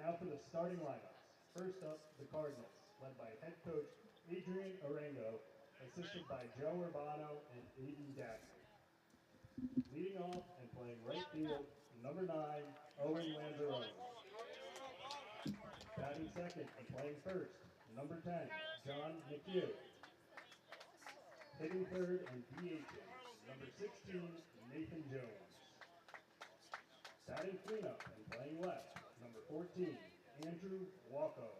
Now for the starting lineups. First up, the Cardinals, led by head coach Adrian Arango, assisted by Joe Urbano and A.D. Dassey. Leading off and playing right field, number 9, Owen Lanzarone. Batting second and playing first, number 10, John McHugh. Hitting third and DHing, number 16, Nathan Jones. Batting cleanup and playing left, number 14, Andrew Walko.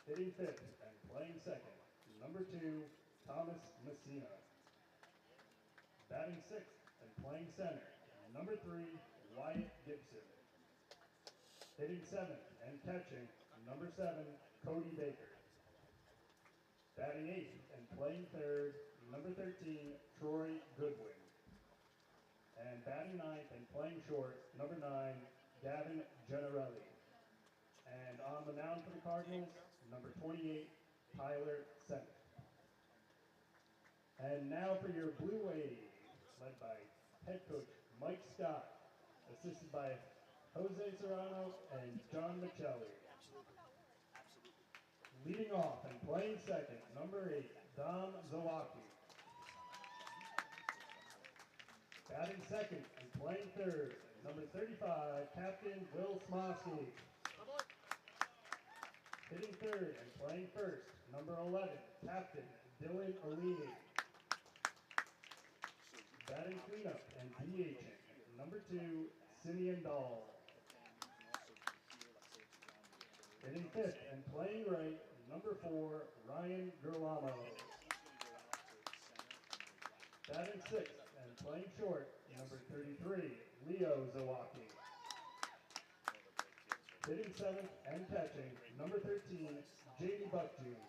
Hitting fifth and playing second, number 2, Thomas Messina. Batting sixth and playing center, number 3, Wyatt Gibson. Hitting seventh and catching, number 7, Cody Baker. Batting eighth and playing third, number 13, Troy Goodwin. And batting ninth and playing short, number 9, Gavin Generelli. And on the mound for the Cardinals, number 28, Tyler Sennick. And now for your Blue Wave, led by head coach Mike Scott, assisted by Jose Serrano and John Michelli. Leading off and playing second, number 8, Dom Zawaki. Batting second and playing third, number 35, Captain Will Smosky. Hitting third and playing first, number 11, Captain Dylan Alini. Batting cleanup and DHing, number 2, Simeon Dahl. Hitting fifth and playing right, number 4, Ryan Gerlamo. Batting sixth and playing short, number 33, Leo Zawaki. Hitting seventh and catching, number 13, J.D. Buck Jr.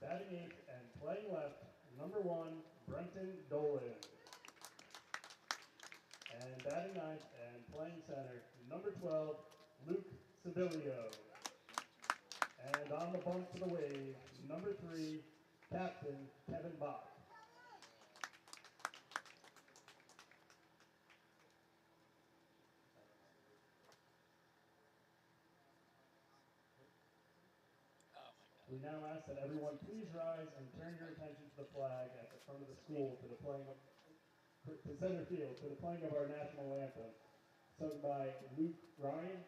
Batting eighth and playing left, number 1, Brenton Dolan. And batting ninth and playing center, number 12, Luke Sibilio. And on the bump for the Wave, number 3, Captain Kevin Bach. We now ask that everyone please rise and turn your attention to the flag at the front of the school to the playing of, to center field, to the playing of our national anthem, sung by Luke Ryan.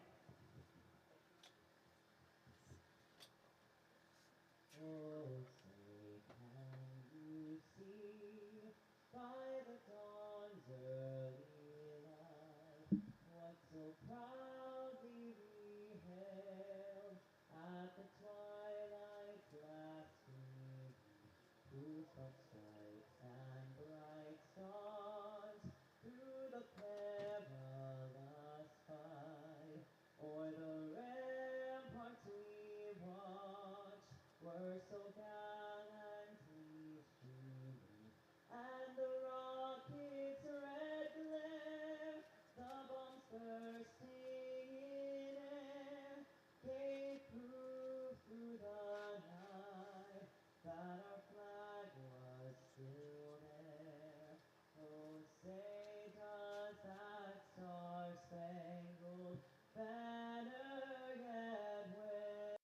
Oh, say can you see by the dawn's early light what so proudly we hailed at the twilight's last gleam, whose but stripes and bright stars through the perilous fight o'er the ramparts we watched were so gallantly streaming, and the rocket's red glare, the bombs bursting in air, gave proof through the night that our flag was still there. Oh, say does that star-spangled banner yet wave?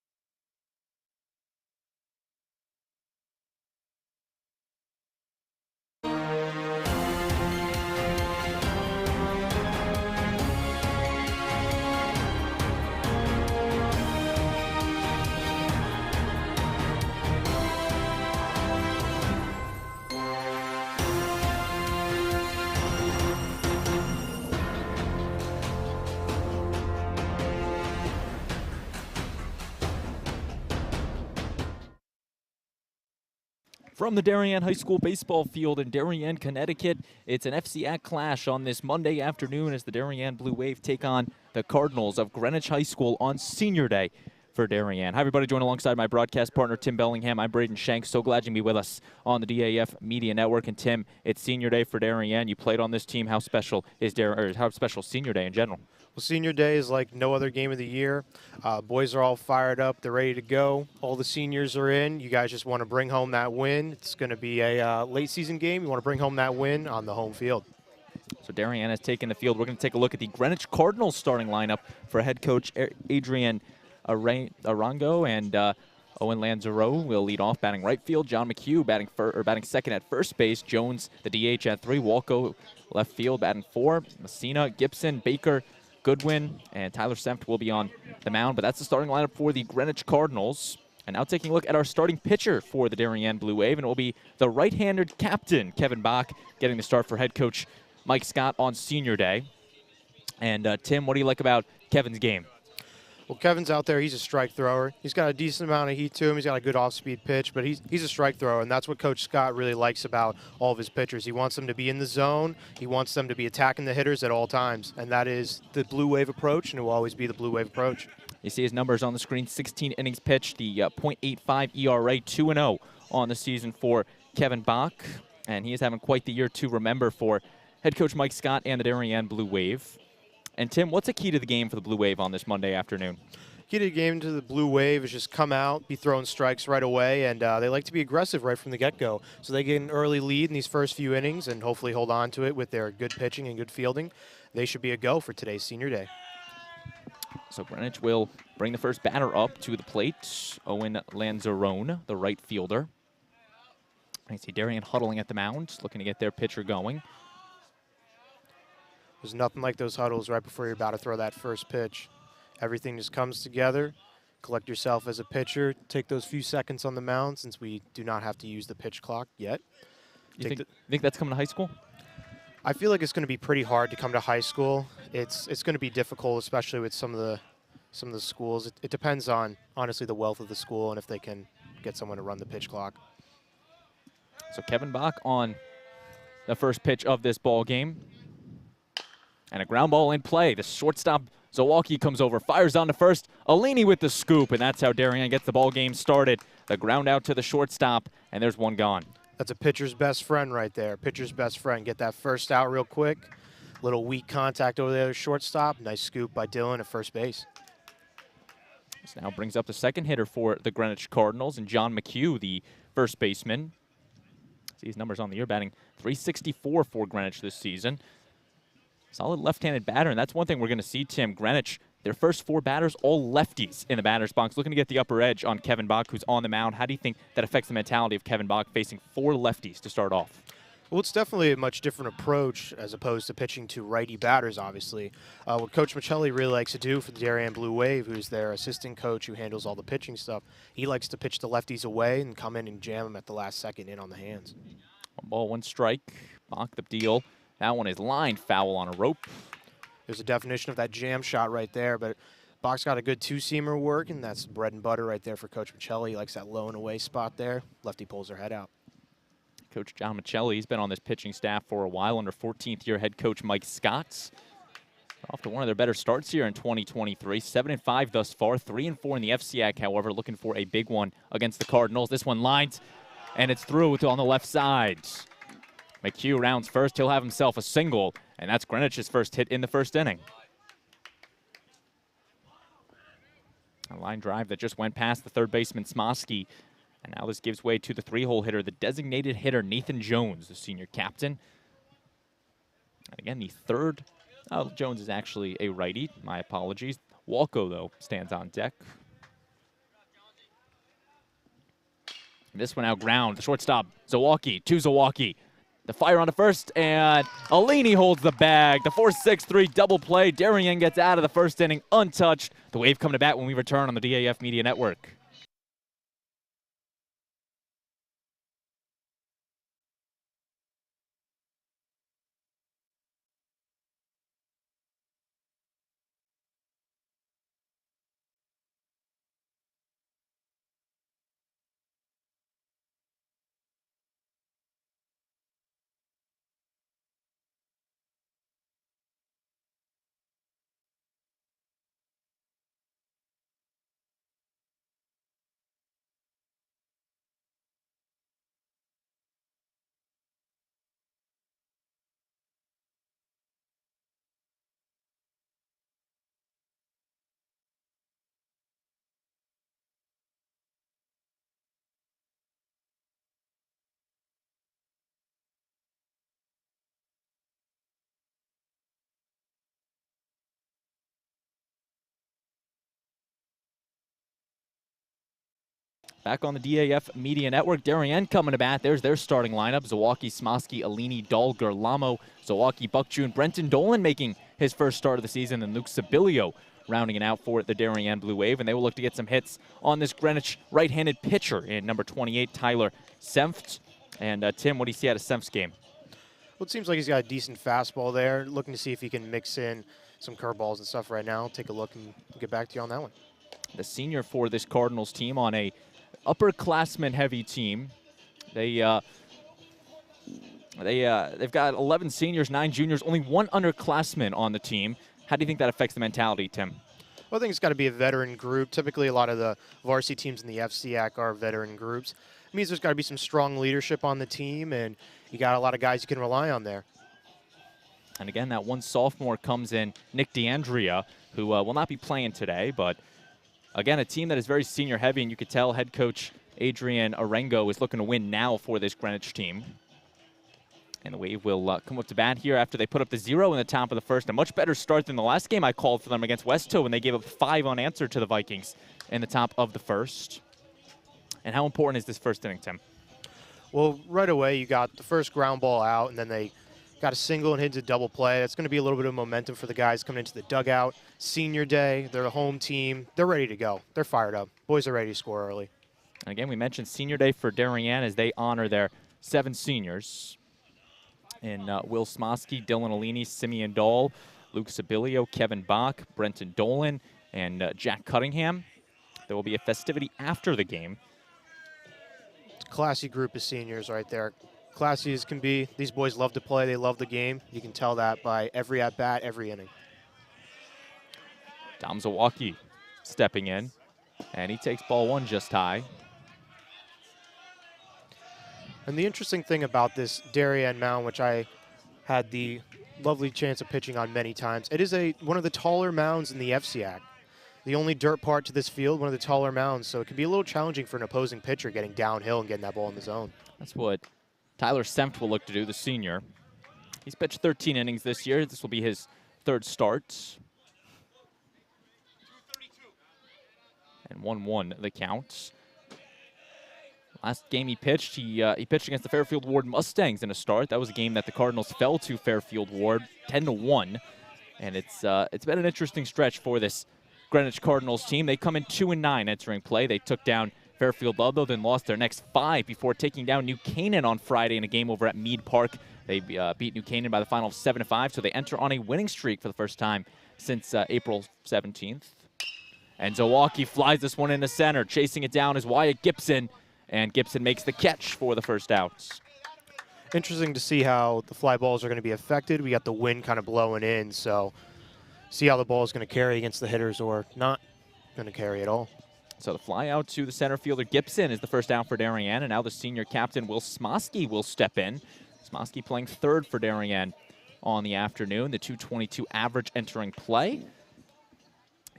From the Darien High School Baseball Field in Darien, Connecticut, it's an FCAC clash on this Monday afternoon as the Darien Blue Wave take on the Cardinals of Greenwich High School on Senior Day for Darien. Hi, everybody. Joined alongside my broadcast partner, Tim Bellingham. I'm Braden Shanks. So glad you can be with us on the DAF Media Network. And, Tim, it's Senior Day for Darien. You played on this team. How special is how special Senior Day in general? Well, Senior Day is like no other game of the year. Boys are all fired up. They're ready to go. All the seniors are in. You guys just want to bring home that win. It's going to be a late season game. You want to bring home that win on the home field. So Darien has taken the field. We're going to take a look at the Greenwich Cardinals starting lineup for head coach Adrian Arango, and Owen Lanzaro will lead off batting right field. John McHugh batting second at first base. Jones, the DH, at 3. Walco, left field, batting 4. Messina, Gibson, Baker, Goodwin, and Tyler Senft will be on the mound. But that's the starting lineup for the Greenwich Cardinals. And now taking a look at our starting pitcher for the Darien Blue Wave, and it will be the right-handed captain, Kevin Bach, getting the start for head coach Mike Scott on senior day. And Tim, what do you like about Kevin's game? Well, Kevin's out there. He's a strike thrower. He's got a decent amount of heat to him. He's got a good off-speed pitch, but he's a strike thrower, and that's what Coach Scott really likes about all of his pitchers. He wants them to be in the zone. He wants them to be attacking the hitters at all times, and that is the Blue Wave approach, and it will always be the Blue Wave approach. You see his numbers on the screen: 16 innings pitched, the .85 ERA, 2-0 on the season for Kevin Bach, and he is having quite the year to remember for head coach Mike Scott and the Darien Blue Wave. And Tim, what's a key to the game for the Blue Wave on this Monday afternoon? Key to the game to the Blue Wave is just come out, be throwing strikes right away, and they like to be aggressive right from the get-go. So they get an early lead in these first few innings and hopefully hold on to it with their good pitching and good fielding. They should be a go for today's senior day. So Greenwich will bring the first batter up to the plate, Owen Lanzarone, the right fielder. I see Darien huddling at the mound, looking to get their pitcher going. There's nothing like those huddles right before you're about to throw that first pitch. Everything just comes together. Collect yourself as a pitcher. Take those few seconds on the mound since we do not have to use the pitch clock yet. You think that's coming to high school? I feel like it's going to be pretty hard to come to high school. It's going to be difficult, especially with some of the schools. It depends on, honestly, the wealth of the school and if they can get someone to run the pitch clock. So Kevin Bach on the first pitch of this ball game. And a ground ball in play. The shortstop, Zawalki, comes over, fires on to first. Alini with the scoop, and that's how Darien gets the ball game started. The ground out to the shortstop, and there's one gone. That's a pitcher's best friend right there. Pitcher's best friend. Get that first out real quick. Little weak contact over there, shortstop. Nice scoop by Dylan at first base. This now brings up the second hitter for the Greenwich Cardinals, and John McHugh, the first baseman. See his numbers on the year, batting .364 for Greenwich this season. Solid left-handed batter, and that's one thing we're going to see, Tim. Greenwich, their first 4 batters, all lefties in the batter's box, looking to get the upper edge on Kevin Bach, who's on the mound. How do you think that affects the mentality of Kevin Bach facing 4 lefties to start off? Well, it's definitely a much different approach as opposed to pitching to righty batters, obviously. What Coach Michelli really likes to do for the Darien Blue Wave, who's their assistant coach who handles all the pitching stuff, he likes to pitch the lefties away and come in and jam them at the last second in on the hands. 1 ball, 1 strike. Bach the deal. That one is lined foul on a rope. There's a definition of that jam shot right there, but Bach's got a good 2-seamer work, and that's bread and butter right there for Coach Michelli. He likes that low and away spot there. Lefty pulls her head out. Coach John Michelli, he's been on this pitching staff for a while under 14th-year head coach Mike Scott. Off to one of their better starts here in 2023. 7-5 thus far, 3-4 in the FCAC, however, looking for a big one against the Cardinals. This one lined, and it's through on the left side. McHugh rounds first. He'll have himself a single, and that's Greenwich's first hit in the first inning. A line drive that just went past the third baseman Smosky, and now this gives way to the 3-hole hitter, the designated hitter Nathan Jones, the senior captain. And again, the third. Oh, Jones is actually a righty. My apologies. Walco, though, stands on deck. This one out ground. The shortstop, Zawalki, to Zawalki. The fire on to first, and Alini holds the bag. The 4-6-3 double play. Darien gets out of the first inning untouched. The Wave come to bat when we return on the DAF Media Network. Back on the DAF Media Network, Darien coming to bat. There's their starting lineup. Zawacki, Smosky, Alini, Dahl, Gerlamo, Zawacki, Buckjune, Brenton Dolan making his first start of the season, and Luke Sibilio rounding it out for the Darien Blue Wave. And they will look to get some hits on this Greenwich right-handed pitcher in number 28, Tyler Senft. And Tim, what do you see out of Senft's game? Well, it seems like he's got a decent fastball there. Looking to see if he can mix in some curveballs and stuff right now. Take a look and get back to you on that one. The senior for this Cardinals team on a upperclassman-heavy team. They've got 11 seniors, 9 juniors, only 1 underclassman on the team. How do you think that affects the mentality, Tim? Well, I think it's got to be a veteran group. Typically, a lot of the varsity teams in the FCAC are veteran groups. It means there's got to be some strong leadership on the team, and you got a lot of guys you can rely on there. And again, that one sophomore comes in, Nick DeAndrea, who will not be playing today, but again, a team that is very senior heavy, and you could tell head coach Adrian Arengo is looking to win now for this Greenwich team. And the Wave will come up to bat here after they put up the 0 in the top of the first. A much better start than the last game I called for them against Westo when they gave up 5 unanswered to the Vikings in the top of the first. And how important is this first inning, Tim? Well, right away, you got the first ground ball out, and then they got a single and hit a double play. That's going to be a little bit of momentum for the guys coming into the dugout. Senior day, they're a home team. They're ready to go. They're fired up. Boys are ready to score early. And again, we mentioned senior day for Darien as they honor their 7 seniors. In Will Smosky, Dylan Alini, Simeon Dahl, Luke Sibilio, Kevin Bach, Brenton Dolan, and Jack Cunningham. There will be a festivity after the game. It's a classy group of seniors right there. Classy as can be. These boys love to play. They love the game. You can tell that by every at-bat, every inning. Dom Zawacki stepping in, and he takes ball 1 just high. And the interesting thing about this Darien mound, which I had the lovely chance of pitching on many times, it is one of the taller mounds in the FCAC. The only dirt part to this field, one of the taller mounds, so it can be a little challenging for an opposing pitcher getting downhill and getting that ball in the zone. That's what Tyler Senft will look to do, the senior. He's pitched 13 innings this year. This will be his 3rd start. And 1-1 the count. Last game he pitched against the Fairfield Ward Mustangs in a start. That was a game that the Cardinals fell to Fairfield Ward 10-1. And it's been an interesting stretch for this Greenwich Cardinals team. They come in 2-9 entering play. They took down Fairfield Ludlow, then lost their next 5 before taking down New Canaan on Friday in a game over at Mead Park. They beat New Canaan by the final of 7-5, so they enter on a winning streak for the first time since April 17th. And Zawacki flies this one into center. Chasing it down is Wyatt Gibson, and Gibson makes the catch for the first out. Interesting to see how the fly balls are going to be affected. We got the wind kind of blowing in, so see how the ball is going to carry against the hitters or not going to carry at all. So the fly out to the center fielder Gibson is the first out for Darien, and now the senior captain Will Smosky will step in. Smosky playing 3rd for Darien on the afternoon. The .222 average entering play.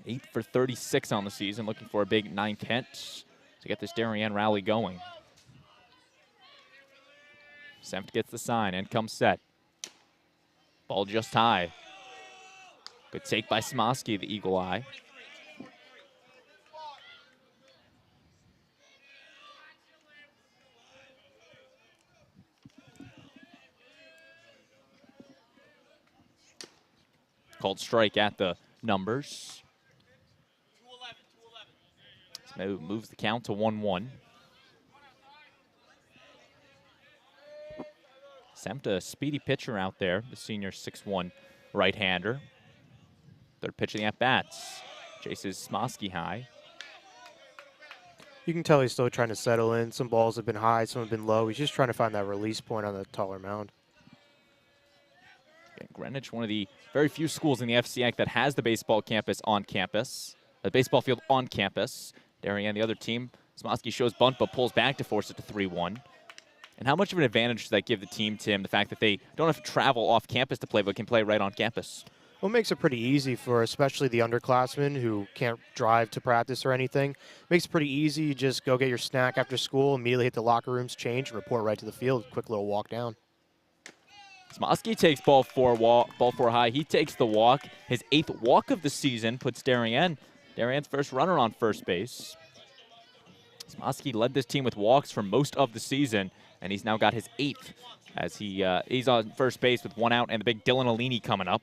8 for 36 on the season, looking for a big 9th hit to get this Darien rally going. Senft gets the sign and comes set. Ball just high. Good take by Smosky, the eagle eye. Called strike at the numbers. Moves the count to 1-1. Senft, a speedy pitcher out there, the senior 6'1" right-hander. 3rd pitch of the at-bats. Chases Smosky high. You can tell he's still trying to settle in. Some balls have been high, some have been low. He's just trying to find that release point on the taller mound. Okay, Greenwich, one of the very few schools in the FCAC that has the baseball campus on campus, the baseball field on campus. Darien, the other team, Smosky shows bunt but pulls back to force it to 3-1. And how much of an advantage does that give the team, Tim, the fact that they don't have to travel off campus to play but can play right on campus? Well, it makes it pretty easy for especially the underclassmen who can't drive to practice or anything. Makes it pretty easy. You just go get your snack after school, immediately hit the locker rooms, change, and report right to the field. Quick little walk down. Smosky takes ball 4 high. He takes the walk. His 8th walk of the season puts Darien's first runner on first base. Smosky led this team with walks for most of the season, and he's now got his 8th as he's on first base with 1 out, and the big Dylan Alini coming up.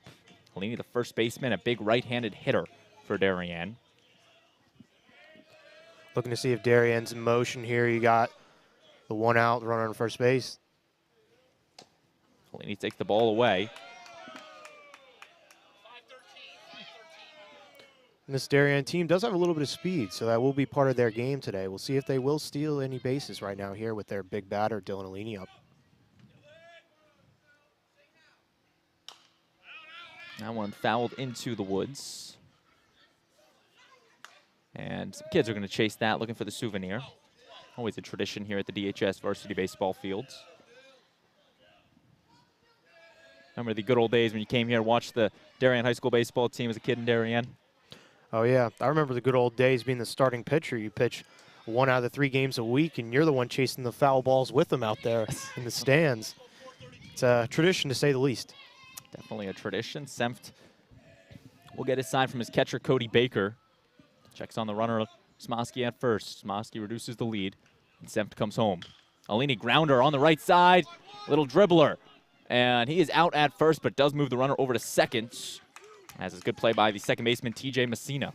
Alini, the first baseman, a big right-handed hitter for Darien. Looking to see if Darien's in motion here. You got the 1 out, the runner on first base. Alini takes the ball away. And this Darien team does have a little bit of speed, so that will be part of their game today. We'll see if they will steal any bases right now here with their big batter, Dylan Alini, up. That one fouled into the woods. And some kids are going to chase that, looking for the souvenir. Always a tradition here at the DHS Varsity Baseball Field. Remember the good old days when you came here and watched the Darien High School baseball team as a kid in Darien? Oh, yeah. I remember the good old days being the starting pitcher. You pitch 1 out of the 3 games a week, and you're the one chasing the foul balls with them out there in the stands. It's a tradition, to say the least. Definitely a tradition. Senft will get his sign from his catcher, Cody Baker. Checks on the runner, Smosky at first. Smosky reduces the lead, and Senft comes home. Alini grounder on the right side, little dribbler. And he is out at first, but does move the runner over to second. As is good play by the second baseman, TJ Messina.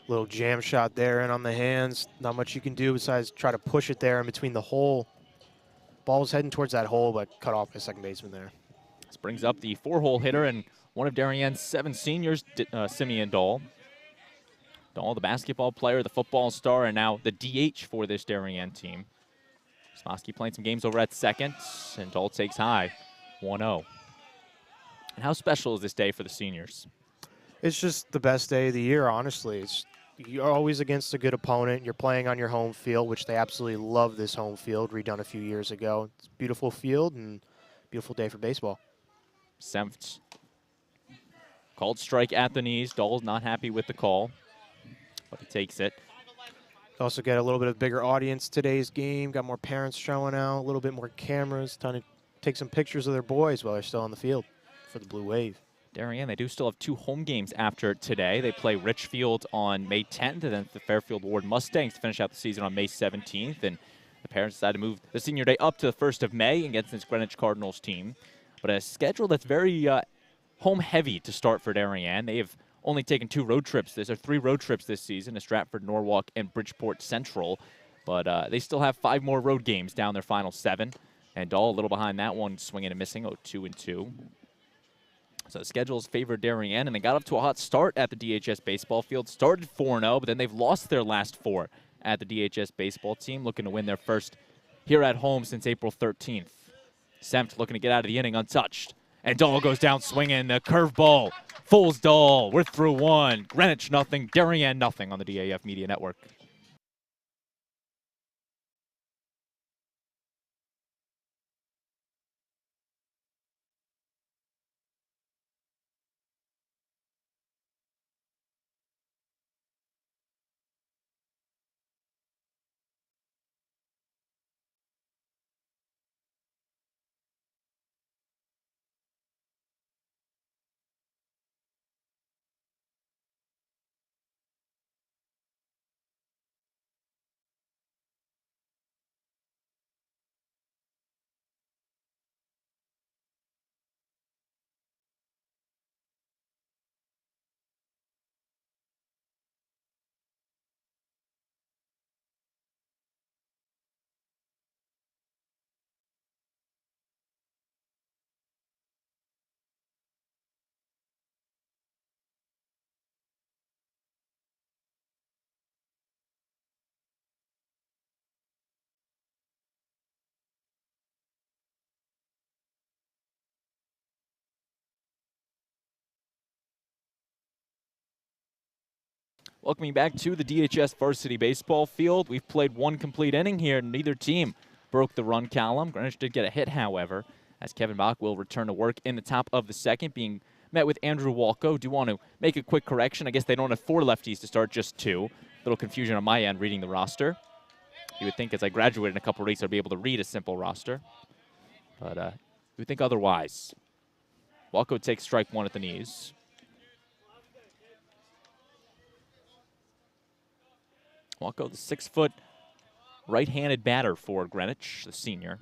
Little jam shot there and on the hands. Not much you can do besides try to push it there in between the hole. Ball was heading towards that hole, but cut off by second baseman there. This brings up the 4-hole hitter and one of Darien's 7 seniors, Simeon Dahl. Dahl, the basketball player, the football star, and now the DH for this Darien team. Smosky playing some games over at second, and Dahl takes high, 1-0. And how special is this day for the seniors? It's just the best day of the year, honestly. You're always against a good opponent. You're playing on your home field, which they absolutely love this home field, redone a few years ago. It's a beautiful field and beautiful day for baseball. Senft called strike at the knees. Dahl's not happy with the call, but he takes it. Also get a little bit of bigger audience today's game. Got more parents showing out, a little bit more cameras, trying to take some pictures of their boys while they're still on the field for the Blue Wave. Darien, they do still have 2 home games after today. They play Richfield on May 10th, and then the Fairfield Ward Mustangs to finish out the season on May 17th. And the parents decided to move the senior day up to the 1st of May against this Greenwich Cardinals team. But a schedule that's very home-heavy to start for Darien. They have only taken 2 road trips. There's 3 road trips this season to Stratford, Norwalk, and Bridgeport Central. But they still have 5 more road games down their final 7. And Dahl a little behind that one, swinging and missing, 2-2. So the schedule's favored Darien, and they got up to a hot start at the DHS Baseball Field. Started 4-0, but then they've lost their last 4 at the DHS Baseball team, looking to win their first here at home since April 13th. Senft looking to get out of the inning untouched. And Dahl goes down swinging, the curveball. Fools Dahl. We're through 1. Greenwich nothing, Darien nothing on the DAF Media Network. Welcoming back to the DHS Varsity Baseball Field. We've played 1 complete inning here. Neither team broke the run column. Greenwich did get a hit, however, as Kevin Bach will return to work in the top of the 2nd, being met with Andrew Walko. Do want to make a quick correction. I guess they don't have 4 lefties to start, just 2. Little confusion on my end reading the roster. You would think as I graduated in a couple of weeks I'd be able to read a simple roster. But you would think otherwise. Walko takes strike 1 at the knees. Walko, the 6-foot right-handed batter for Greenwich, the senior.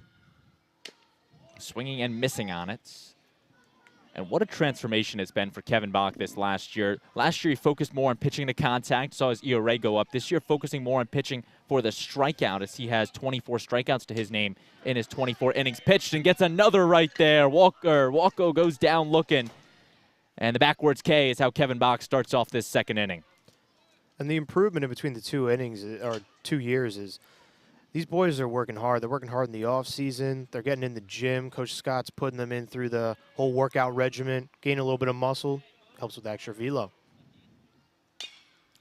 Swinging and missing on it. And what a transformation it's been for Kevin Bach this last year. Last year, he focused more on pitching to contact, saw his ERA go up. This year, focusing more on pitching for the strikeout, as he has 24 strikeouts to his name in his 24 innings pitched, and gets another right there. Walko goes down looking. And the backwards K is how Kevin Bach starts off this second inning. And the improvement in between the 2 innings, or 2 years, is these boys are working hard. They're working hard in the off season. They're getting in the gym. Coach Scott's putting them in through the whole workout regimen, gaining a little bit of muscle. Helps with extra velo.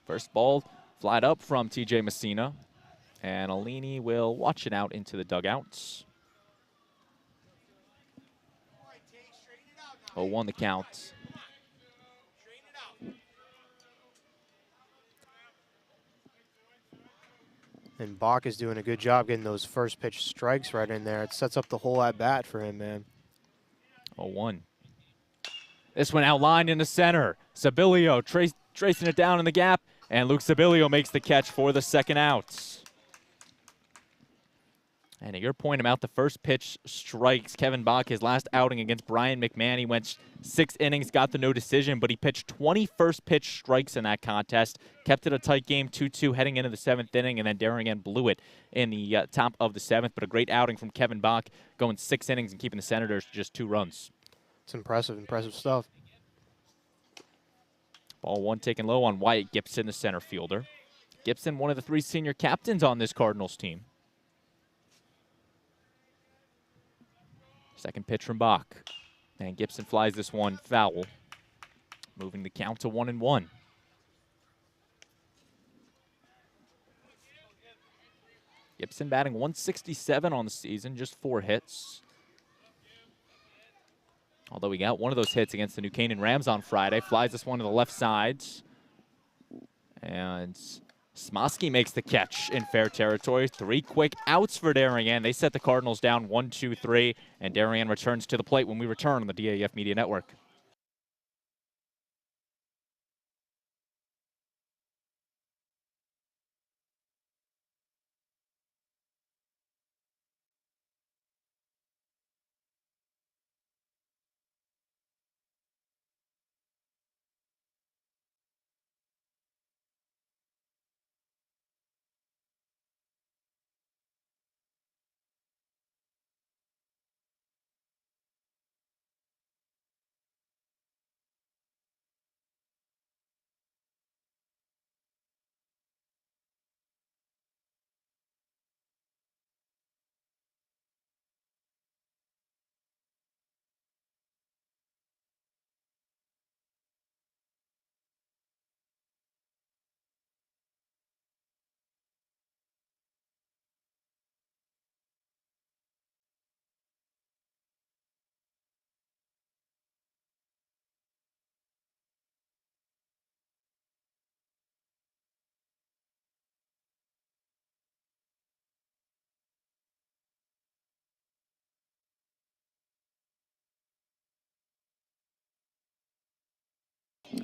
First ball flied up from TJ Messina. And Alini will watch it out into the dugouts. 0-1 the count. And Bach is doing a good job getting those first pitch strikes right in there. It sets up the whole at-bat for him, man. 0-1. This one outlined in the center. Sabilio tracing it down in the gap, and Luke Sabilio makes the catch for the second out. And at your point about the first pitch strikes, Kevin Bach, his last outing against Brian McMahon, he went 6 innings, got the no decision, but he pitched 20 first pitch strikes in that contest, kept it a tight game, 2-2 heading into the 7th inning, and then Darien blew it in the top of the 7th. But a great outing from Kevin Bach, going 6 innings and keeping the Senators to just 2 runs. It's impressive stuff. Ball 1 taken low on Wyatt Gibson, the center fielder. Gibson, one of the 3 senior captains on this Cardinals team. Second pitch from Bach. And Gibson flies this one foul, moving the count to 1-1. Gibson batting .167 on the season, just 4 hits. Although he got one of those hits against the New Canaan Rams on Friday. Flies this one to the left side. And Smosky makes the catch in fair territory. 3 quick outs for Darien. They set the Cardinals down 1-2-3, and Darien returns to the plate when we return on the DAF Media Network.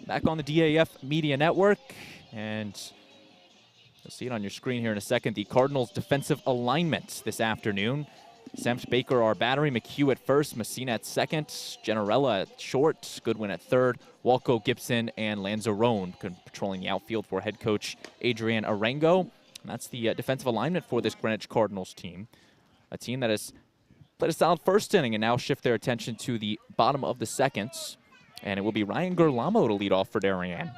Back on the DAF Media Network, and you'll see it on your screen here in a second. The Cardinals' defensive alignment this afternoon. Sempt Baker, our battery. McHugh at first, Messina at second, Generella at short, Goodwin at third, Walko, Gibson, and Lanzarone patrolling the outfield for head coach Adrian Arango. And that's the defensive alignment for this Greenwich Cardinals team. A team that has played a solid first inning and now shift their attention to the bottom of the second. And it will be Ryan Gerlamo to lead off for Darien.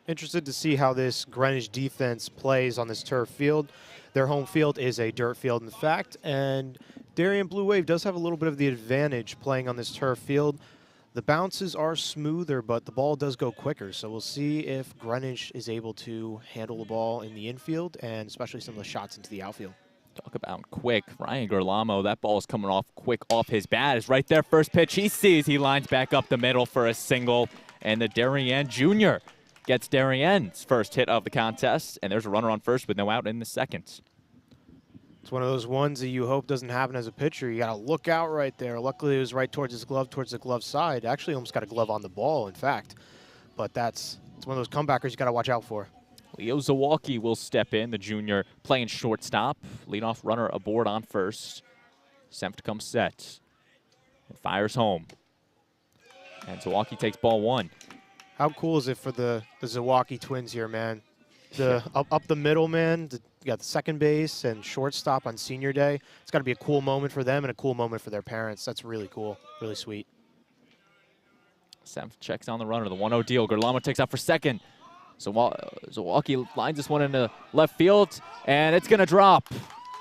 Interested to see how this Greenwich defense plays on this turf field. Their home field is a dirt field, in fact, and Darien Blue Wave does have a little bit of the advantage playing on this turf field. The bounces are smoother, but the ball does go quicker, so we'll see if Greenwich is able to handle the ball in the infield and especially some of the shots into the outfield. Talk about quick. Ryan Gerlamo, that ball is coming off quick off his bat. Is right there, first pitch he sees. He lines back up the middle for a single, and the Darien Jr. gets Darien's first hit of the contest, and there's a runner on first with no out in the second. It's one of those ones that you hope doesn't happen as a pitcher. You got to look out right there. Luckily, it was right towards his glove, towards the glove side. Actually, almost got a glove on the ball, in fact. But it's one of those comebackers you got to watch out for. Leo Zawalki will step in, the junior playing shortstop. Leadoff runner aboard on first. Senft comes set and fires home. And Zawalki takes ball one. How cool is it for the Zawalki twins here, man? Up the middle, man. You got the second base and shortstop on senior day. It's got to be a cool moment for them and a cool moment for their parents. That's really cool, really sweet. Senft checks on the runner, the 1-0 deal. Gerlamo takes out for second. Zawalki lines this one into left field, and it's going to drop.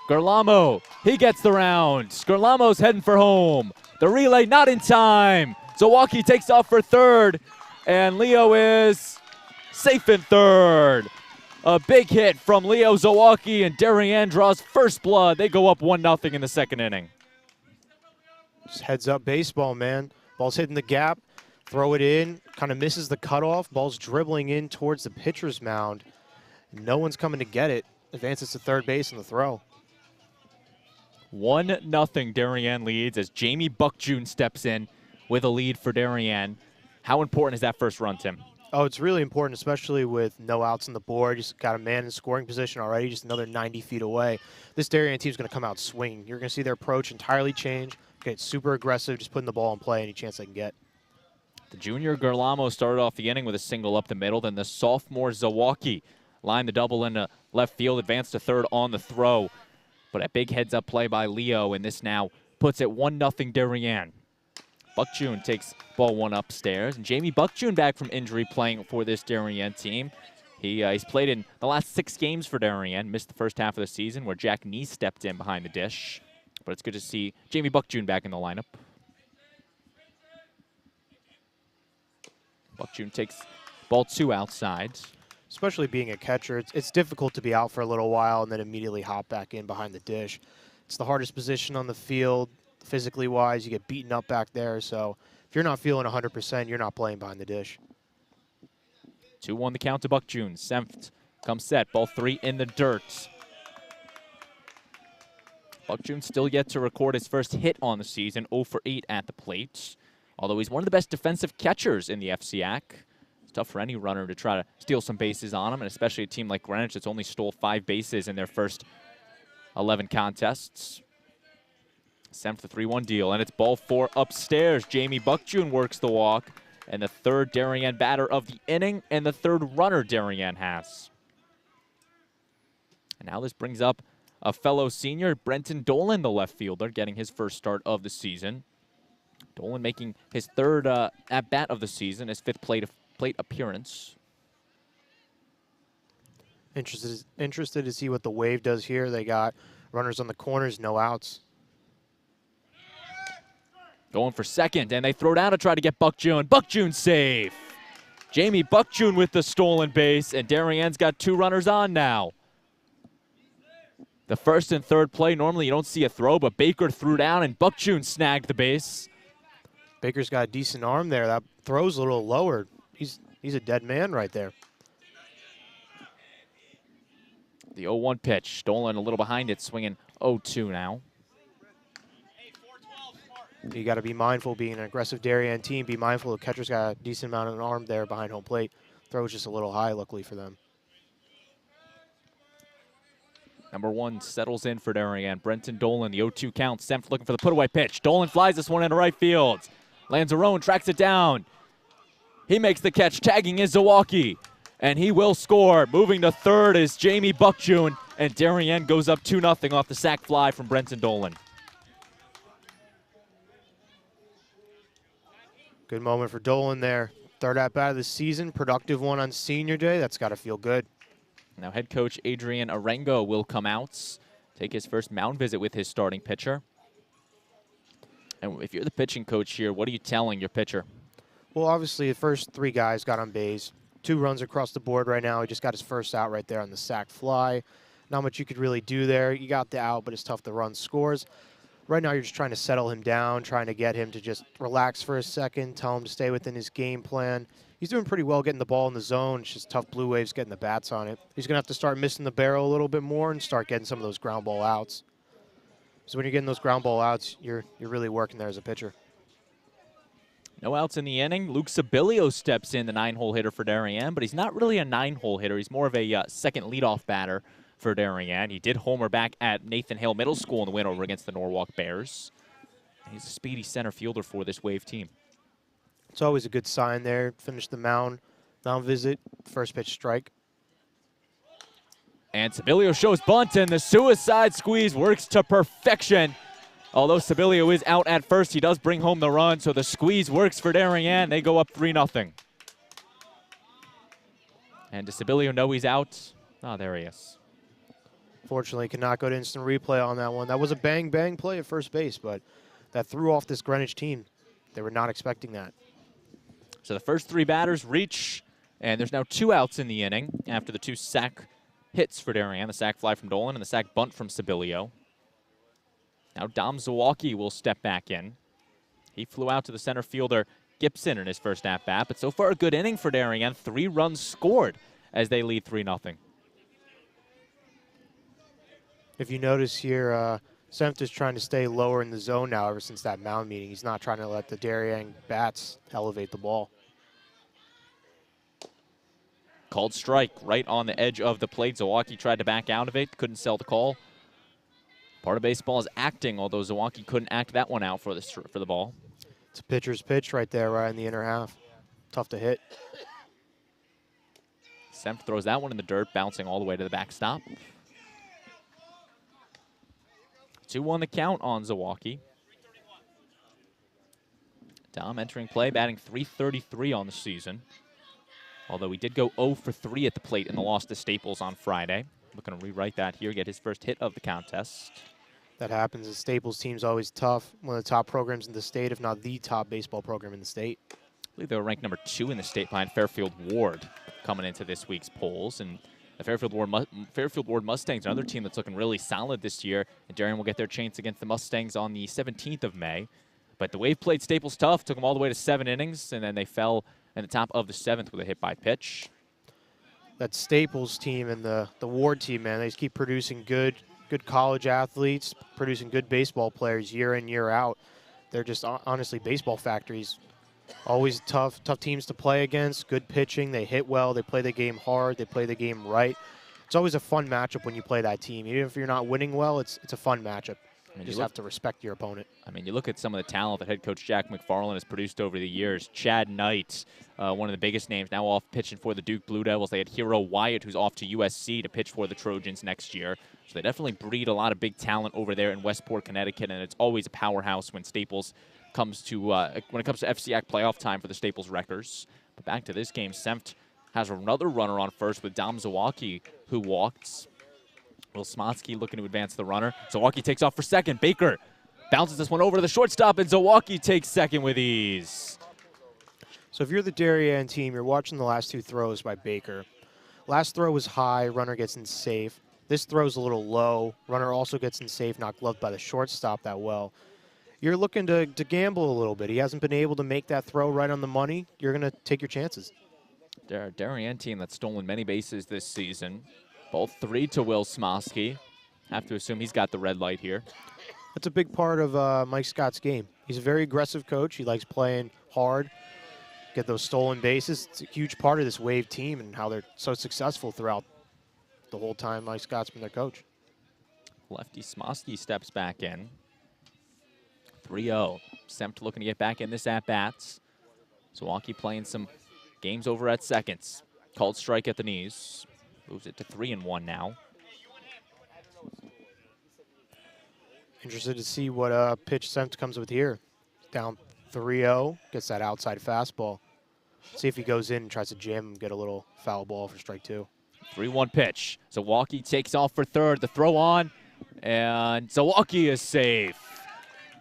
Gerlamo, he gets the round. Gerlamo's heading for home. The relay not in time. Zawalki takes off for third, and Leo is safe in third. A big hit from Leo Zawalki, and Darien draws first blood. They go up 1-0 in the second inning. Just heads up baseball, man. Ball's hitting the gap. Throw it in, kind of misses the cutoff. Ball's dribbling in towards the pitcher's mound. No one's coming to get it. Advances to third base in the throw. 1-0 Darien leads as Jamie Buckjune steps in with a lead for Darien. How important is that first run, Tim? Oh, it's really important, especially with no outs on the board. Just got a man in scoring position already, just another 90 feet away. This Darien team's going to come out swinging. You're going to see their approach entirely change, get super aggressive, just putting the ball in play any chance they can get. The junior Gerlamo started off the inning with a single up the middle. Then the sophomore Zawalki lined the double into left field, advanced to third on the throw. But a big heads-up play by Leo, and this now puts it 1-0 Darien. Buckjune takes ball one upstairs. And Jamie Buckjune back from injury playing for this Darien team. He's played in the last 6 games for Darien, missed the first half of the season where Jack Nee stepped in behind the dish. But it's good to see Jamie Buckjune back in the lineup. Buckjune takes ball 2 outside. Especially being a catcher, it's difficult to be out for a little while and then immediately hop back in behind the dish. It's the hardest position on the field, physically wise. You get beaten up back there, so if you're not feeling 100%, you're not playing behind the dish. 2-1 the count to Buckjune. Senft comes set, ball 3 in the dirt. Buckjune still yet to record his first hit on the season, 0 for 8 at the plate. Although he's one of the best defensive catchers in the FCAC. It's tough for any runner to try to steal some bases on him, and especially a team like Greenwich that's only stole 5 bases in their first 11 contests. Senft the 3-1 deal, and it's ball 4 upstairs. Jamie Buckjune works the walk, and the third Darien batter of the inning, and the third runner Darien has. And now this brings up a fellow senior, Brenton Dolan, the left fielder, getting his first start of the season. Dolan making his third at-bat of the season, his 5th plate appearance. Interested to see what the Wave does here. They got runners on the corners, no outs. Going for second, and they throw down to try to get Buckjune. Buckjune safe. Jamie Buckjune with the stolen base, and Darien's got 2 runners on now. The first and third play, normally you don't see a throw, but Baker threw down, and Buckjune snagged the base. Baker's got a decent arm there. That throw's a little lower. He's a dead man right there. The 0-1 pitch. Dolan a little behind it, swinging 0-2 now. You got to be mindful, being an aggressive Darien team, be mindful the catcher's got a decent amount of an arm there behind home plate. Throw's just a little high, luckily for them. Number 1 settles in for Darien. Brenton Dolan, the 0-2 count. Senft looking for the put-away pitch. Dolan flies this one into right field. Lanzarone tracks it down. He makes the catch, tagging is Zawalki, and he will score. Moving to third is Jamie Buckjune, and Darien goes up 2-0 off the sac fly from Brenton Dolan. Good moment for Dolan there. Third at-bat of the season, productive one on senior day. That's got to feel good. Now head coach Adrian Arengo will come out, take his first mound visit with his starting pitcher. And if you're the pitching coach here, what are you telling your pitcher? Well, obviously, the first 3 guys got on base. 2 runs across the board right now. He just got his first out right there on the sac fly. Not much you could really do there. You got the out, but it's tough to run scores. Right now, you're just trying to settle him down, trying to get him to just relax for a second, tell him to stay within his game plan. He's doing pretty well getting the ball in the zone. It's just tough Blue Waves getting the bats on it. He's going to have to start missing the barrel a little bit more and start getting some of those ground ball outs. So when you're getting those ground ball outs, you're really working there as a pitcher. No outs in the inning. Luke Sibilio steps in, the 9-hole hitter for Darien, but he's not really a 9-hole hitter. He's more of a second leadoff batter for Darien. He did homer back at Nathan Hale Middle School in the win over against the Norwalk Bears. He's a speedy center fielder for this Wave team. It's always a good sign there. Finish the mound visit, first pitch strike. And Sibilio shows bunt, and the suicide squeeze works to perfection. Although Sibilio is out at first, he does bring home the run, so the squeeze works for Darien. They go up 3-0. And does Sibilio know he's out? Oh, there he is. Fortunately, cannot go to instant replay on that one. That was a bang-bang play at first base, but that threw off this Greenwich team. They were not expecting that. So the first 3 batters reach, and there's now 2 outs in the inning after the 2 sac hits for Darien, the sac fly from Dolan and the sac bunt from Sibilio. Now Dom Zawalki will step back in. He flew out to the center fielder Gibson in his first at-bat, but so far a good inning for Darien. 3 runs scored as they lead 3-0. If you notice here, Senft is trying to stay lower in the zone now ever since that mound meeting. He's not trying to let the Darien bats elevate the ball. Called strike right on the edge of the plate. Zawalki tried to back out of it, couldn't sell the call. Part of baseball is acting, although Zawalki couldn't act that one out for the ball. It's a pitcher's pitch right there, right in the inner half. Tough to hit. Senft throws that one in the dirt, bouncing all the way to the backstop. 2-1 the count on Zawalki. Dom entering play, batting .333 on the season. Although he did go 0 for 3 at the plate in the loss to Staples on Friday. Looking to rewrite that here, get his first hit of the contest. That happens. The Staples team's always tough. One of the top programs in the state, if not the top baseball program in the state. I believe they were ranked number 2 in the state behind Fairfield Ward coming into this week's polls. And the Fairfield Ward Mustangs, another team that's looking really solid this year. And Darien will get their chance against the Mustangs on the 17th of May. But the Wave played Staples tough, took them all the way to 7 innings, and then they fell in the top of the 7th with a hit by pitch. That Staples team and the Ward team, man, they just keep producing good college athletes, producing good baseball players year in, year out. They're just honestly baseball factories. Always tough teams to play against, good pitching, they hit well, they play the game hard, they play the game right. It's always a fun matchup when you play that team. Even if you're not winning well, it's a fun matchup. You just have to respect your opponent. I mean, you look at some of the talent that head coach Jack McFarland has produced over the years. Chad Knight, one of the biggest names, now off pitching for the Duke Blue Devils. They had Hero Wyatt, who's off to USC to pitch for the Trojans next year. So they definitely breed a lot of big talent over there in Westport, Connecticut, and it's always a powerhouse when Staples comes to when it comes to FCAC playoff time for the Staples Wreckers. But back to this game, Senft has another runner on first with Dom Zawalki, who walked. Will Smotsky looking to advance the runner. Zawalki takes off for second. Baker bounces this one over to the shortstop, and Zawalki takes second with ease. So if you're the Darien team, you're watching the last 2 throws by Baker. Last throw was high, runner gets in safe. This throw's a little low. Runner also gets in safe, not gloved by the shortstop that well. You're looking to gamble a little bit. He hasn't been able to make that throw right on the money. You're going to take your chances. They're a Darien team that's stolen many bases this season. Both 3 to Will Smosky. Have to assume he's got the red light here. That's a big part of Mike Scott's game. He's a very aggressive coach. He likes playing hard, get those stolen bases. It's a huge part of this Wave team and how they're so successful throughout the whole time Mike Scott's been their coach. Lefty Smosky steps back in. 3-0. Senft looking to get back in this at-bats. Zawalki playing some games over at seconds. Called strike at the knees. Moves it to 3-1 now. Interested to see what pitch Senft comes with here. Down 3-0, gets that outside fastball. See if he goes in and tries to jam him, get a little foul ball for strike 2. 3-1 pitch. Zawalki takes off for third. The throw on, and Zawalki is safe.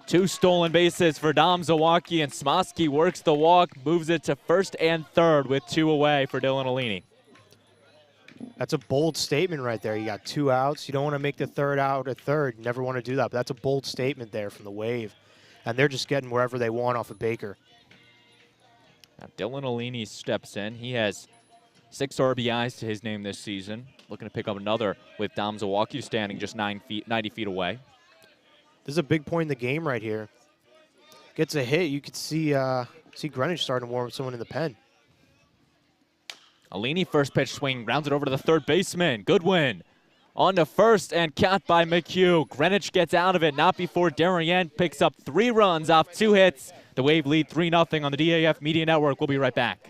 2 stolen bases for Dom Zawalki, and Smosky works the walk, moves it to first and third with 2 away for Dylan Alini. That's a bold statement right there. You got 2 outs. You don't want to make the third out at third. You never want to do that, but that's a bold statement there from the Wave. And they're just getting wherever they want off of Baker. Now Dylan Alini steps in. He has 6 RBIs to his name this season. Looking to pick up another with Dom Zawalki standing just 90 feet away. This is a big point in the game right here. Gets a hit. You could see See Greenwich starting to warm someone in the pen. Alini, first pitch swing, rounds it over to the third baseman. Goodwin on to first and caught by McHugh. Greenwich gets out of it, not before Darien picks up 3 runs off 2 hits. The Wave lead 3-0 on the DAF Media Network. We'll be right back.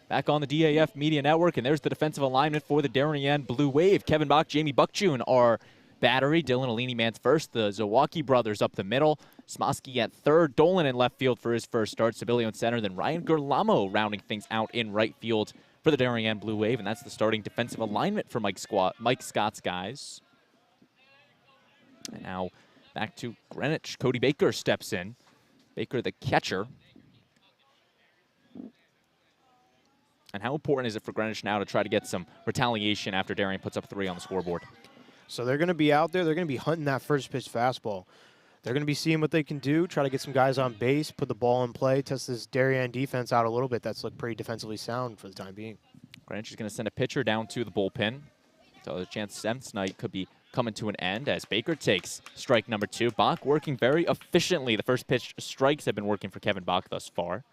Back on the DAF Media Network, and there's the defensive alignment for the Darien Blue Wave. Kevin Bach, Jamie Buckjune are battery. Dylan Alini man's first. The Zawacki brothers up the middle. Smosky at third. Dolan in left field for his first start. Sibelius in center. Then Ryan Gerlamo rounding things out in right field for the Darien Blue Wave, and that's the starting defensive alignment for Mike Scott's guys. And now back to Greenwich. Cody Baker steps in. Baker the catcher. And how important is it for Greenwich now to try to get some retaliation after Darien puts up 3 on the scoreboard? So they're going to be out there. They're going to be hunting that first pitch fastball. They're going to be seeing what they can do, try to get some guys on base, put the ball in play, test this Darien defense out a little bit. That's looked pretty defensively sound for the time being. Greenwich is going to send a pitcher down to the bullpen. So there's a chance 7th night could be coming to an end as Baker takes strike number 2. Bach working very efficiently. The first pitch strikes have been working for Kevin Bach thus far.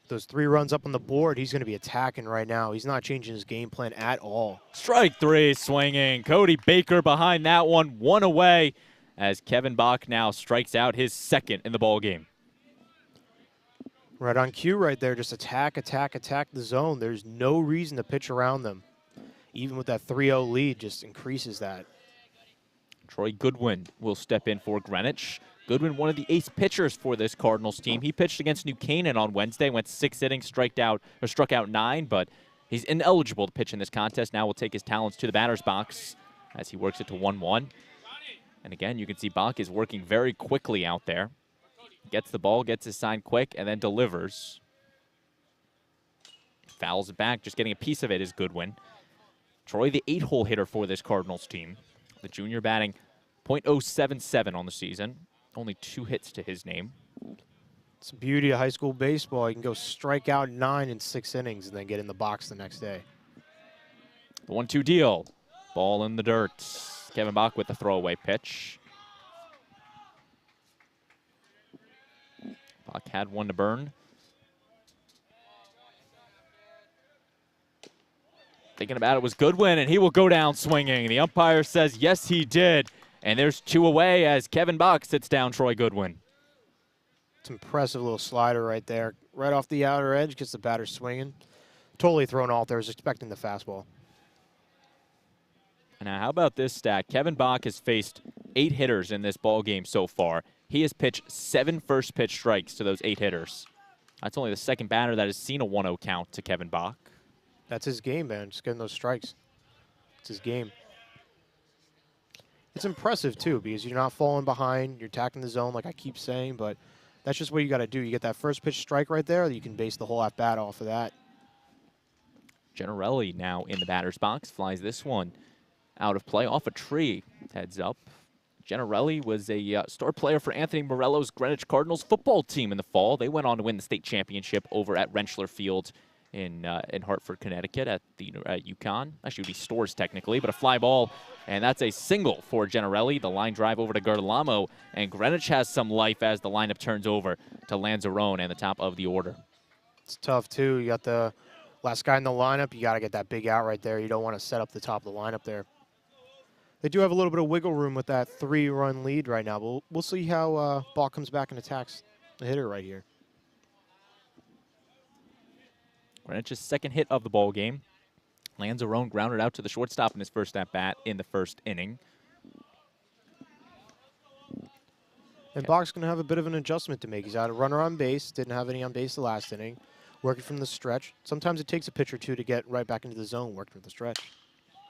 Those 3 runs up on the board, he's going to be attacking right now. He's not changing his game plan at all. Strike 3 swinging. Cody Baker behind that one, 1 away as Kevin Bach now strikes out his 2nd in the ball game. Right on cue right there, just attack, attack, attack the zone. There's no reason to pitch around them. Even with that 3-0 lead, just increases that. Troy Goodwin will step in for Greenwich. Goodwin, one of the ace pitchers for this Cardinals team. He pitched against New Canaan on Wednesday, went 6 innings, struck out 9, but he's ineligible to pitch in this contest. Now will take his talents to the batter's box as he works it to 1-1. And again, you can see Bach is working very quickly out there. Gets the ball, gets his sign quick, and then delivers. Fouls it back, just getting a piece of it is Goodwin. Troy, the 8-hole hitter for this Cardinals team. The junior batting .077 on the season. Only 2 hits to his name. It's the beauty of high school baseball. You can go strike out 9 in 6 innings and then get in the box the next day. The 1-2 deal. Ball in the dirt. Kevin Bach with the throwaway pitch. Bach had one to burn. Thinking about it was Goodwin, and he will go down swinging. The umpire says yes, he did. And there's 2 away as Kevin Bach sits down Troy Goodwin. It's an impressive little slider right there. Right off the outer edge, gets the batter swinging. Totally thrown off there, was expecting the fastball. Now, how about this stat? Kevin Bach has faced 8 hitters in this ball game so far. He has pitched 7 first pitch strikes to those 8 hitters. That's only the 2nd batter that has seen a 1-0 count to Kevin Bach. That's his game, man, just getting those strikes. It's his game. It's impressive, too, because you're not falling behind. You're attacking the zone, like I keep saying, but that's just what you got to do. You get that first pitch strike right there, you can base the whole at-bat off of that. Generelli now in the batter's box, flies this one out of play, off a tree, heads up. Generelli was a star player for Anthony Morello's Greenwich Cardinals football team in the fall. They went on to win the state championship over at Rentschler Field in Hartford, Connecticut at UConn. Actually, it would be Stores technically, but a fly ball, and that's a single for Generelli. The line drive over to Gerlamo, and Greenwich has some life as the lineup turns over to Lanzarone and the top of the order. It's tough, too. You got the last guy in the lineup. You got to get that big out right there. You don't want to set up the top of the lineup there. They do have a little bit of wiggle room with that 3-run lead right now. But we'll see how ball comes back and attacks the hitter right here. Greenwich's second hit of the ball game. Lanzarone grounded out to the shortstop in his first at-bat in the first inning. And Bach's going to have a bit of an adjustment to make. He's had a runner on base, didn't have any on base the last inning, working from the stretch. Sometimes it takes a pitch or two to get right back into the zone, working from the stretch.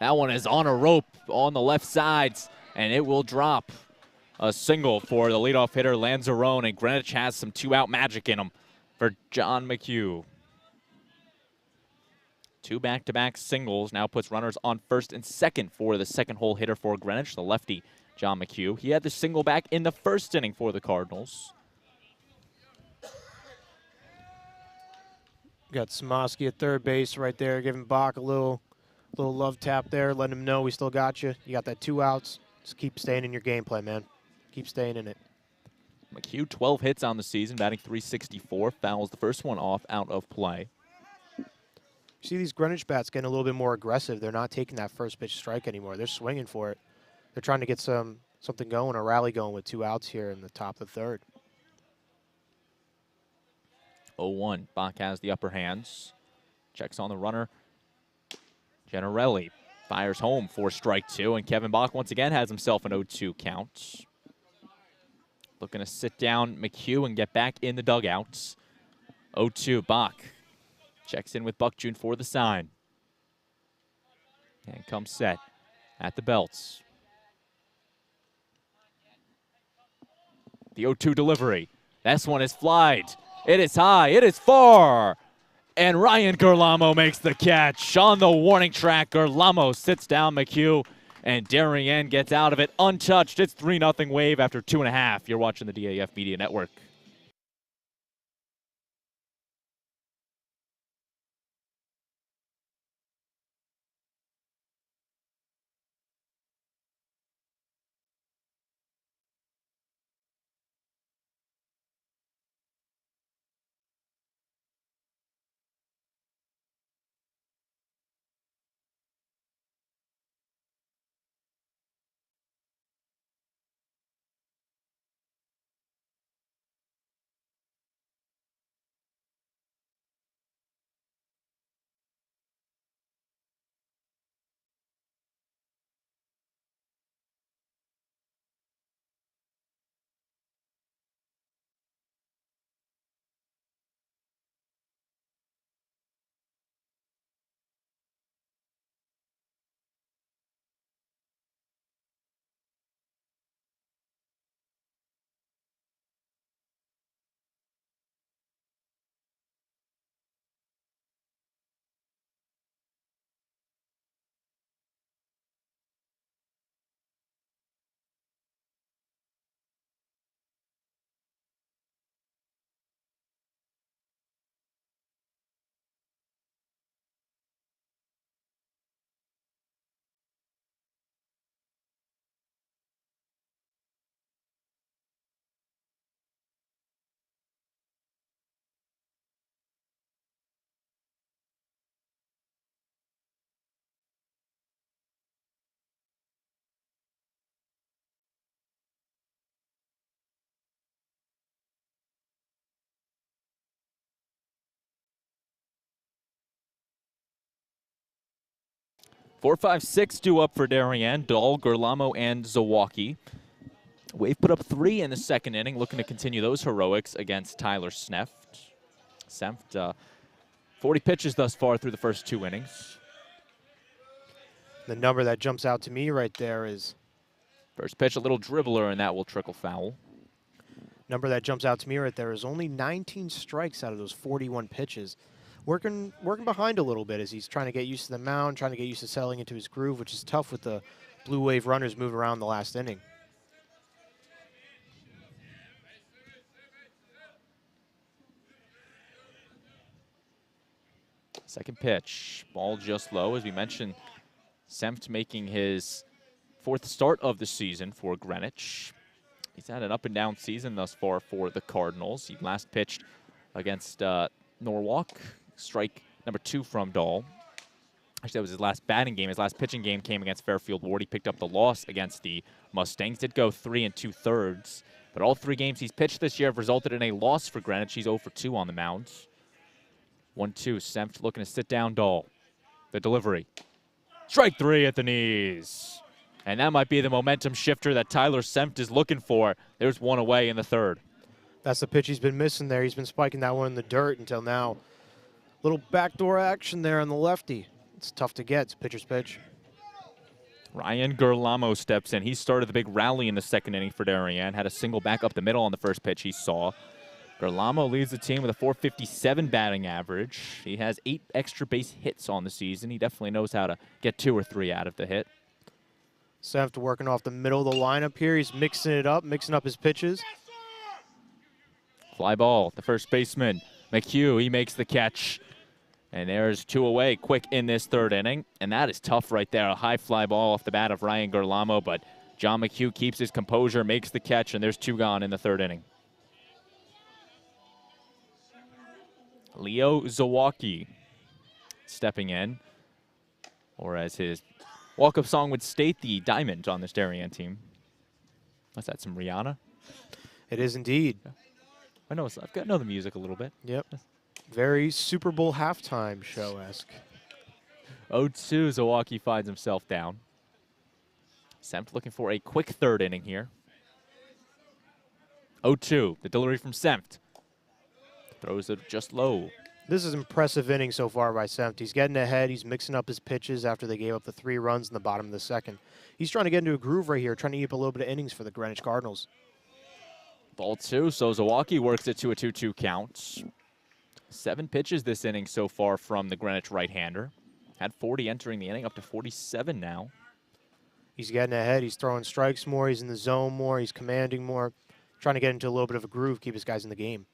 That one is on a rope on the left sides, and it will drop. A single for the leadoff hitter, Lanzarone, and Greenwich has some two-out magic in him for John McHugh. 2 back-to-back singles now puts runners on first and second for the second-hole hitter for Greenwich, the lefty, John McHugh. He had the single back in the first inning for the Cardinals. Got Smoski at third base right there, giving Bach a little love tap there, letting him know we still got you. You got that 2 outs. Just keep staying in your gameplay, man. Keep staying in it. McHugh, 12 hits on the season, batting .364. Fouls the first one off out of play. You see these Greenwich bats getting a little bit more aggressive. They're not taking that first pitch strike anymore. They're swinging for it. They're trying to get something going, a rally going with 2 outs here in the top of the third. 0-1. Bach has the upper hands. Checks on the runner. Generelli fires home for strike 2, and Kevin Bach once again has himself an 0-2 count. Looking to sit down McHugh and get back in the dugouts. 0-2. Bach checks in with Buck June for the sign. And comes set at the belts. The 0-2 delivery. This one is flied. It is high. It is far. And Ryan Gerlamo makes the catch. On the warning track, Gerlamo sits down McHugh, and Darien gets out of it untouched. It's 3-0 Wave after 2.5. You're watching the DAF Media Network. Four, 5, 6 due up for Darien, Dahl, Gerlamo, and Zawacki. Wave put up 3 in the second inning, looking to continue those heroics against Tyler Sneft. 40 pitches thus far through the first 2 innings. The number that jumps out to me right there is... First pitch, a little dribbler, and that will trickle foul. Number that jumps out to me right there is only 19 strikes out of those 41 pitches. Working behind a little bit as he's trying to get used to the mound, trying to get used to settling into his groove, which is tough with the Blue Wave runners moving around the last inning. Second pitch, ball just low. As we mentioned, Senft making his 4th start of the season for Greenwich. He's had an up-and-down season thus far for the Cardinals. He last pitched against Norwalk. Strike number 2 from Dahl. Actually, that was his last batting game. His last pitching game came against Fairfield Ward. He picked up the loss against the Mustangs. Did go 3 2/3, but all 3 games he's pitched this year have resulted in a loss for Greenwich. He's 0 for 2 on the mound. 1-2, Senft looking to sit down Dahl. The delivery. Strike 3 at the knees. And that might be the momentum shifter that Tyler Senft is looking for. There's 1 away in the 3rd. That's the pitch he's been missing there. He's been spiking that one in the dirt until now. Little backdoor action there on the lefty. It's tough to get. It's a pitcher's pitch. Ryan Gerlamo steps in. He started the big rally in the 2nd inning for Darien. Had a single back up the middle on the first pitch he saw. Gerlamo leads the team with a .457 batting average. He has 8 extra base hits on the season. He definitely knows how to get 2 or 3 out of the hit. Senft working off the middle of the lineup here. He's mixing it up, mixing up his pitches. Fly ball, the first baseman, McHugh, he makes the catch. And there's 2 away quick in this 3rd inning. And that is tough right there. A high fly ball off the bat of Ryan Gerlamo, but John McHugh keeps his composure, makes the catch, and there's 2 gone in the 3rd inning. Leo Zawacki stepping in, or as his walk-up song would state, the diamond on this Darien team. What's that, some Rihanna? It is indeed. I know, I know the music a little bit. Yep. Very Super Bowl halftime show-esque. 0-2, Zawacki finds himself down. Senft looking for a quick 3rd inning here. 0-2, the delivery from Senft. Throws it just low. This is an impressive inning so far by Senft. He's getting ahead. He's mixing up his pitches after they gave up the 3 runs in the bottom of the 2nd. He's trying to get into a groove right here, trying to eat up a little bit of innings for the Greenwich Cardinals. Ball 2, so Zawacki works it to a 2-2 count. 7 pitches this inning so far from the Greenwich right-hander. Had 40 entering the inning, up to 47 now. He's getting ahead. He's throwing strikes more. He's in the zone more. He's commanding more. Trying to get into a little bit of a groove, keep his guys in the game.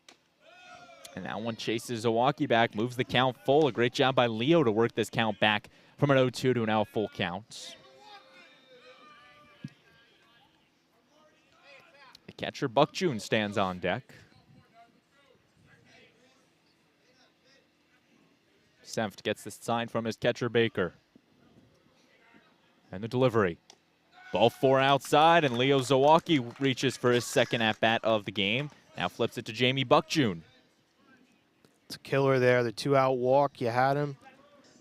And that one chases Zawacki back, moves the count full. A great job by Leo to work this count back from an 0-2 to now a full count. The catcher, Buck June, stands on deck. Senft gets this sign from his catcher, Baker. And the delivery. Ball 4 outside, and Leo Zawacki reaches for his 2nd at-bat of the game. Now flips it to Jamie Buck June. It's a killer there. The 2-out walk, you had him.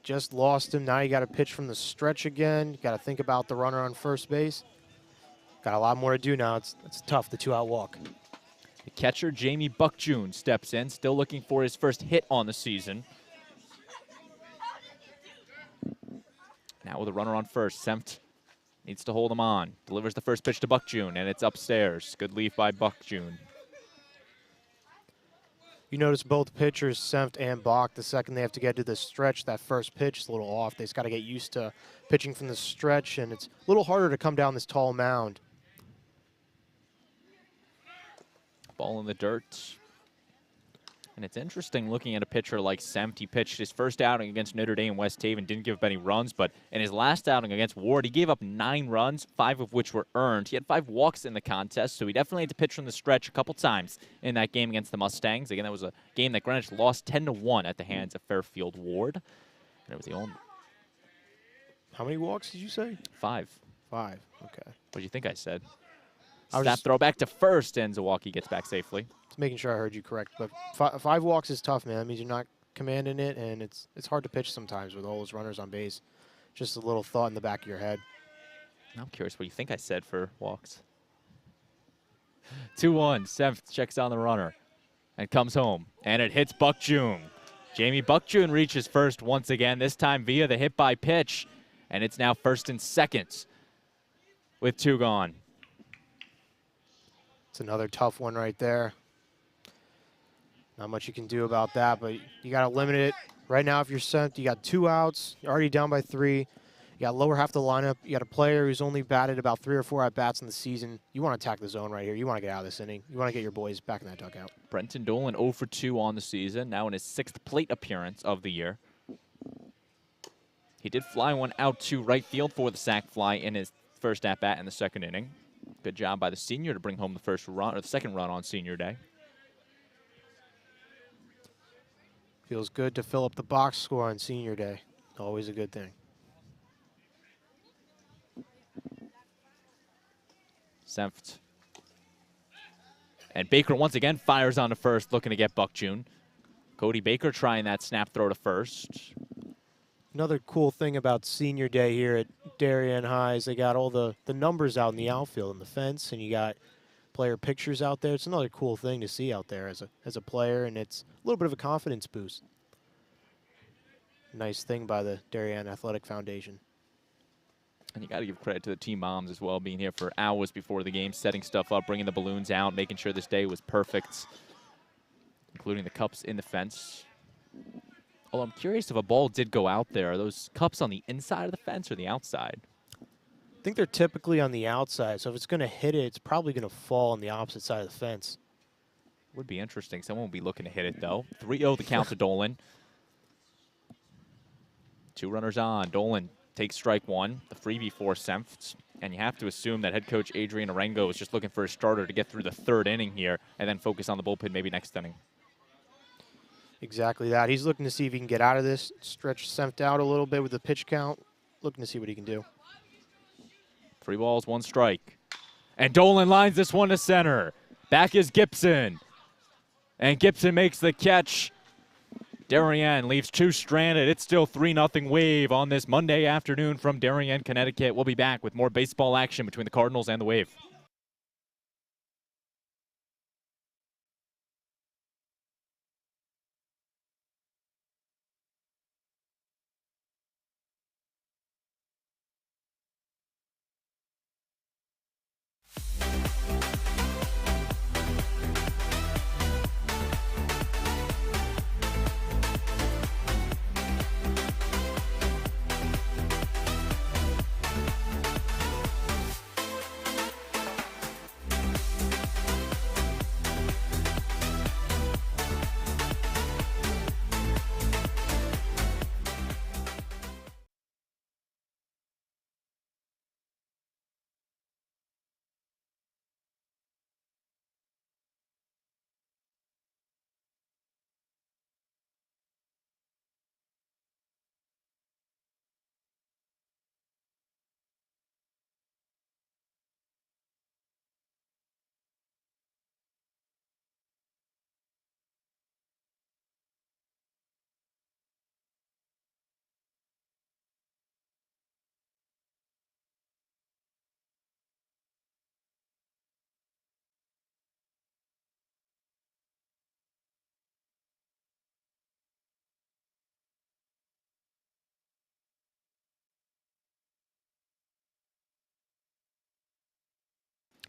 Just lost him. Now you got to pitch from the stretch again. You got to think about the runner on first base. Got a lot more to do now. It's tough, the 2-out walk. The catcher, Jamie Buck June, steps in, still looking for his first hit on the season. Now with a runner on first, Senft needs to hold him on. Delivers the first pitch to Buck June, and it's upstairs. Good leave by Buck June. You notice both pitchers, Senft and Bach, the second they have to get to the stretch, that first pitch is a little off. They just got to get used to pitching from the stretch, and it's a little harder to come down this tall mound. Ball in the dirt. And it's interesting looking at a pitcher like Senft. He pitched his first outing against Notre Dame West Haven, didn't give up any runs, but in his last outing against Ward, he gave up 9 runs, 5 of which were earned. He had 5 walks in the contest, so he definitely had to pitch from the stretch a couple times in that game against the Mustangs. Again, that was a game that Greenwich lost 10-1 at the hands of Fairfield Ward. And it was the only... How many walks did you say? 5. 5, okay. What do you think I said? I was Snap just throw back to first, and Zawacki gets back safely. making sure I heard you correct. But 5 walks is tough, man. That means you're not commanding it, and it's hard to pitch sometimes with all those runners on base. Just a little thought in the back of your head. I'm curious what you think I said for walks. 2-1, Senft checks on the runner and comes home, and it hits Buck June. Jamie Buck June reaches first once again, this time via the hit by pitch, and it's now 1st and 2nd with 2 gone. It's another tough one right there. Not much you can do about that, but you got to limit it. Right now, if you're Senft, you got 2 outs. You're already down by 3. You got lower half the lineup. You got a player who's only batted about 3 or 4 at-bats in the season. You want to attack the zone right here. You want to get out of this inning. You want to get your boys back in that dugout. Brenton Dolan 0 for 2 on the season, now in his 6th plate appearance of the year. He did fly one out to right field for the sac fly in his first at-bat in the 2nd inning. Good job by the senior to bring home the first run, or the 2nd run on senior day. Feels good to fill up the box score on senior day. Always a good thing. Senft. And Baker once again fires on to first, looking to get Buck June. Cody Baker trying that snap throw to first. Another cool thing about senior day here at Darien High is they got all the numbers out in the outfield and the fence, and you got player pictures out there. It's another cool thing to see out there as a player, and it's a little bit of a confidence boost. Nice thing by the Darien Athletic Foundation. And you got to give credit to the team moms as well, being here for hours before the game, setting stuff up, bringing the balloons out, making sure this day was perfect, including the cups in the fence. Although I'm curious if a ball did go out there, are those cups on the inside of the fence or the outside? I think they're typically on the outside, so if it's going to hit it, it's probably going to fall on the opposite side of the fence. Would be interesting. Someone will be looking to hit it, though. 3-0 the count to Dolan. 2 runners on. Dolan takes strike 1, the freebie for Senft. And you have to assume that head coach Adrian Arengo is just looking for a starter to get through the 3rd inning here and then focus on the bullpen maybe next inning. Exactly that. He's looking to see if he can get out of this, stretch Senft out a little bit with the pitch count, looking to see what he can do. 3 balls, 1 strike. And Dolan lines this one to center. Back is Gibson. And Gibson makes the catch. Darien leaves 2 stranded. It's still 3-0 Wave on this Monday afternoon from Darien, Connecticut. We'll be back with more baseball action between the Cardinals and the Wave.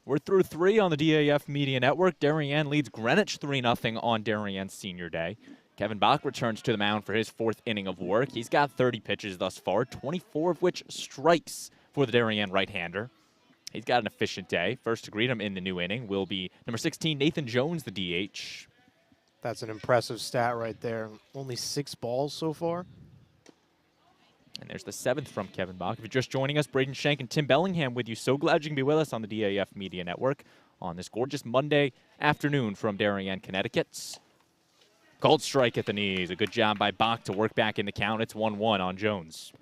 We're through 3 on the DAF Media Network. Darien leads Greenwich 3-0 on Darien Senior Day. Kevin Bach returns to the mound for his 4th inning of work. He's got 30 pitches thus far, 24 of which strikes for the Darien right-hander. He's got an efficient day. First to greet him in the new inning will be number 16, Nathan Jones, the DH. That's an impressive stat right there. Only 6 balls so far. And there's the 7th from Kevin Bach. If you're just joining us, Braden Shank and Tim Bellingham with you. So glad you can be with us on the DAF Media Network on this gorgeous Monday afternoon from Darien, Connecticut. Called strike at the knees. A good job by Bach to work back in the count. It's 1-1 on Jones.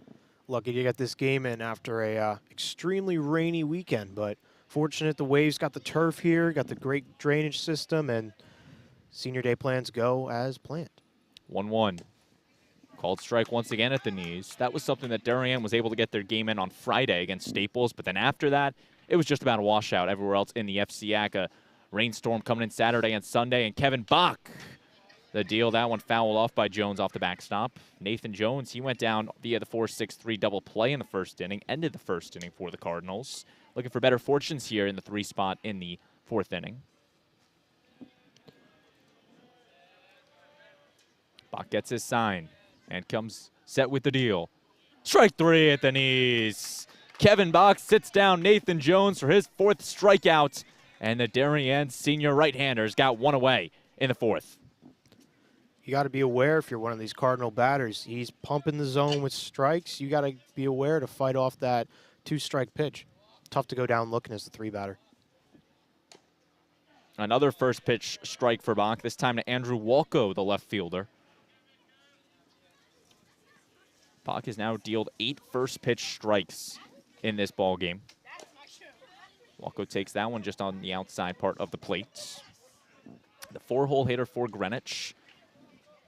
Lucky to get this game in after a extremely rainy weekend, but fortunate the Waves got the turf here, got the great drainage system, and senior day plans go as planned. 1-1. Called strike once again at the knees. That was something that Darien was able to get their game in on Friday against Staples, but then after that, it was just about a washout everywhere else in the FCAC. A rainstorm coming in Saturday and Sunday, and Kevin Bach, the deal, that one fouled off by Jones off the backstop. Nathan Jones, he went down via the 4-6-3 double play in the 1st inning, ended the 1st inning for the Cardinals. Looking for better fortunes here in the 3 spot in the 4th inning. Bach gets his sign and comes set with the deal. Strike 3 at the knees. Kevin Bach sits down Nathan Jones for his 4th strikeout, and the Darien senior right-handers got 1 away in the 4th. You got to be aware if you're one of these Cardinal batters. He's pumping the zone with strikes. You got to be aware to fight off that 2-strike pitch. Tough to go down looking as the 3 batter. Another first pitch strike for Bach, this time to Andrew Walco, the left fielder. Bach has now dealt 8 first pitch strikes in this ball game. Walco takes that one just on the outside part of the plate. The 4-hole hitter for Greenwich.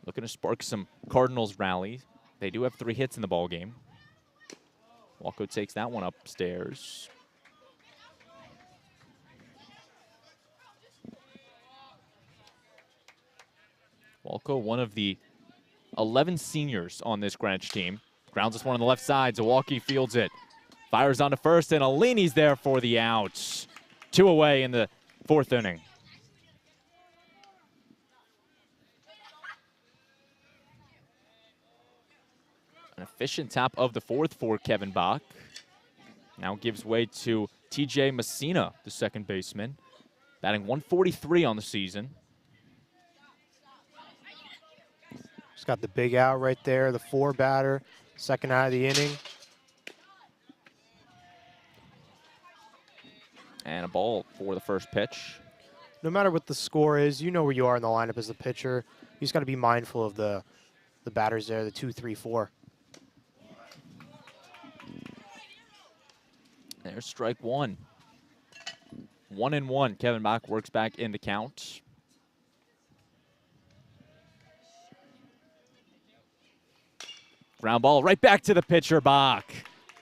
Looking to spark some Cardinals rally. They do have 3 hits in the ball game. Walco takes that one upstairs. Walco, one of the 11 seniors on this Greenwich team. Grounds this one on the left side. Zawalki fields it. Fires on to first, and Alini's there for the out. 2 away in the 4th inning. An efficient top of the 4th for Kevin Bach. Now gives way to TJ Messina, the second baseman. Batting 143 on the season. He's got the big out right there, the 4 batter, second out of the inning. And a ball for the first pitch. No matter what the score is, you know where you are in the lineup as the pitcher. You just got to be mindful of the batters there, the 2, 3, 4. There's strike 1. 1-1. Kevin Bach works back in the count. Ground ball right back to the pitcher, Bach.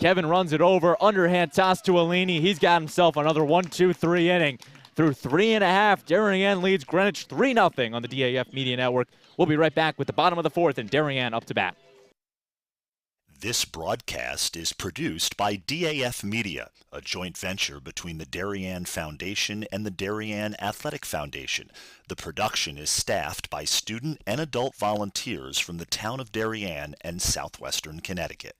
Kevin runs it over, underhand toss to Alini. He's got himself another 1-2-3 inning. Through 3.5, Darien leads Greenwich 3-0 on the DAF Media Network. We'll be right back with the bottom of the 4th and Darien up to bat. This broadcast is produced by DAF Media, a joint venture between the Darien Foundation and the Darien Athletic Foundation. The production is staffed by student and adult volunteers from the town of Darien and southwestern Connecticut.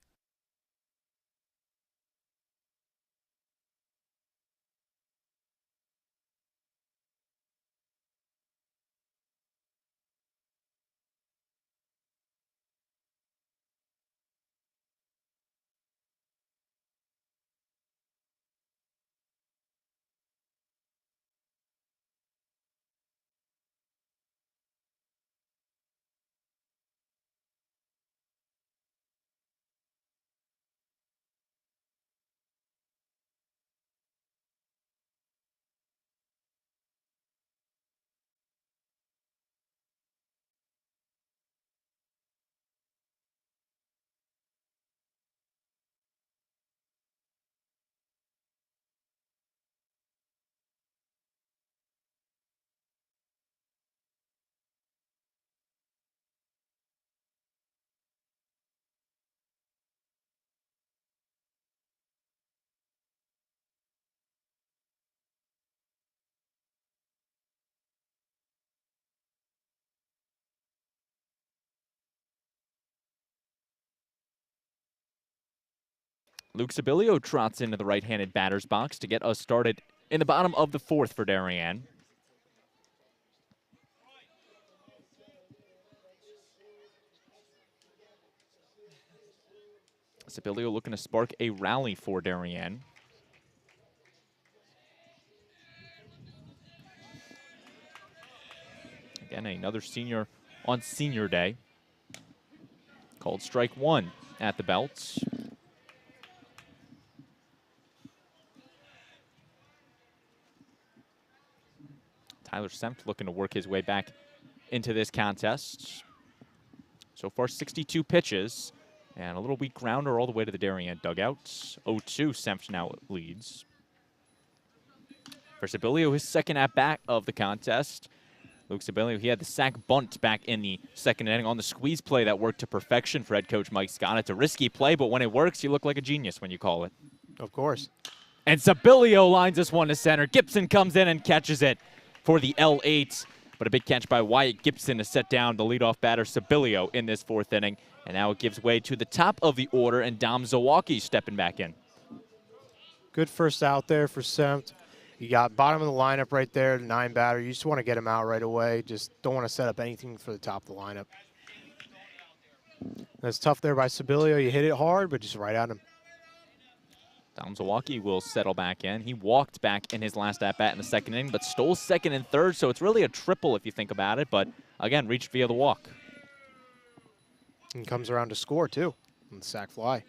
Luke Sibilio trots into the right-handed batter's box to get us started in the bottom of the 4th for Darien. Sibilio looking to spark a rally for Darien. Again, another senior on senior day. Called strike 1 at the belt. Tyler Sempt looking to work his way back into this contest. So far, 62 pitches and a little weak grounder all the way to the Darien dugout. 0-2, Sempt now leads. For Sibilio, his second at-bat of the contest. Luke Sibilio, he had the sac bunt back in the 2nd inning on the squeeze play that worked to perfection for head coach Mike Scott. It's a risky play, but when it works, you look like a genius when you call it. Of course. And Sibilio lines this one to center. Gibson comes in and catches it for the L8, but a big catch by Wyatt Gibson to set down the leadoff batter Sibilio in this 4th inning. And now it gives way to the top of the order, and Dom Zawalki stepping back in. Good first out there for Sempt. You got bottom of the lineup right there, 9 batter. You just want to get him out right away. Just don't want to set up anything for the top of the lineup. That's tough there by Sibilio. You hit it hard, but just right at him. Dom Zawalki will settle back in. He walked back in his last at-bat in the 2nd inning, but stole 2nd and 3rd, so it's really a triple if you think about it, but again, reached via the walk. And comes around to score, too. on the sac fly.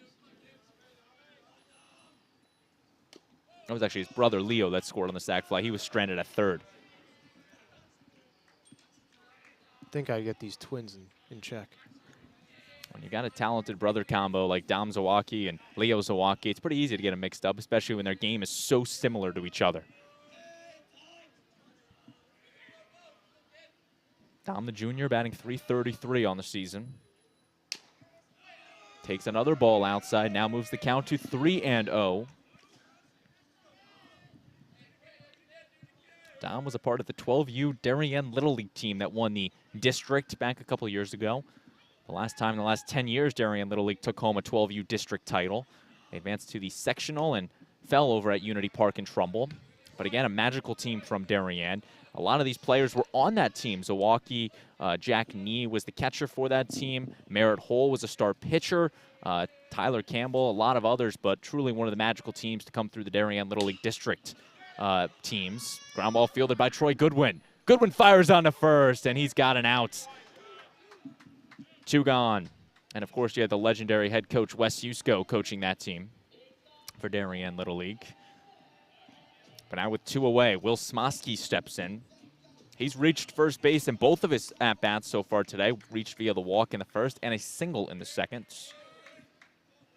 That was actually his brother Leo that scored on the sac fly. He was stranded at third. I think I get these twins in check. When you got a talented brother combo like Dom Zawacki and Leo Zawacki, it's pretty easy to get them mixed up, especially when their game is so similar to each other. Dom the junior batting .333 on the season. Takes another ball outside, now moves the count to 3-0. Dom was a part of the 12U Darien Little League team that won the district back a couple years ago. The last time in the last 10 years, Darien Little League took home a 12U district title. They advanced to the sectional and fell over at Unity Park in Trumbull. But again, a magical team from Darien. A lot of these players were on that team. Zawacki, Jack Nee was the catcher for that team. Merritt Hole was a star pitcher. Tyler Campbell, a lot of others, but truly one of the magical teams to come through the Darien Little League district teams. Ground ball fielded by Troy Goodwin. Goodwin fires on to first, and he's got an out. 2 gone. And, of course, you had the legendary head coach Wes Yusko coaching that team for Darien Little League. But now with 2 away, Will Smosky steps in. He's reached first base in both of his at-bats so far today. Reached via the walk in the first and a single in the second.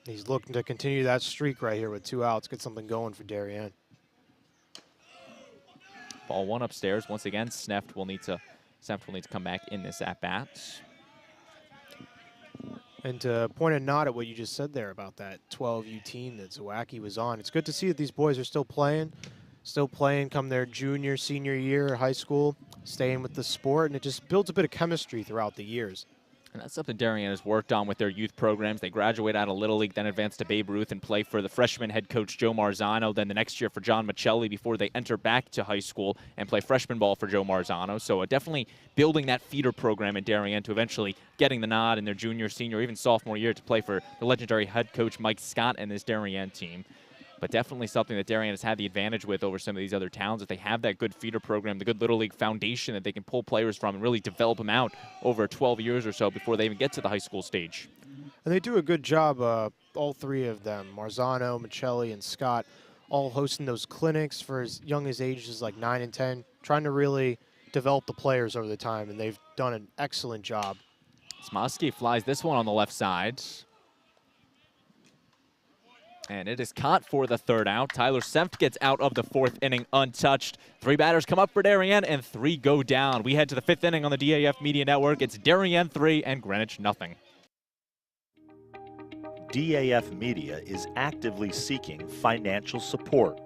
He's looking to continue that streak right here with 2 outs. Get something going for Darien. Ball 1 upstairs. Once again, Sneft will need to come back in this at-bat. And to point a nod at what you just said there about that 12U team that Zawacki was on, it's good to see that these boys are still playing come their junior, senior year of high school, staying with the sport, and it just builds a bit of chemistry throughout the years. And that's something Darien has worked on with their youth programs. They graduate out of Little League, then advance to Babe Ruth and play for the freshman head coach Joe Marzano, then the next year for John Michelli before they enter back to high school and play freshman ball for Joe Marzano. So definitely building that feeder program in Darien to eventually getting the nod in their junior, senior, even sophomore year to play for the legendary head coach Mike Scott and this Darien team. But definitely something that Darien has had the advantage with over some of these other towns, that they have that good feeder program, the good Little League foundation that they can pull players from and really develop them out over 12 years or so before they even get to the high school stage. And they do a good job, all 3 of them, Marzano, Michelli, and Scott, all hosting those clinics for as young as ages like 9 and 10, trying to really develop the players over the time, and they've done an excellent job. Smosky flies this one on the left side. And it is caught for the 3rd out. Tyler Senft gets out of the 4th inning untouched. 3 batters come up for Darien and 3 go down. We head to the 5th inning on the DAF Media Network. It's Darien 3 and Greenwich nothing. DAF Media is actively seeking financial support.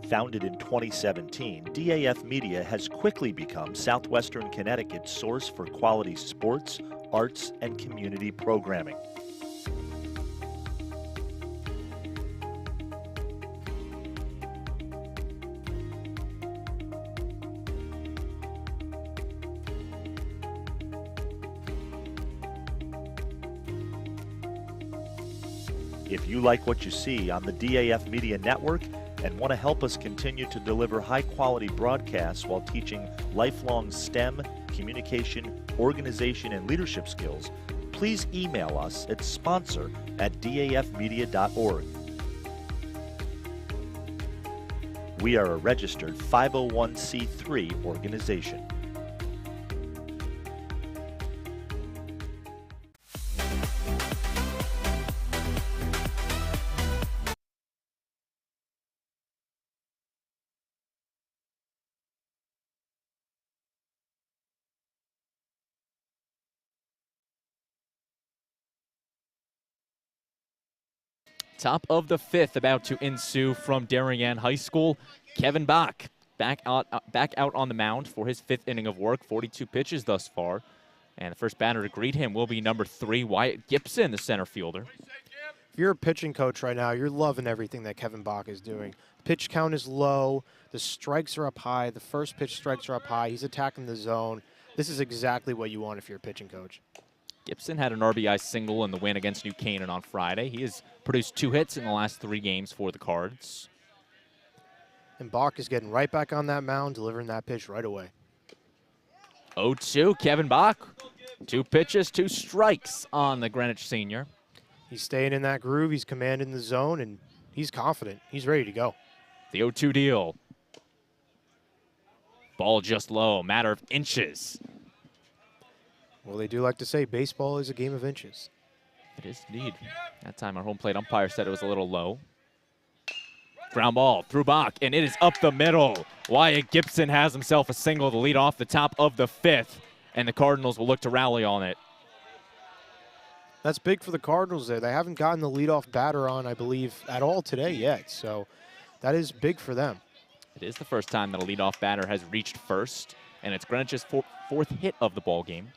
Founded in 2017, DAF Media has quickly become Southwestern Connecticut's source for quality sports, arts, and community programming. If you like what you see on the DAF Media Network and want to help us continue to deliver high-quality broadcasts while teaching lifelong STEM, communication, organization, and leadership skills, please email us at sponsor@dafmedia.org. We are a registered 501c3 organization. Top of the 5th about to ensue from Darien High School. Kevin Bach back out on the mound for his 5th inning of work, 42 pitches thus far. And the first batter to greet him will be number 3, Wyatt Gibson, the center fielder. If you're a pitching coach right now, you're loving everything that Kevin Bach is doing. Pitch count is low. The strikes are up high. The first pitch strikes are up high. He's attacking the zone. This is exactly what you want if you're a pitching coach. Gibson had an RBI single in the win against New Canaan on Friday. He has produced 2 hits in the last 3 games for the Cards. And Bach is getting right back on that mound, delivering that pitch right away. 0-2, Kevin Bach. 2 pitches, 2 strikes on the Greenwich senior. He's staying in that groove. He's commanding the zone, and he's confident. He's ready to go. The 0-2 deal. Ball just low, matter of inches. Well, they do like to say baseball is a game of inches. It is indeed. That time our home plate umpire said it was a little low. Ground ball through Bach, and it is up the middle. Wyatt Gibson has himself a single to lead off the top of the 5th, and the Cardinals will look to rally on it. That's big for the Cardinals there. They haven't gotten the leadoff batter on, I believe, at all today yet, so that is big for them. It is the first time that a leadoff batter has reached first, and it's Greenwich's fourth hit of the ball game.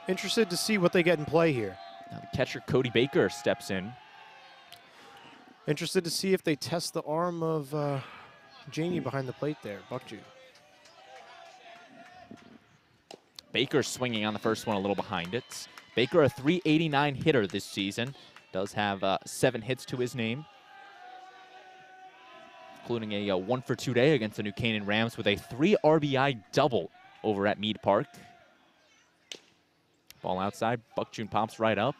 Interested to see what they get in play here. Now the catcher, Cody Baker, steps in. Interested to see if they test the arm of Janey behind the plate there, Buckju. Baker swinging on the first one, a little behind it. Baker, a .389 hitter this season, does have 7 hits to his name, including a 1-for-2 day against the New Canaan Rams with a 3 RBI double over at Mead Park. Ball outside, Buckjune pops right up.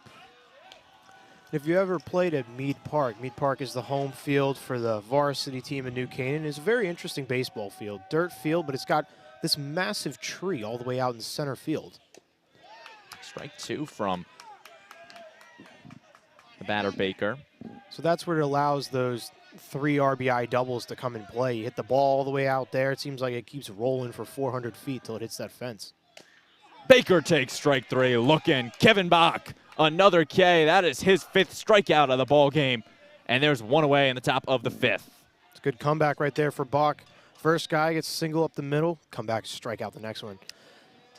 If you ever played at Mead Park is the home field for the varsity team in New Canaan. It's a very interesting baseball field. Dirt field, but it's got this massive tree all the way out in center field. Strike 2 from the batter, Baker. So that's where it allows those 3 RBI doubles to come in play. You hit the ball all the way out there. It seems like it keeps rolling for 400 feet till it hits that fence. Baker takes strike 3, looking. Kevin Bach, another K. That is his 5th strikeout of the ball game. And there's one away in the top of the 5th. It's a good comeback right there for Bach. First guy gets a single up the middle, come back, strike out the next one.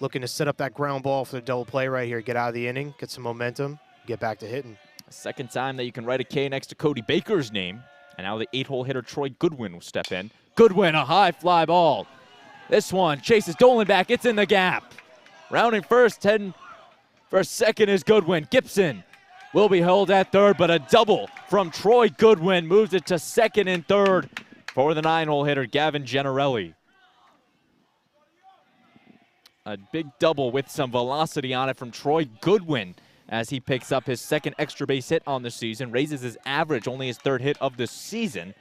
Looking to set up that ground ball for the double play right here. Get out of the inning, get some momentum, get back to hitting. Second time that you can write a K next to Cody Baker's name. And now the 8-hole hitter Troy Goodwin will step in. Goodwin, a high fly ball. This one chases Dolan back. It's in the gap. Rounding first, heading for second is Goodwin. Gibson will be held at third, but a double from Troy Goodwin moves it to second and third for the 9-hole hitter, Gavin Gennarelli. A big double with some velocity on it from Troy Goodwin as he picks up his 2nd extra base hit on the season, raises his average, only his 3rd hit of the season.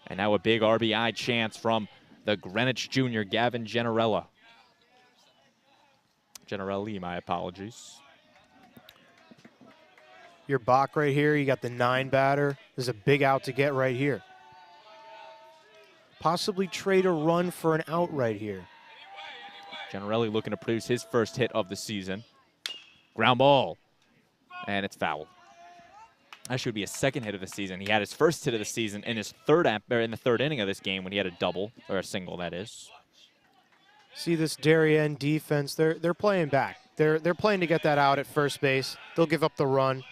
And now a big RBI chance from the Greenwich junior, Gavin Gennarelli. Gennarelli, my apologies. Your Bach right here, you got the 9 batter. There's a big out to get right here. Possibly trade a run for an out right here. Gennarelli looking to produce his 1st hit of the season. Ground ball, and it's foul. That should be his 2nd hit of the season. He had his 1st hit of the season in his in the 3rd inning of this game when he had a double, or a single, that is. See this Darien defense, they're playing back. They're playing to get that out at first base. They'll give up the run.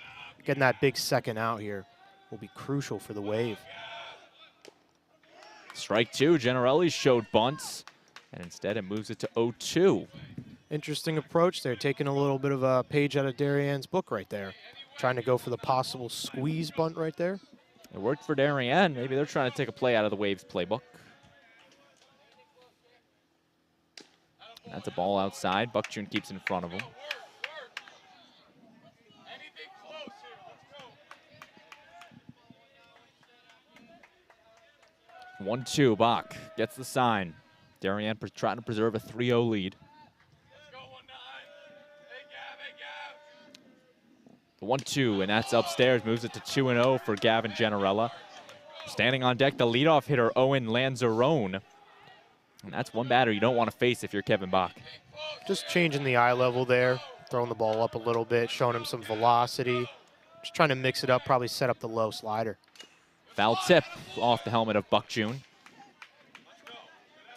Getting that big 2nd out here will be crucial for the Wave. Strike 2, Gennarelli showed bunts, and instead it moves it to 0-2. Interesting approach there, taking a little bit of a page out of Darien's book right there. Trying to go for the possible squeeze bunt right there. It worked for Darien. Maybe they're trying to take a play out of the Waves playbook. That's a ball outside. Buckjune keeps in front of him. One, 2, Bach gets the sign. Darien trying to preserve a 3-0 lead. The 1-2, and that's upstairs. Moves it to 2-0 for Gavin Gennarelli. Standing on deck, the leadoff hitter, Owen Lanzarone. And that's one batter you don't want to face if you're Kevin Bach. Just changing the eye level there, throwing the ball up a little bit, showing him some velocity. Just trying to mix it up, probably set up the low slider. Foul tip off the helmet of Buckjune.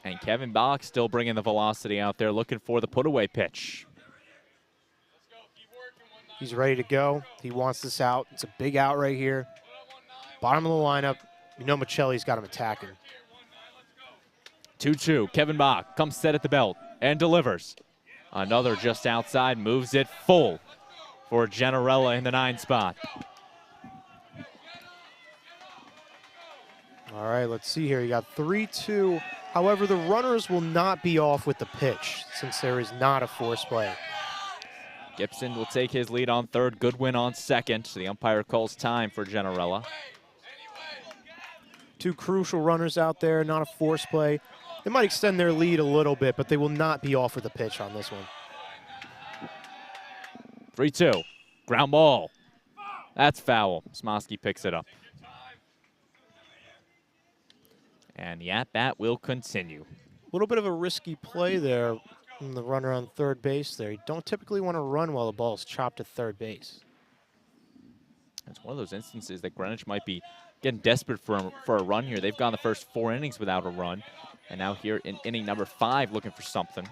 And Kevin Bach still bringing the velocity out there, looking for the put-away pitch. He's ready to go. He wants this out. It's a big out right here. Bottom of the lineup. You know Michelli's got him attacking. 2-2. Kevin Bach comes set at the belt and delivers. Another just outside, moves it full for Gennarelli in the 9 spot. All right, let's see here. You got 3-2. However, the runners will not be off with the pitch since there is not a force play. Gibson will take his lead on third. Goodwin on second. The umpire calls time for Generella. Two crucial runners out there, not a force play. They might extend their lead a little bit, but they will not be off of the pitch on this one. 3-2. Ground ball. That's foul. Smosky picks it up. And the at-bat will continue. A little bit of a risky play there from the runner on third base there. You don't typically want to run while the ball's chopped to third base. It's one of those instances that Greenwich might be getting desperate for a run here. They've gone the first 4 innings without a run. And now here in inning number 5 looking for something.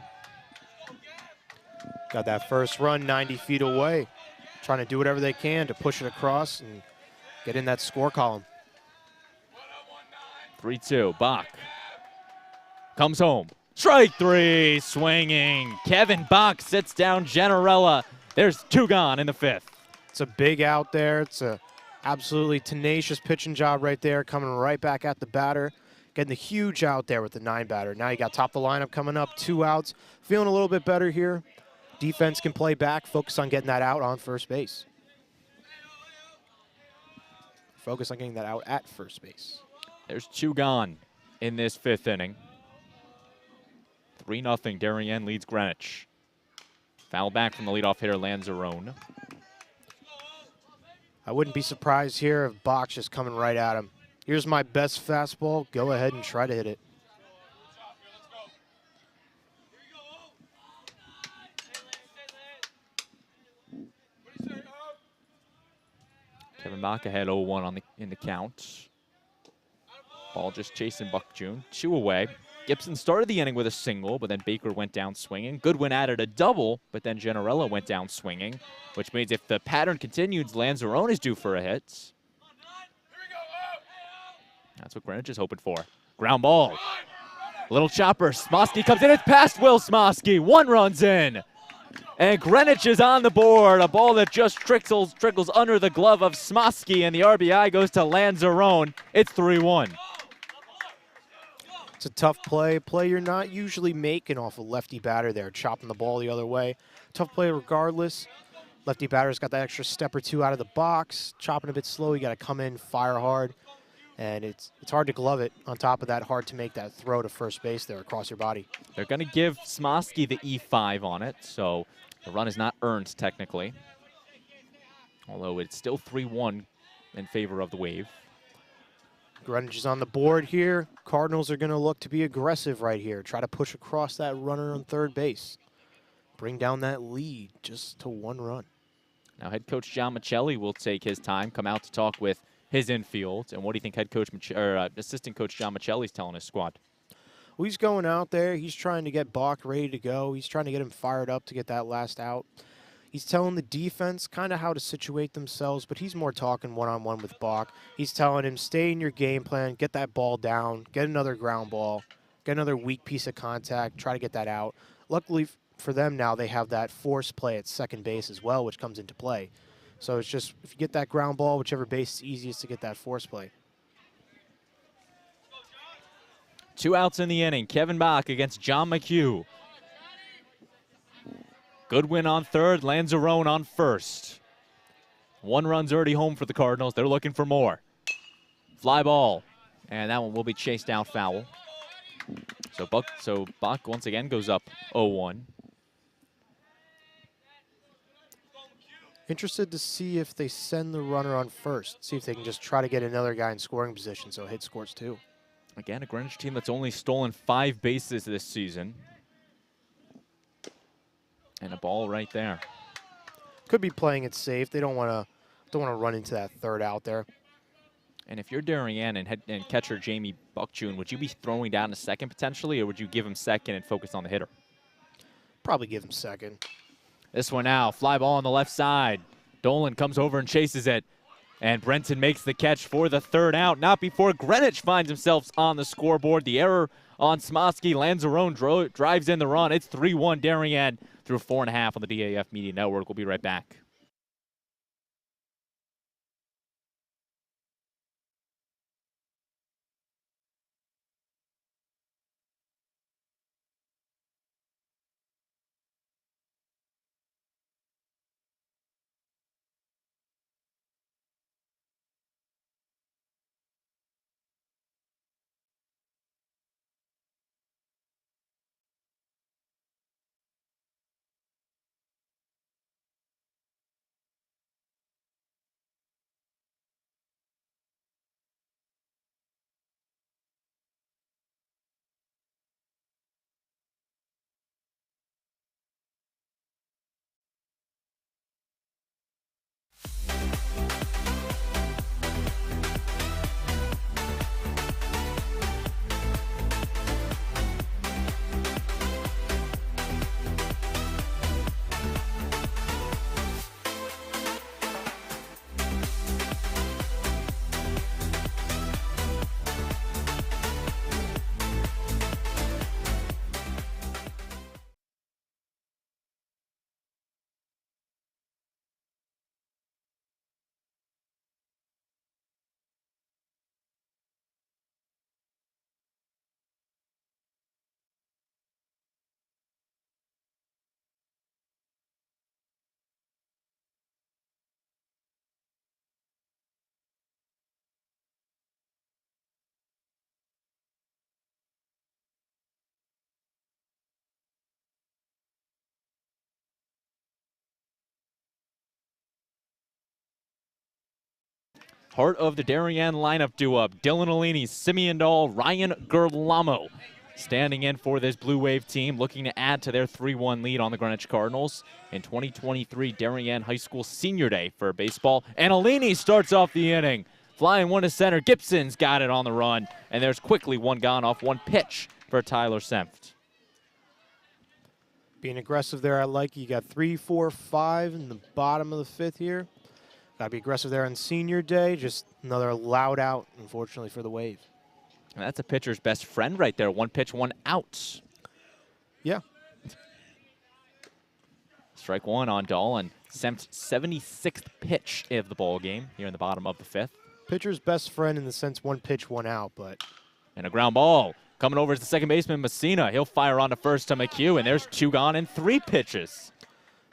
Got that first run 90 feet away. Trying to do whatever they can to push it across and get in that score column. 3-2. Bach comes home. Strike 3. Swinging. Kevin Bach sits down Generella. There's 2 gone in the 5th. It's a big out there. It's a absolutely tenacious pitching job right there, coming right back at the batter. Getting the huge out there with the 9 batter. Now you got top of the lineup coming up, 2 outs. Feeling a little bit better here. Defense can play back, focus on getting that out on first base. Focus on getting that out at first base. There's 2 gone in this 5th inning. 3-0. Darien leads Greenwich. Foul back from the leadoff hitter, Lanzarone. I wouldn't be surprised here if Bach's just coming right at him. Here's my best fastball. Go ahead and try to hit it. Kevin Bach ahead 0-1 in the count. Ball just chasing Buck June. 2 away. Gibson started the inning with a single, but then Baker went down swinging. Goodwin added a double, but then Generella went down swinging, which means if the pattern continues, Lanzarone is due for a hit. That's what Greenwich is hoping for. Ground ball. Little chopper. Smosky comes in. It's past Will Smosky. 1 run's in. And Greenwich is on the board. A ball that just trickles under the glove of Smosky, and the RBI goes to Lanzarone. It's 3-1. It's a tough play. Play you're not usually making off a lefty batter there, chopping the ball the other way. Tough play regardless. Lefty batter's got that extra step or 2 out of the box. Chopping a bit slow. You got to come in, fire hard. And it's hard to glove it. On top of that, hard to make that throw to first base there across your body. They're going to give Smosky the E5 on it, so the run is not earned technically. Although it's still 3-1 in favor of the Wave. Greenwich is on the board here. Cardinals are going to look to be aggressive right here. Try to push across that runner on third base. Bring down that lead just to 1 run. Now head coach John Michelli will take his time, come out to talk with his infield. And what do you think head coach assistant coach John Michelli's telling his squad? Well, he's going out there. He's trying to get Bach ready to go. He's trying to get him fired up to get that last out. He's telling the defense kind of how to situate themselves, but he's more talking one-on-one with Bach. He's telling him, stay in your game plan, get that ball down, get another ground ball, get another weak piece of contact, try to get that out. Luckily for them now, they have that force play at second base as well, which comes into play. So it's just, if you get that ground ball, whichever base is easiest to get that force play. 2 outs in the inning. Kevin Bach against John McHugh. Goodwin on third, Lanzarone on first. 1 run's already home for the Cardinals. They're looking for more. Fly ball. And that one will be chased out foul. So Bach once again goes up 0-1. Interested to see if they send the runner on first. See if they can just try to get another guy in scoring position so hit scores 2. Again, a Greenwich team that's only stolen 5 bases this season. And a ball right there. Could be playing it safe. They don't want to run into that third out there. And if you're Darien and catcher Jamie Buckjune, would you be throwing down to second potentially, or would you give him second and focus on the hitter? Probably give him second. This one now, fly ball on the left side. Dolan comes over and chases it. And Brenton makes the catch for the 3rd out. Not before Greenwich finds himself on the scoreboard. The error on Smosky. Lanzarone drives in the run. It's 3-1 Darien through 4.5 on the DAF Media Network. We'll be right back. Part of the Darien lineup due-up, Dylan Alini, Simeon Dahl, Ryan Gerlamo standing in for this Blue Wave team, looking to add to their 3-1 lead on the Greenwich Cardinals in 2023 Darien High School Senior Day for baseball. And Alini starts off the inning. Flying one to center, Gibson's got it on the run, and there's quickly one gone off one pitch for Tyler Senft. Being aggressive there, I like. You got 3, 4, 5 in the bottom of the 5th here. Got to be aggressive there on Senior Day. Just another loud out, unfortunately, for the Wave. And that's a pitcher's best friend right there. One pitch, one out. Yeah. Strike one on Dahl, and Senft's 76th pitch of the ball game here in the bottom of the 5th. Pitcher's best friend in the sense one pitch, one out, but. And a ground ball. Coming over is the second baseman, Messina. He'll fire on to first to McHugh, and there's 2 gone and 3 pitches.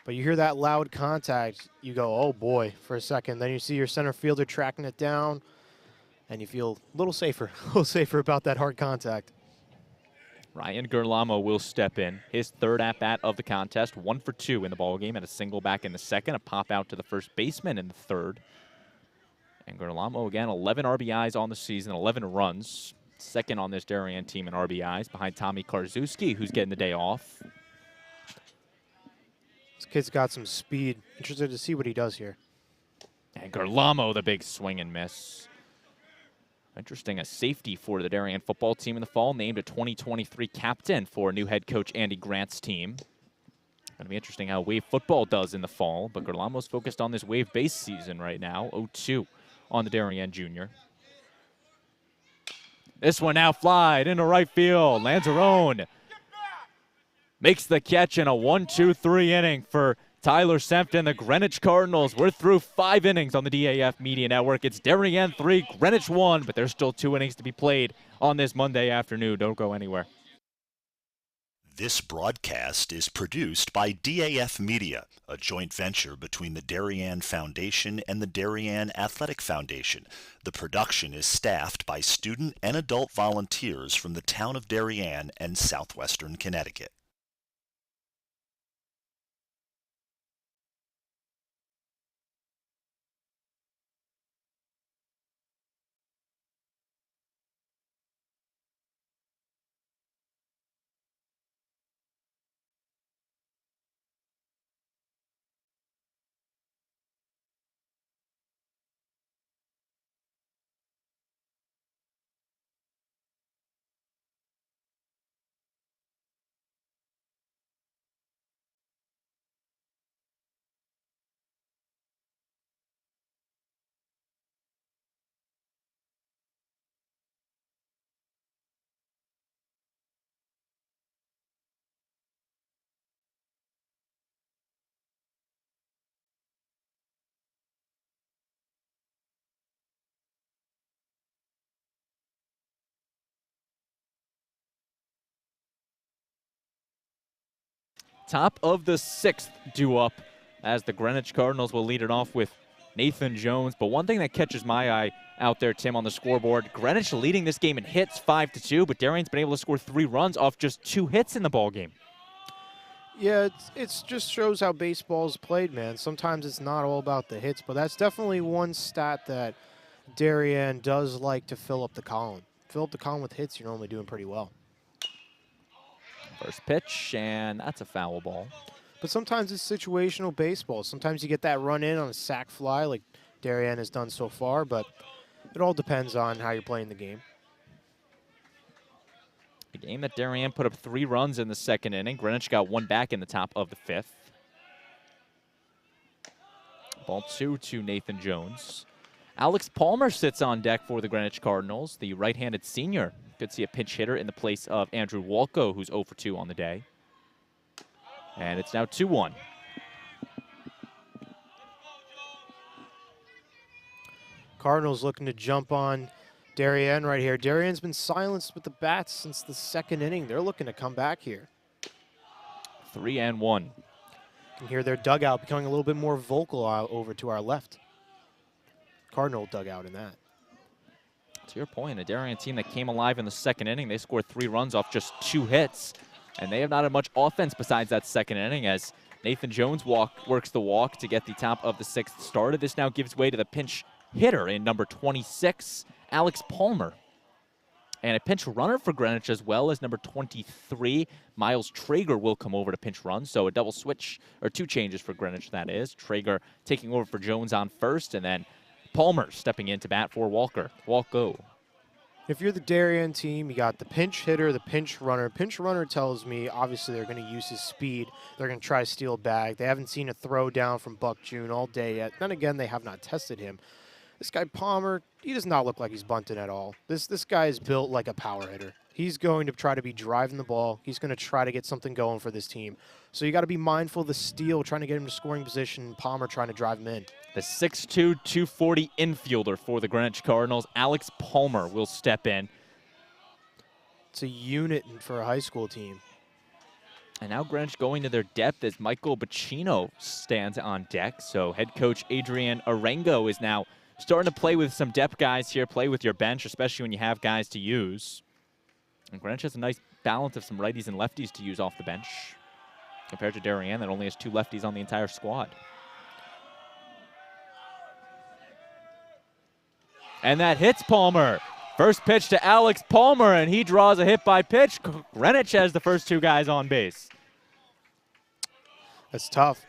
But you hear that loud contact, you go, oh boy, for a second. Then you see your center fielder tracking it down, and you feel a little safer about that hard contact. Ryan Gerlamo will step in. His 3rd at-bat of the contest, 1 for 2 in the ballgame, and a single back in the 2nd, a pop out to the first baseman in the 3rd. And Gerlamo, again, 11 RBIs on the season, 11 runs. 2nd on this Darien team in RBIs, behind Tommy Karczewski, who's getting the day off. This kid's got some speed. Interested to see what he does here. And Gerlamo, the big swing and miss. Interesting, a safety for the Darien football team in the fall, named a 2023 captain for new head coach Andy Grant's team. Going to be interesting how Wave football does in the fall, but Gerlamo's focused on this Wave base season right now, 0-2 on the Darien junior. This one now flied into right field. Lanzarone makes the catch in a 1-2-3 inning for Tyler Senft and the Greenwich Cardinals. We're through 5 innings on the DAF Media Network. It's Darien 3, Greenwich 1, but there's still 2 innings to be played on this Monday afternoon. Don't go anywhere. This broadcast is produced by DAF Media, a joint venture between the Darien Foundation and the Darien Athletic Foundation. The production is staffed by student and adult volunteers from the town of Darien and southwestern Connecticut. Top of the 6th due up as the Greenwich Cardinals will lead it off with Nathan Jones. But one thing that catches my eye out there, Tim, on the scoreboard, Greenwich leading this game in hits 5-2, but Darien's been able to score 3 runs off just 2 hits in the ball game. Yeah, it just shows how baseball's played, man. Sometimes it's not all about the hits, but that's definitely one stat that Darien does like to fill up the column. Fill up the column with hits, you're normally doing pretty well. First pitch, and that's a foul ball. But sometimes it's situational baseball. Sometimes you get that run in on a sac fly like Darien has done so far, but it all depends on how you're playing the game. A game that Darien put up 3 runs in the 2nd inning. Greenwich got 1 back in the top of the 5th. Ball 2 to Nathan Jones. Alex Palmer sits on deck for the Greenwich Cardinals, the right-handed senior. Could see a pinch hitter in the place of Andrew Walko, who's 0 for 2 on the day. And it's now 2-1. Cardinals looking to jump on Darien right here. Darien's been silenced with the bats since the 2nd inning. They're looking to come back here. 3-1. You can hear their dugout becoming a little bit more vocal over to our left. Cardinal dugout in that. To your point, a Darien team that came alive in the 2nd inning. They scored 3 runs off just 2 hits. And they have not had much offense besides that 2nd inning as Nathan Jones works the walk to get the top of the 6th started. This now gives way to the pinch hitter in number 26, Alex Palmer. And a pinch runner for Greenwich as well as number 23, Miles Traeger will come over to pinch run. So a double switch, or 2 changes for Greenwich, that is. Traeger taking over for Jones on first, and then Palmer stepping in to bat for Walko. If you're the Darien team, you got the pinch hitter, the pinch runner. Pinch runner tells me, obviously, they're going to use his speed. They're going to try to steal a bag. They haven't seen a throw down from Buck June all day yet. Then again, they have not tested him. This guy Palmer, he does not look like he's bunting at all. This guy is built like a power hitter. He's going to try to be driving the ball. He's going to try to get something going for this team. So you got to be mindful of the steal, trying to get him to scoring position, Palmer trying to drive him in. The 6'2", 240 infielder for the Greenwich Cardinals, Alex Palmer, will step in. It's a unit for a high school team. And now Greenwich going to their depth as Michael Bacino stands on deck. So head coach Adrian Arengo is now starting to play with some depth guys here, play with your bench, especially when you have guys to use. And Greenwich has a nice balance of some righties and lefties to use off the bench, compared to Darien that only has 2 lefties on the entire squad. And that hits Palmer. First pitch to Alex Palmer, and he draws a hit by pitch. Greenwich has the first 2 guys on base. That's tough.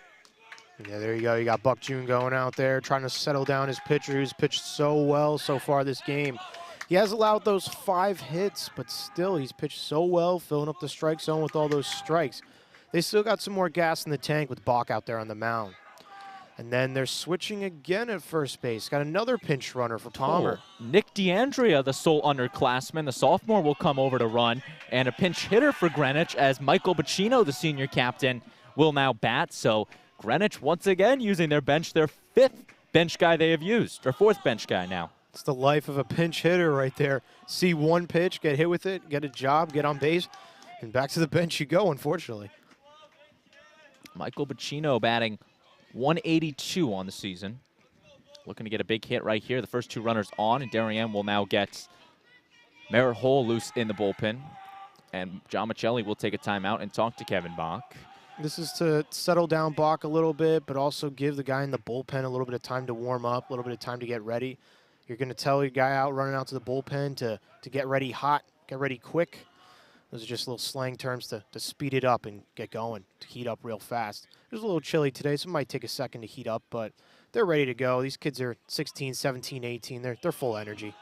Yeah, there you go. You got Buck June going out there trying to settle down his pitcher who's pitched so well so far this game. He has allowed those 5 hits, but still he's pitched so well, filling up the strike zone with all those strikes. They still got some more gas in the tank with Bach out there on the mound. And then they're switching again at first base. Got another pinch runner for Palmer. Nick DeAndrea, the sole underclassman, the sophomore, will come over to run. And a pinch hitter for Greenwich as Michael Bacino, the senior captain, will now bat. So Greenwich once again using their bench, their 5th bench guy they have used, or 4th bench guy now. It's the life of a pinch hitter right there. See one pitch, get hit with it, get a job, get on base, and back to the bench you go, unfortunately. Michael Bacino batting 182 on the season. Looking to get a big hit right here. The first 2 runners on, and Darien will now get Merritt Hole loose in the bullpen. And John Michelli will take a timeout and talk to Kevin Bach. This is to settle down Bach a little bit, but also give the guy in the bullpen a little bit of time to warm up, a little bit of time to get ready. You're going to tell your guy out running out to the bullpen to get ready hot, get ready quick. Those are just little slang terms to speed it up and get going, to heat up real fast. It was a little chilly today, so it might take a second to heat up, but they're ready to go. These kids are 16, 17, 18. They're full energy.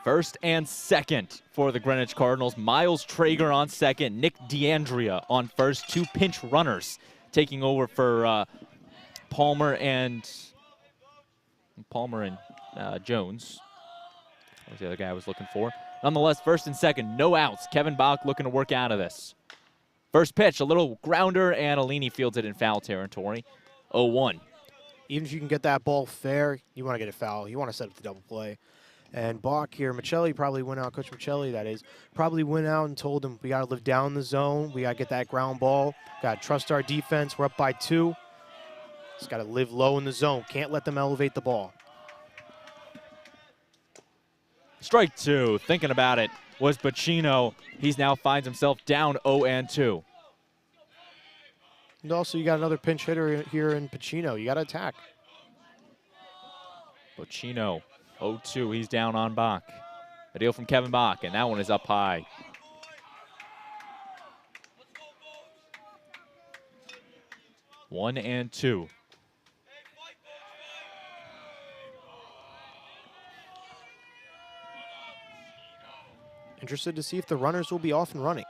First and second for the Greenwich Cardinals. Miles Traeger on second. Nick DeAndrea on first. 2 pinch runners taking over for Palmer and Jones. That was the other guy I was looking for. Nonetheless, first and second, no outs. Kevin Bach looking to work out of this. First pitch, a little grounder, and Alini fields it in foul territory. 0-1. Even if you can get that ball fair, you want to get it foul. You want to set up the double play. And Bach here, Michelli probably went out, Coach Michelli, that is, probably went out and told him, we got to live down the zone. We got to get that ground ball. Got to trust our defense. We're up by 2. Just got to live low in the zone. Can't let them elevate the ball. Strike 2. Thinking about it was Bacino. He now finds himself down 0-2. And also, you got another pinch hitter here in Bacino. You got to attack. Bacino, 0-2. He's down on Bach. A deal from Kevin Bach, and that one is up high. One and 2. Interested to see if the runners will be off and running.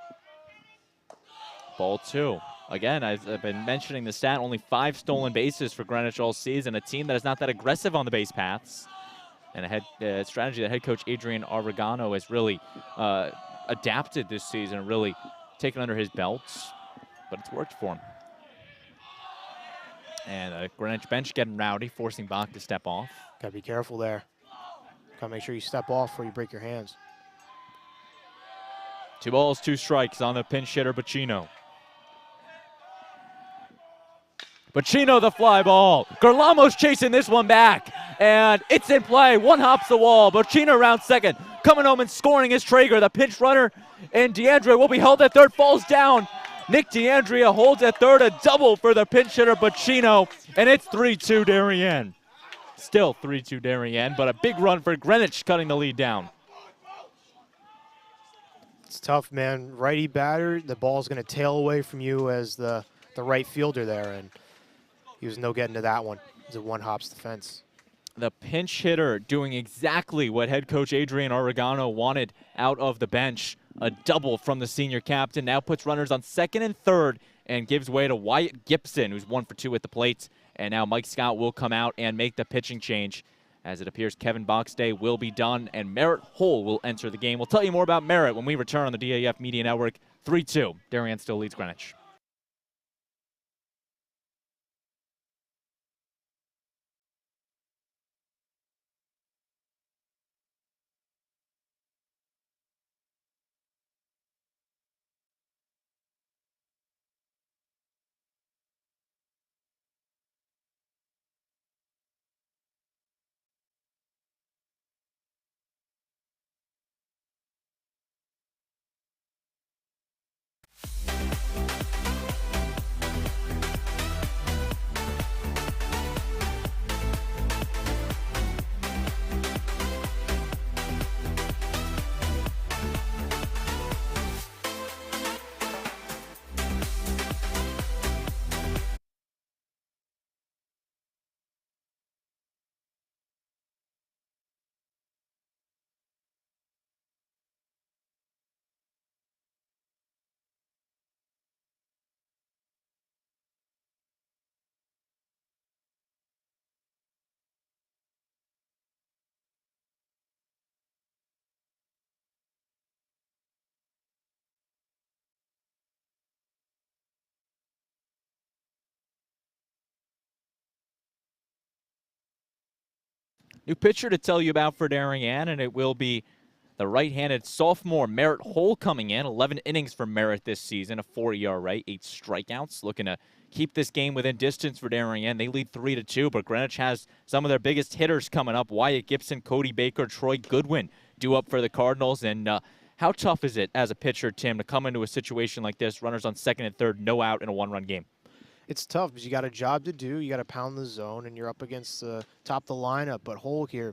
Ball 2. Again, I've been mentioning the stat, only 5 stolen bases for Greenwich all season, a team that is not that aggressive on the base paths. And a strategy that head coach Adrian Arregano has really adapted this season and really taken under his belts, but it's worked for him. And a Greenwich bench getting rowdy, forcing Bach to step off. Got to be careful there. Got to make sure you step off before you break your hands. 2 balls, 2 strikes on the pinch hitter, Bacino. Bacino, the fly ball. Garlamo's chasing this one back, and it's in play. One hops the wall. Bacino around second. Coming home and scoring is Traeger, the pinch runner, and DeAndrea will be held at third, falls down. Nick DeAndrea holds at third, a double for the pinch hitter, Bacino, and it's 3-2 Darien. Still 3-2 Darien, but a big run for Greenwich cutting the lead down. It's tough, man. Righty batter, the ball's going to tail away from you as the right fielder there, and he was no getting to that one. It was a one-hops defense. The pinch hitter doing exactly what head coach Adrian Oregano wanted out of the bench. A double from the senior captain. Now puts runners on second and third and gives way to Wyatt Gibson, who's 1 for 2 at the plate. And now Mike Scott will come out and make the pitching change. As it appears, Kevin Boxday will be done, and Merritt Hull will enter the game. We'll tell you more about Merritt when we return on the DAF Media Network. 3-2. Darien still leads Greenwich. New pitcher to tell you about for Darien, and it will be the right-handed sophomore Merritt Hull coming in. 11 innings for Merritt this season, a 4 ERA, 8 strikeouts. Looking to keep this game within distance for Darien. They lead 3-2, but Greenwich has some of their biggest hitters coming up. Wyatt Gibson, Cody Baker, Troy Goodwin due up for the Cardinals. And how tough is it as a pitcher, Tim, to come into a situation like this, runners on second and third, no out in a one-run game? It's tough because you got a job to do. You got to pound the zone, and you're up against the top of the lineup. But Hull here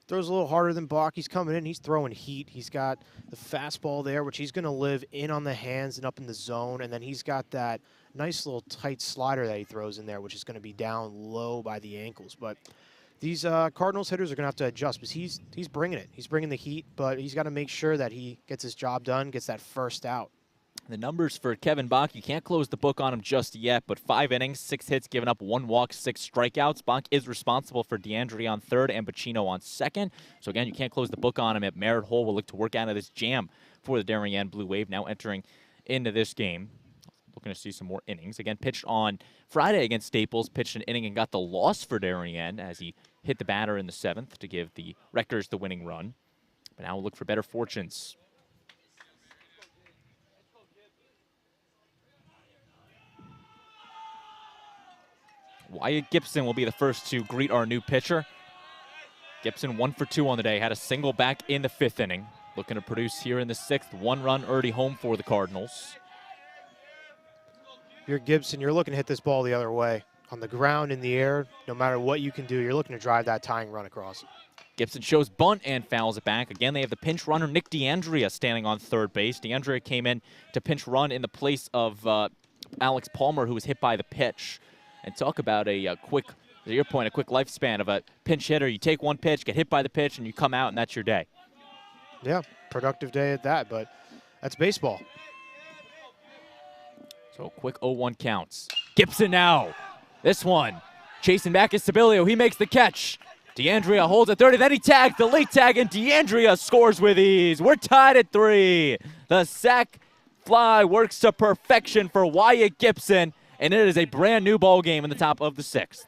throws a little harder than Bach. He's coming in. He's throwing heat. He's got the fastball there, which he's going to live in on the hands and up in the zone. And then he's got that nice little tight slider that he throws in there, which is going to be down low by the ankles. But these Cardinals hitters are going to have to adjust because he's bringing it. He's bringing the heat, but he's got to make sure that he gets his job done, gets that first out. The numbers for Kevin Bach, you can't close the book on him just yet, but 5 innings, 6 hits, given up 1 walk, 6 strikeouts. Bach is responsible for DeAndre on third and Pacino on second. So again, you can't close the book on him. At Merritt Hull will look to work out of this jam for the Darien Blue Wave, now entering into this game. Looking to see some more innings. Again, pitched on Friday against Staples, pitched an inning and got the loss for Darien as he hit the batter in the 7th to give the Wreckers the winning run. But now we'll look for better fortunes. Wyatt Gibson will be the first to greet our new pitcher. Gibson 1 for 2 on the day, had a single back in the 5th inning. Looking to produce here in the 6th. 1 run already home for the Cardinals. If you're Gibson, you're looking to hit this ball the other way. On the ground, in the air, no matter what you can do, you're looking to drive that tying run across. Gibson shows bunt and fouls it back. Again, they have the pinch runner, Nick DeAndrea, standing on third base. DeAndrea came in to pinch run in the place of Alex Palmer, who was hit by the pitch. And talk about a quick, to your point, a quick lifespan of a pinch hitter. You take one pitch, get hit by the pitch, and you come out, and that's your day. Yeah, productive day at that, but that's baseball. So quick 0-1 counts. Gibson now. This one. Chasing back is Sibilio. He makes the catch. DeAndrea holds at 30. Then he tags the late tag, and DeAndrea scores with ease. We're tied at 3. The sac fly works to perfection for Wyatt Gibson. And it is a brand new ball game in the top of the 6th.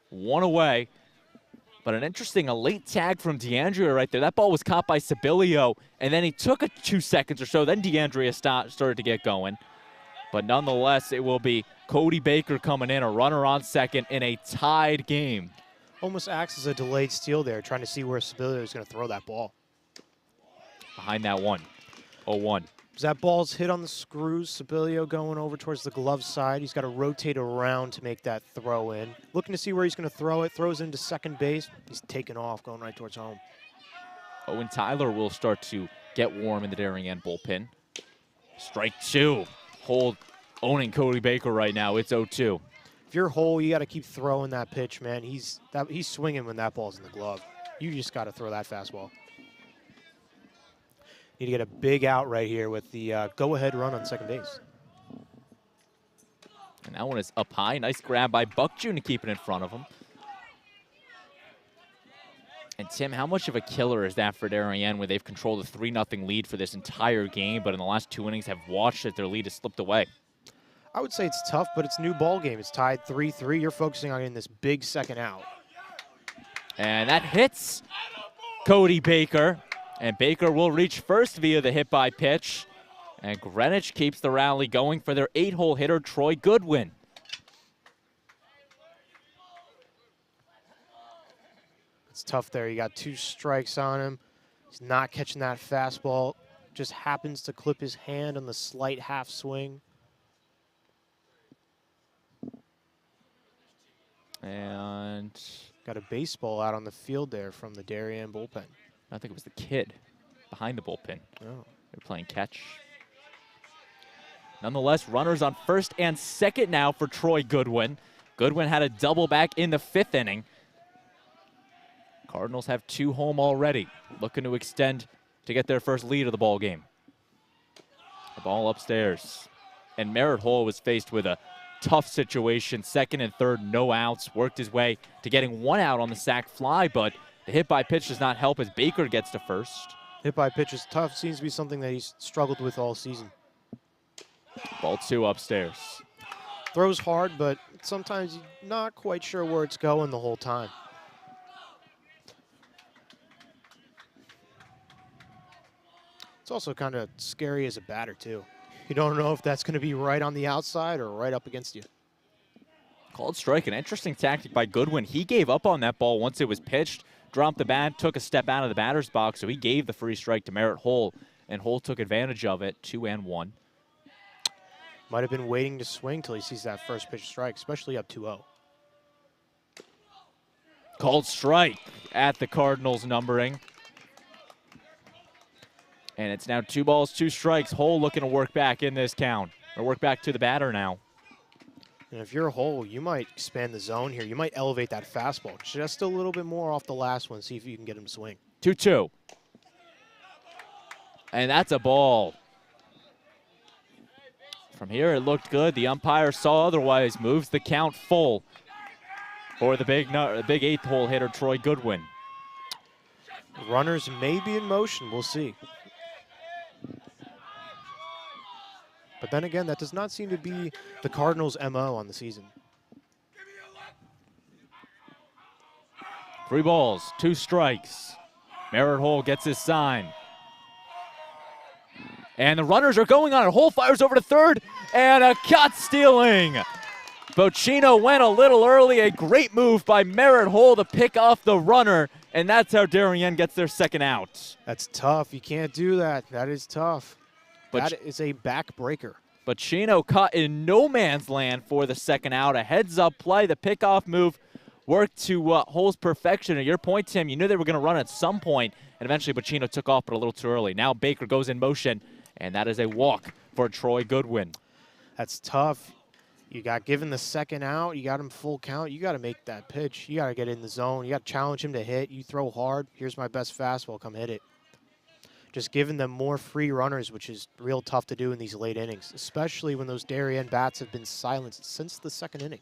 1 away. But an interesting, a late tag from DeAndrea right there. That ball was caught by Sibilio, and then he took 2 seconds or so. Then DeAndrea started to get going. But nonetheless, it will be Cody Baker coming in, a runner on second in a tied game. Almost acts as a delayed steal there, trying to see where Sibilio is going to throw that ball. Behind that one. 0-1. As that ball's hit on the screws, Sibilio going over towards the glove side. He's got to rotate around to make that throw in. Looking to see where he's going to throw it. Throws into second base. He's taking off, going right towards home. Owen Tyler will start to get warm in the Darien bullpen. Strike two. Hold owning Cody Baker right now. It's 0-2. If you're Hole, you got to keep throwing that pitch, man. He's swinging when that ball's in the glove. You just got to throw that fastball. Need to get a big out right here with the go-ahead run on second base. And that one is up high. Nice grab by Buck June to keep it in front of him. And Tim, how much of a killer is that for Darien, where they've controlled a 3-0 lead for this entire game, but in the last 2 innings have watched as their lead has slipped away? I would say it's tough, but it's a new ball game. It's tied 3-3. You're focusing on getting this big second out. And that hits Cody Baker. And Baker will reach first via the hit by pitch. And Greenwich keeps the rally going for their 8-hole hitter, Troy Goodwin. It's tough there. You got 2 strikes on him. He's not catching that fastball. Just happens to clip his hand on the slight half swing. And got a baseball out on the field there from the Darien bullpen. I think it was the kid behind the bullpen. Oh. They're playing catch. Nonetheless, runners on first and second now for Troy Goodwin. Goodwin had a double back in the 5th inning. Cardinals have 2 home already, looking to extend to get their first lead of the ball game. The ball upstairs. And Merritt Hall was faced with a tough situation. Second and third, no outs. Worked his way to getting 1 out on the sac fly, but the hit by pitch does not help as Baker gets to first. Hit by pitch is tough. Seems to be something that he's struggled with all season. Ball 2 upstairs. Throws hard, but sometimes you're not quite sure where it's going the whole time. It's also kind of scary as a batter, too. You don't know if that's going to be right on the outside or right up against you. Called strike, an interesting tactic by Goodwin. He gave up on that ball once it was pitched, dropped the bat, took a step out of the batter's box, so he gave the free strike to Merritt Hall, and Hall took advantage of it, 2-1. Might have been waiting to swing till he sees that first pitch strike, especially up 2-0. Called strike at the Cardinals numbering. And it's now 2 balls, 2 strikes. Hole looking to work back in this count, or work back to the batter now. And if you're Hole, you might expand the zone here. You might elevate that fastball just a little bit more off the last one, see if you can get him to swing. 2-2. And that's a ball. From here, it looked good. The umpire saw otherwise, moves the count full for the big 8th-hole hitter, Troy Goodwin. Runners may be in motion. We'll see. But then again, that does not seem to be the Cardinals' MO on the season. 3 balls, 2 strikes. Merritt Hall gets his sign. And the runners are going on it. Hole fires over to third, and a cut stealing. Bocchino went a little early. A great move by Merritt Hall to pick off the runner, and that's how Darien gets their second out. That's tough. You can't do that. That is tough. That is a backbreaker. Bocchino caught in no man's land for the second out. A heads-up play. The pickoff move worked to Hull's perfection. At your point, Tim, you knew they were going to run at some point, and eventually Bocchino took off, but a little too early. Now Baker goes in motion, and that is a walk for Troy Goodwin. That's tough. You got given the second out. You got him full count. You got to make that pitch. You got to get in the zone. You got to challenge him to hit. You throw hard. Here's my best fastball. Come hit it. Just giving them more free runners, which is real tough to do in these late innings, especially when those Darien bats have been silenced since the second inning.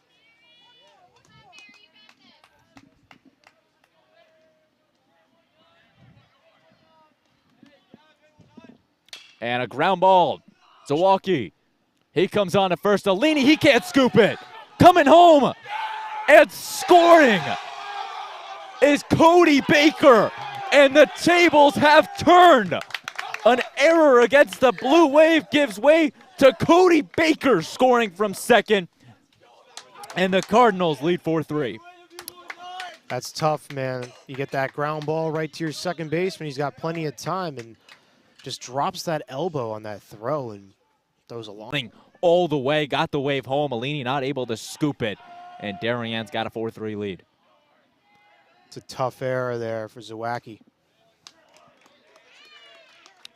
And a ground ball. Zawalki. He comes on to first. Alini, he can't scoop it. Coming home and scoring is Cody Baker. And the tables have turned. An error against the Blue Wave gives way to Cody Baker scoring from second. And the Cardinals lead 4-3. That's tough, man. You get that ground ball right to your second baseman. He's got plenty of time, and just drops that elbow on that throw and throws a long. All the way, got the wave home. Alini not able to scoop it, and Darien's got a 4-3 lead. It's a tough error there for Zawacki.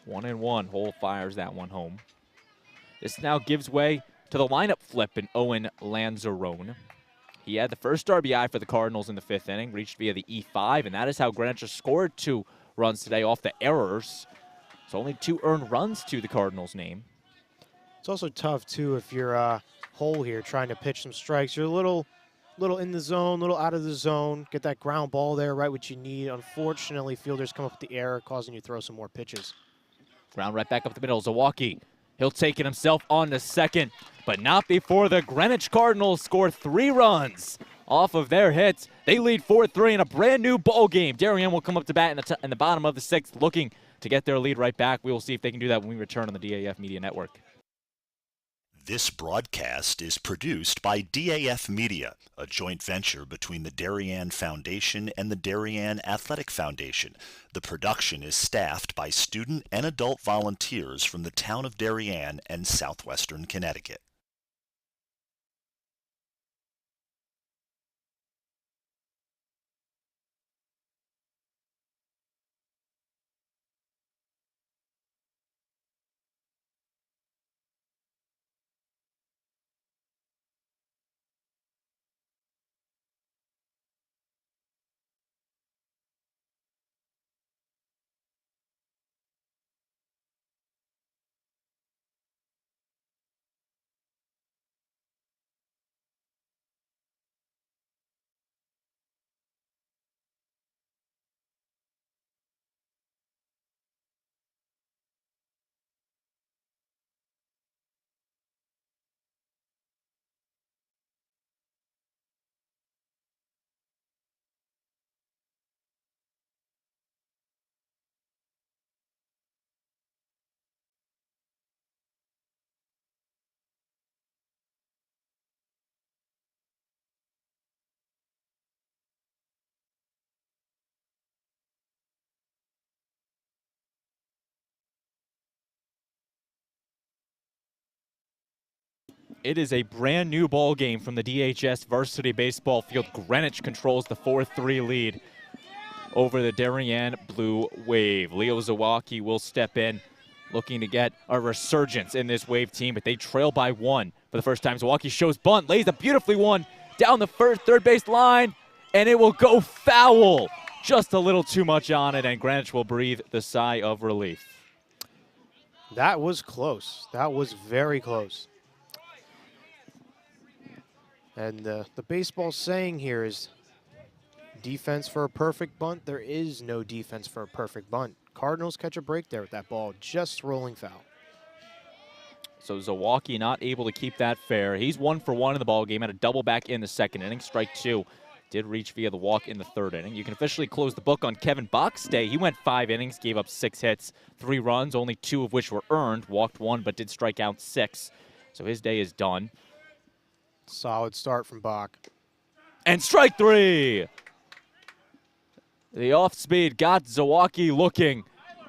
1-1. Hole fires that one home. This now gives way to the lineup flip in Owen Lanzarone. He had the first RBI for the Cardinals in the 5th inning, reached via the E5, and that is how Greenwich scored 2 runs today off the errors. So only 2 earned runs to the Cardinals' name. It's also tough, too, if you're hole here trying to pitch some strikes. You're a little in the zone, a little out of the zone. Get that ground ball there, right what you need. Unfortunately, fielders come up with the error, causing you to throw some more pitches. Ground right back up the middle. Zawacki, he'll take it himself on to second, but not before the Greenwich Cardinals score 3 runs off of their hits. They lead 4-3 in a brand new ball game. Darien will come up to bat in the bottom of the 6th, looking to get their lead right back. We will see if they can do that when we return on the DAF Media Network. This broadcast is produced by DAF Media, a joint venture between the Darien Foundation and the Darien Athletic Foundation. The production is staffed by student and adult volunteers from the town of Darien and southwestern Connecticut. It is a brand new ball game from the DHS Varsity Baseball Field. Greenwich controls the 4-3 lead over the Darien Blue Wave. Leo Zawacki will step in, looking to get a resurgence in this Wave team, but they trail by 1 for the first time. Zawacki shows bunt, lays a beautifully one down the third base line, and it will go foul. Just a little too much on it, and Greenwich will breathe the sigh of relief. That was close. That was very close. And the baseball saying here is defense for a perfect bunt. There is no defense for a perfect bunt. Cardinals catch a break there with that ball just rolling foul. So Zawacki not able to keep that fair. He's 1 for 1 in the ball game, had a double back in the 2nd inning. Strike 2. Did reach via the walk in the 3rd inning. You can officially close the book on Kevin Bach's day. He went 5 innings, gave up 6 hits, 3 runs, only 2 of which were earned. Walked 1, but did strike out 6. So his day is done. Solid start from Bach. And strike 3. The off speed got Zawacki looking,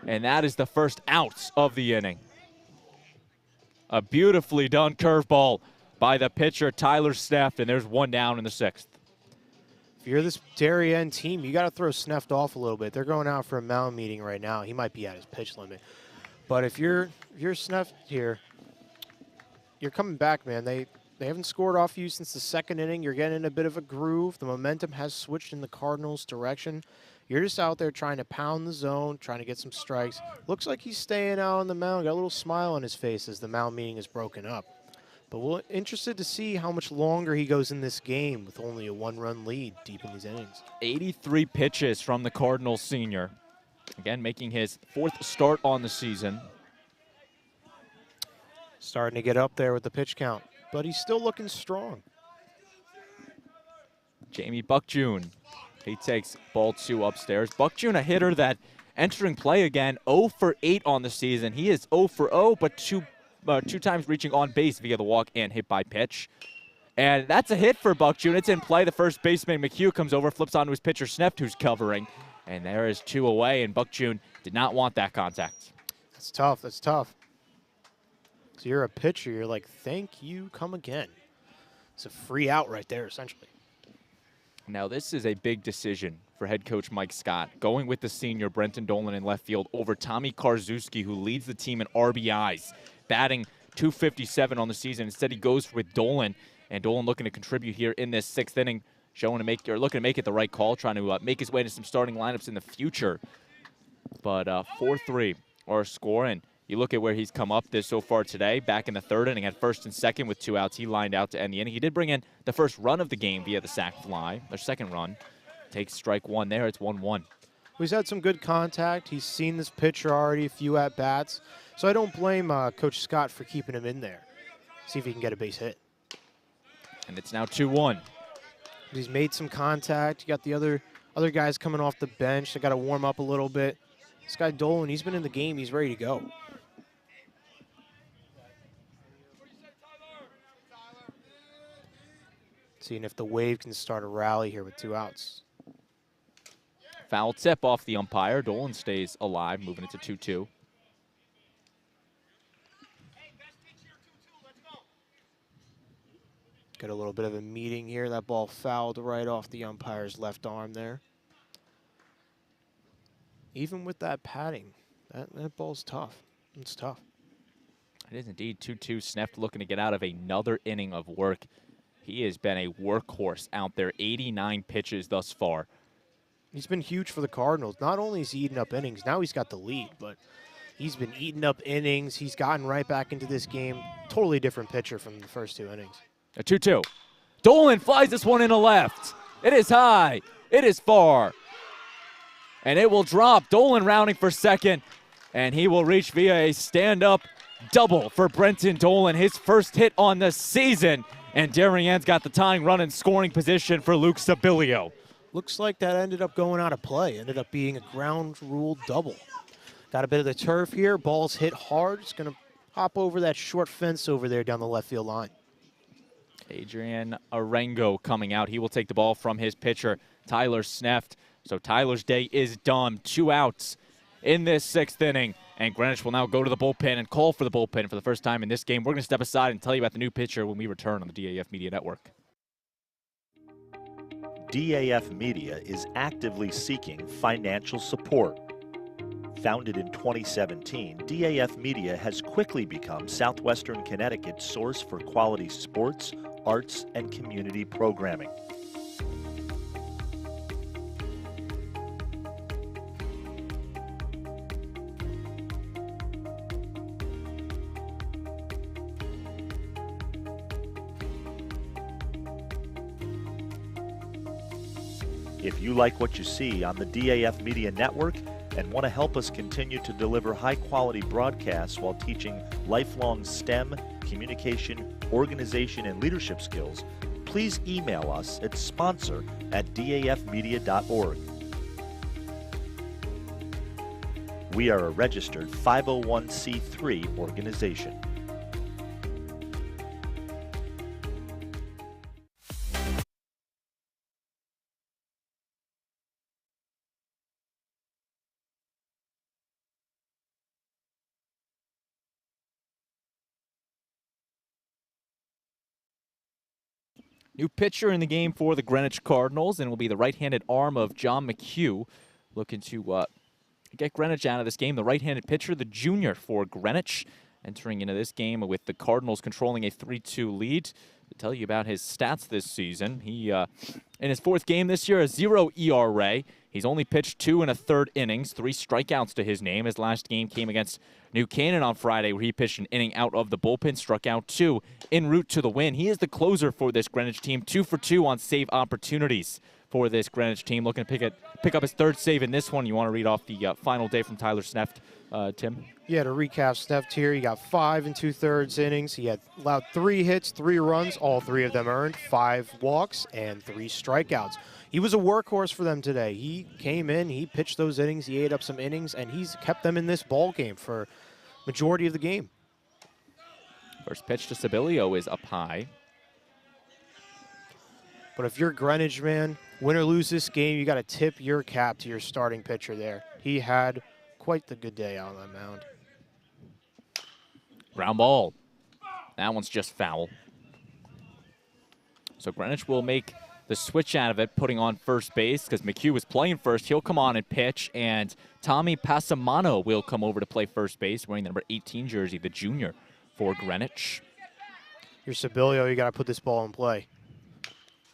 and that is the first out of the inning. A beautifully done curveball by the pitcher, Tyler Sneft, and there's 1 down in the 6th. If you're this Darien team, you got to throw Sneft off a little bit. They're going out for a mound meeting right now. He might be at his pitch limit. But if you're Sneft here, you're coming back, man. They haven't scored off you since the 2nd inning. You're getting in a bit of a groove. The momentum has switched in the Cardinals' direction. You're just out there trying to pound the zone, trying to get some strikes. Looks like he's staying out on the mound. Got a little smile on his face as the mound meeting is broken up. But we're interested to see how much longer he goes in this game with only a 1-run lead deep in these innings. 83 pitches from the Cardinals senior. Again, making his 4th start on the season. Starting to get up there with the pitch count, but he's still looking strong. Jamie Buckjune, he takes ball 2 upstairs. Buckjune, a hitter that entering play again, 0 for 8 on the season. He is 0 for 0, but two times reaching on base via the walk and hit by pitch. And that's a hit for Buckjune. It's in play. The first baseman, McHugh, comes over, flips onto his pitcher, Sneft, who's covering. And there is 2 away, and Buckjune did not want that contact. That's tough. That's tough. So you're a pitcher. You're like, thank you, come again. It's a free out right there, essentially. Now, this is a big decision for head coach Mike Scott, going with the senior Brenton Dolan in left field over Tommy Karczewski, who leads the team in RBIs, batting .257 on the season. Instead, he goes with Dolan, and Dolan looking to contribute here in this 6th inning, looking to make it the right call, trying to make his way to some starting lineups in the future. But 4-3 our score, and you look at where he's come up this so far today. Back in the 3rd inning at 1st and 2nd with 2 outs, he lined out to end the inning. He did bring in the first run of the game via the sac fly, their 2nd run. Takes strike 1 there. It's 1-1. He's had some good contact. He's seen this pitcher already, a few at-bats. So I don't blame Coach Scott for keeping him in there. See if he can get a base hit. And it's now 2-1. He's made some contact. You got the other guys coming off the bench. They got to warm up a little bit. This guy Dolan, he's been in the game. He's ready to go. Seeing if the Wave can start a rally here with 2 outs. Foul tip off the umpire. Dolan stays alive, moving it to 2-2. Got a little bit of a meeting here. That ball fouled right off the umpire's left arm there. Even with that padding, that ball's tough. It's tough. It is indeed 2-2. Sneft looking to get out of another inning of work. He has been a workhorse out there, 89 pitches thus far. He's been huge for the Cardinals. Not only is he eating up innings, now he's got the lead, but he's been eating up innings. He's gotten right back into this game. Totally different pitcher from the first 2 innings. A 2-2. Dolan flies this one in the left. It is high. It is far. And it will drop. Dolan rounding for 2nd, and he will reach via a stand-up double for Brenton Dolan, his first hit on the season. And Darien's got the tying run in scoring position for Luke Sabilio. Looks like that ended up going out of play. Ended up being a ground rule double. Got a bit of the turf here. Ball's hit hard. It's going to hop over that short fence over there down the left field line. Adrian Arengo coming out. He will take the ball from his pitcher, Tyler Sneft. So Tyler's day is done. 2 outs in this 6th inning. And Greenwich will now go to the bullpen and call for the bullpen for the first time in this game. We're going to step aside and tell you about the new pitcher when we return on the DAF Media Network. DAF Media is actively seeking financial support. Founded in 2017, DAF Media has quickly become Southwestern Connecticut's source for quality sports, arts, and community programming. If you like what you see on the DAF Media Network and want to help us continue to deliver high-quality broadcasts while teaching lifelong STEM, communication, organization, and leadership skills, please email us at sponsor@dafmedia.org. We are a registered 501c3 organization. New pitcher in the game for the Greenwich Cardinals, and will be the right-handed arm of John McHugh, looking to get Greenwich out of this game. The right-handed pitcher, the junior for Greenwich, entering into this game with the Cardinals controlling a 3-2 lead. To tell you about his stats this season, he in his 4th game this year, a 0 ERA. He's only pitched 2 1/3 innings, 3 strikeouts to his name. His last game came against New Canaan on Friday, where he pitched an inning out of the bullpen, struck out 2 en route to the win. He is the closer for this Greenwich team, 2 for 2 on save opportunities for this Greenwich team. Looking to pick up his 3rd save in this one. You want to read off the final day from Tyler Sneft, Tim? Yeah, to recap Sneft here, he got 5 2/3 innings. He had allowed 3 hits, 3 runs, all 3 of them earned, 5 walks, and 3 strikeouts. He was a workhorse for them today. He came in, he pitched those innings, he ate up some innings, and he's kept them in this ball game for majority of the game. First pitch to Sabilio is up high. But if you're Greenwich, man, win or lose this game, you got to tip your cap to your starting pitcher there. He had quite the good day on that mound. Ground ball. That one's just foul. So Greenwich will make the switch out of it, putting on first base because McHugh was playing first. He'll come on and pitch, and Tommy Passamano will come over to play first base, wearing the number 18 jersey, the junior for Greenwich. Your Sibilio, you got to put this ball in play.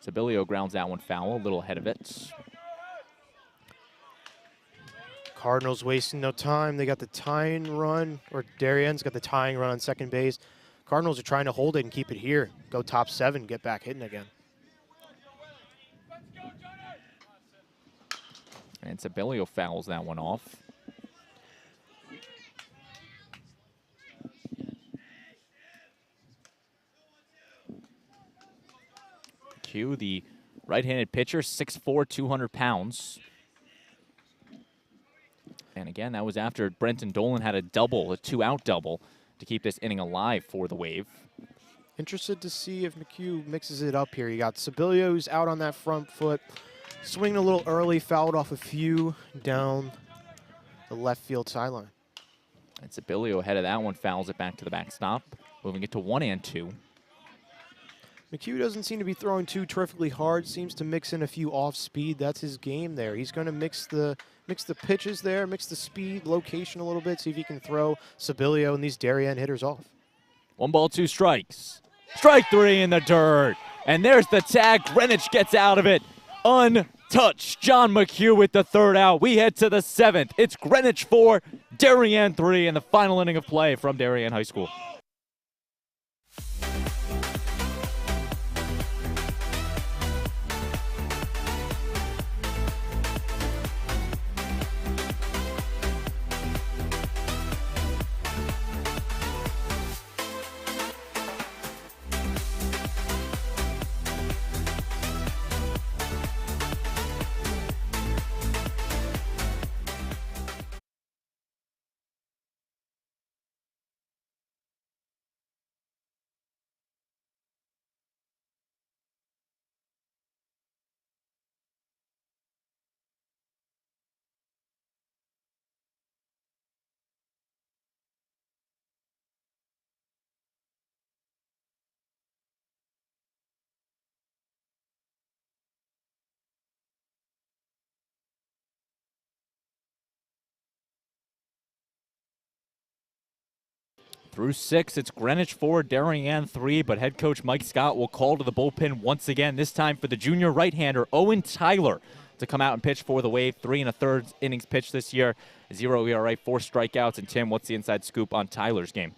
Sibilio grounds that one foul, a little ahead of it. Cardinals wasting no time. They got the tying run, or Darien's got the tying run on second base. Cardinals are trying to hold it and keep it here. Go top 7, get back hitting again. And Sibilio fouls that one off. Q, the right-handed pitcher, 6'4", 200 pounds. And again, that was after Brenton Dolan had a double, a 2-out double, to keep this inning alive for the Wave. Interested to see if McHugh mixes it up here. You got Sibilio, who's out on that front foot, swinging a little early, fouled off a few down the left field sideline. And Sibilio ahead of that one, fouls it back to the backstop, moving it to 1-2. McHugh doesn't seem to be throwing too terrifically hard, seems to mix in a few off speed. That's his game there. He's going to mix the pitches there, mix the speed, location a little bit, see if he can throw Sibilio and these Darien hitters off. 1 ball, 2 strikes. Strike 3 in the dirt. And there's the tag. Greenwich gets out of it untouched. John McHugh with the 3rd out. We head to the 7th. It's Greenwich 4, Darien 3 in the final inning of play from Darien High School. Through 6, it's Greenwich 4, Darien 3, but head coach Mike Scott will call to the bullpen once again, this time for the junior right-hander Owen Tyler to come out and pitch for the Wave. 3 1/3 innings pitched this year, 0 ERA, 4 strikeouts. And Tim, what's the inside scoop on Tyler's game?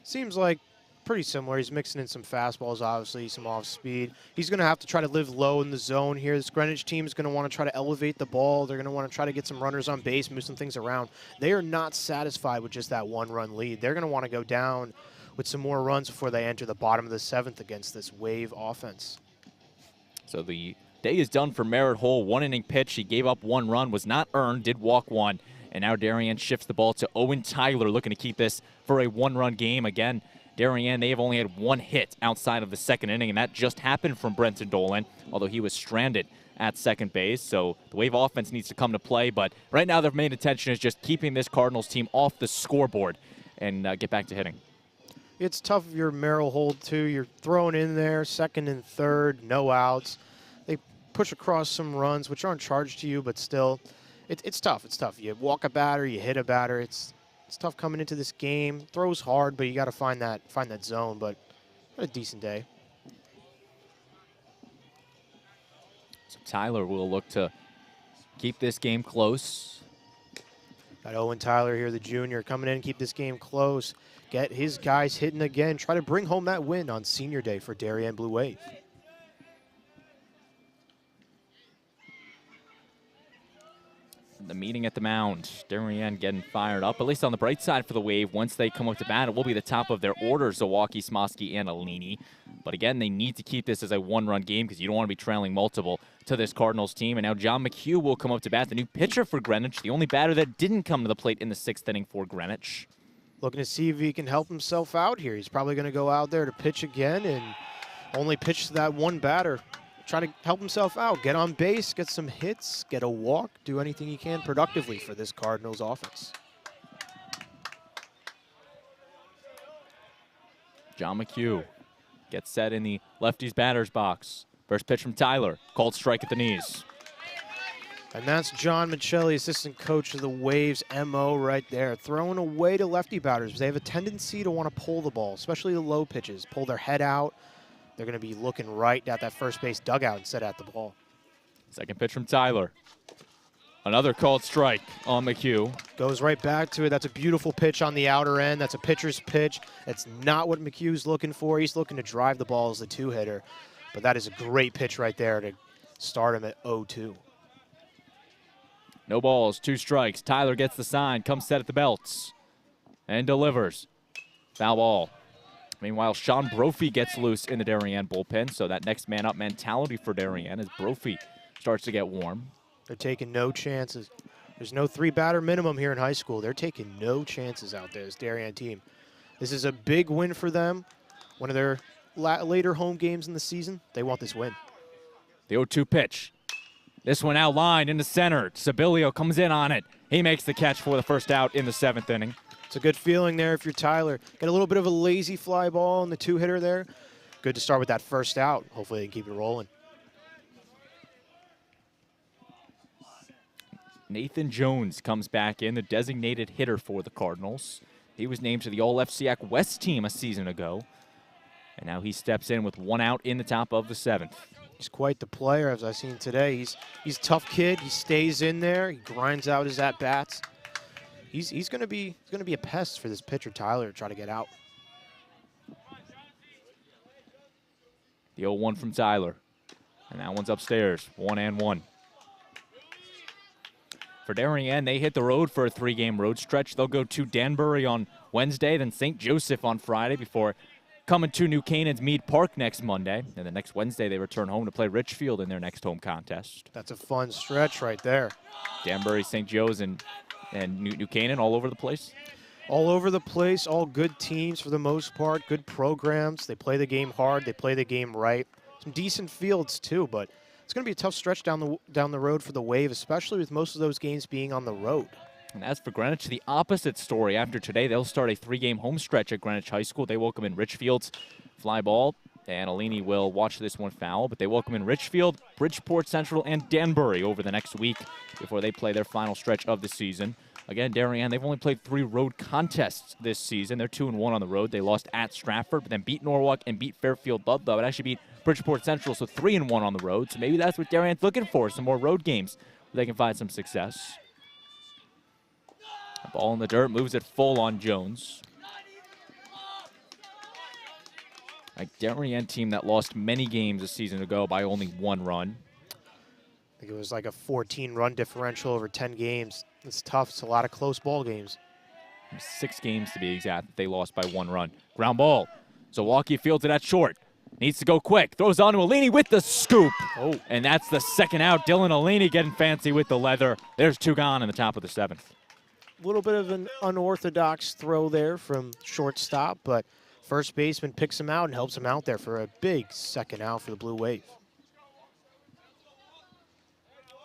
Seems like pretty similar. He's mixing in some fastballs, obviously, some off speed. He's going to have to try to live low in the zone here. This Greenwich team is going to want to try to elevate the ball. They're going to want to try to get some runners on base, move some things around. They are not satisfied with just that 1-run lead. They're going to want to go down with some more runs before they enter the bottom of the 7th against this Wave offense. So the day is done for Merritt Hole. 1-inning pitch. He gave up 1 run, was not earned, did walk 1. And now Darien shifts the ball to Owen Tyler, looking to keep this for a 1-run game. Again, Darien, they have only had 1 hit outside of the 2nd inning, and that just happened from Brenton Dolan, although he was stranded at second base. So the Wave offense needs to come to play, but right now their main attention is just keeping this Cardinals team off the scoreboard and get back to hitting. It's tough if you're Merrill Hold, too. You're throwing in there, 2nd and 3rd, no outs. They push across some runs, which aren't charged to you, but still, it's tough. It's tough. You walk a batter, you hit a batter. It's tough coming into this game. Throws hard, but you got to find that zone. But a decent day. So Tyler will look to keep this game close. Got Owen Tyler here, the junior, coming in, keep this game close. Get his guys hitting again. Try to bring home that win on senior day for Darien Blue Wave. The meeting at the mound. Darien getting fired up, at least on the bright side for the Wave. Once they come up to bat, it will be the top of their order, Zawacki, Smosky, and Alini. But again, they need to keep this as a 1-run game because you don't want to be trailing multiple to this Cardinals team. And now John McHugh will come up to bat, the new pitcher for Greenwich, the only batter that didn't come to the plate in the 6th inning for Greenwich. Looking to see if he can help himself out here. He's probably going to go out there to pitch again and only pitch to that 1 batter. Trying to help himself out, get on base, get some hits, get a walk, do anything he can productively for this Cardinals offense. John McHugh gets set in the lefty's batter's box. First pitch from Tyler, called strike at the knees. And that's John Michelli, assistant coach of the Waves, MO right there. Throwing away to lefty batters. They have a tendency to want to pull the ball, especially the low pitches. Pull their head out. They're going to be looking right at that first base dugout instead at the ball. Second pitch from Tyler. Another called strike on McHugh. Goes right back to it. That's a beautiful pitch on the outer end. That's a pitcher's pitch. That's not what McHugh's looking for. He's looking to drive the ball as the two-hitter. But that is a great pitch right there to start him at 0-2. No balls, 2 strikes. Tyler gets the sign, comes set at the belts, and delivers. Foul ball. Meanwhile, Sean Brophy gets loose in the Darien bullpen, so that next man up mentality for Darien as Brophy starts to get warm. They're taking no chances. There's no 3-batter minimum here in high school. They're taking no chances out there, this Darien team. This is a big win for them. One of their later home games in the season. They want this win. The 0-2 pitch. This one outlined into center. Sibilio comes in on it. He makes the catch for the first out in the 7th inning. It's a good feeling there if you're Tyler. Get a little bit of a lazy fly ball on the two-hitter there. Good to start with that first out. Hopefully they can keep it rolling. Nathan Jones comes back in, the designated hitter for the Cardinals. He was named to the All-FCAC West team a season ago. And now he steps in with 1 out in the top of the 7th. He's quite the player, as I've seen today. He's a tough kid. He stays in there. He grinds out his at-bats. He's going to be a pest for this pitcher, Tyler, to try to get out. The 0-1 from Tyler. And that one's upstairs, 1-1. For Darien, they hit the road for a 3-game road stretch. They'll go to Danbury on Wednesday, then St. Joseph on Friday before coming to New Canaan's Mead Park next Monday. And the next Wednesday, they return home to play Richfield in their next home contest. That's a fun stretch right there. Danbury, St. Joe's, and New Canaan all over the place? All over the place, all good teams for the most part, good programs. They play the game hard, they play the game right. Some decent fields too, but it's going to be a tough stretch down the road for the Wave, especially with most of those games being on the road. And as for Greenwich, the opposite story. After today, they'll start a 3-game home stretch at Greenwich High School. They welcome in Richfield's fly ball, and Alini will watch this one foul, but they welcome in Richfield, Bridgeport Central, and Danbury over the next week before they play their final stretch of the season. Again, Darien, they've only played 3 road contests this season. They're 2-1 on the road. They lost at Stratford, but then beat Norwalk and beat Fairfield Ludlow. It actually beat Bridgeport Central, so 3-1 on the road. So maybe that's what Darien's looking for, some more road games where they can find some success. The ball in the dirt, moves it full on Jones. A Darien team that lost many games a season ago by only 1 run. I think it was like a 14-run differential over 10 games. It's tough. It's a lot of close ball games. 6 games to be exact. They lost by 1 run. Ground ball. Zawalki fields it at short. Needs to go quick. Throws on to Alini with the scoop. Oh. And that's the 2nd out. Dylan Alini getting fancy with the leather. There's 2 gone in the top of the 7th. A little bit of an unorthodox throw there from shortstop, but first baseman picks him out and helps him out there for a big 2nd out for the Blue Wave.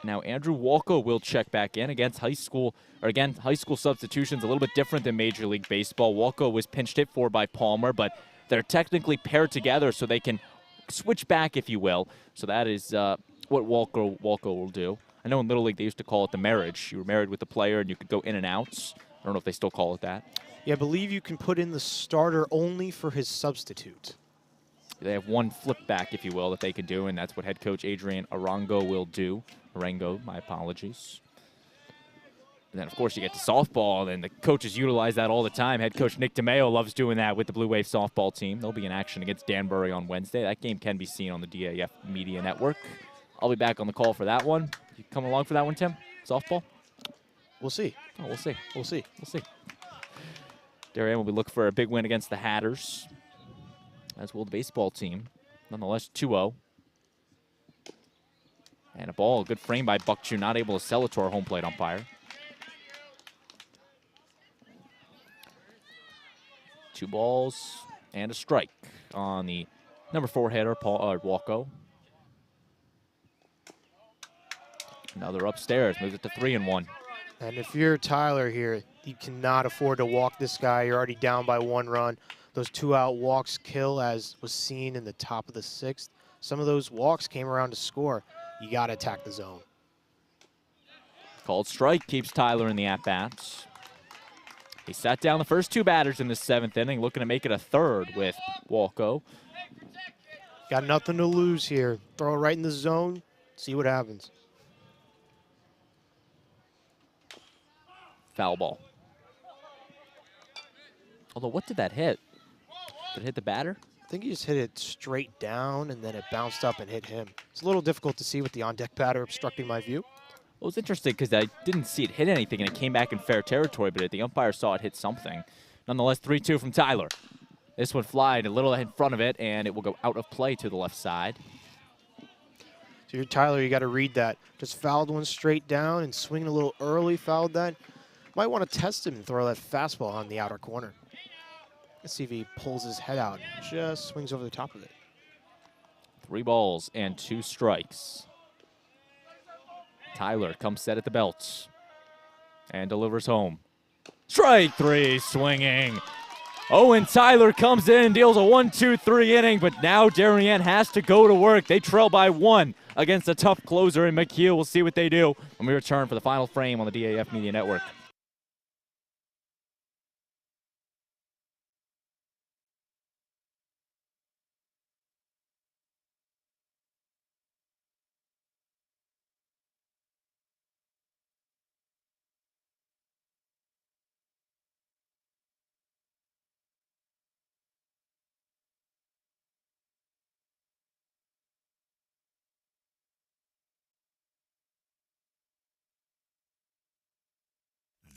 Now Andrew Walko will check back in against high school, or again, high school substitutions a little bit different than Major League Baseball. Walko was pinched hit for by Palmer, but they're technically paired together so they can switch back, if you will. So that is what Walko will do. I know in Little League they used to call it the marriage. You were married with the player and you could go in and outs. I don't know if they still call it that. Yeah, I believe you can put in the starter only for his substitute. They have 1 flip back, if you will, that they can do, and that's what head coach Adrian Arango will do. Arango, my apologies. And then, of course, you get to softball, and the coaches utilize that all the time. Head coach Nick DeMeo loves doing that with the Blue Wave softball team. They'll be in action against Danbury on Wednesday. That game can be seen on the DAF Media Network. I'll be back on the call for that one. You come along for that one, Tim? Softball? We'll see. Oh, we'll see. We'll see. We'll see. Darien will be looking for a big win against the Hatters, as will the baseball team. Nonetheless, 2-0. And a ball, a good frame by Buckchew, not able to sell it to our home plate umpire. 2 balls and a strike on the number 4 hitter, Walko. Another upstairs, moves it to 3-1. And if you're Tyler here, you cannot afford to walk this guy. You're already down by 1 run. those 2-out walks kill, as was seen in the top of the 6th. Some of those walks came around to score. You got to attack the zone. Called strike keeps Tyler in the at-bats. He sat down the first 2 batters in the 7th inning, looking to make it a 3rd with Walco. Got nothing to lose here. Throw it right in the zone, see what happens. Foul ball. Although, what did that hit? Did it hit the batter? I think he just hit it straight down, and then it bounced up and hit him. It's a little difficult to see with the on-deck batter obstructing my view. Well, it was interesting because I didn't see it hit anything, and it came back in fair territory, but the umpire saw it hit something. Nonetheless, 3-2 from Tyler. This one flied a little in front of it, and it will go out of play to the left side. So you're Tyler, you got to read that. Just fouled one straight down and swinging a little early, fouled that. Might want to test him and throw that fastball on the outer corner. Let's see if he pulls his head out. Just swings over the top of it. 3 balls and 2 strikes. Tyler comes set at the belt and delivers home. Strike 3, swinging. Owen Tyler comes in, deals a 1-2-3 inning, but now Darien has to go to work. They trail by 1 against a tough closer in McHugh. We'll see what they do when we return for the final frame on the DAF Media Network.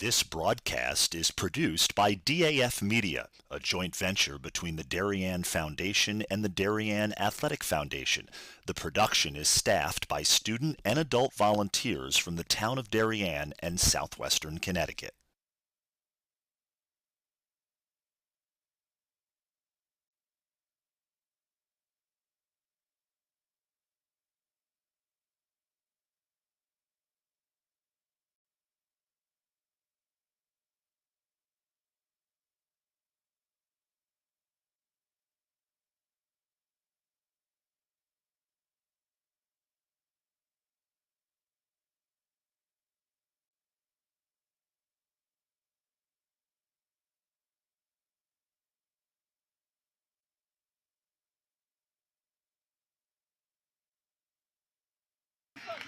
This broadcast is produced by DAF Media, a joint venture between the Darien Foundation and the Darien Athletic Foundation. The production is staffed by student and adult volunteers from the town of Darien and southwestern Connecticut.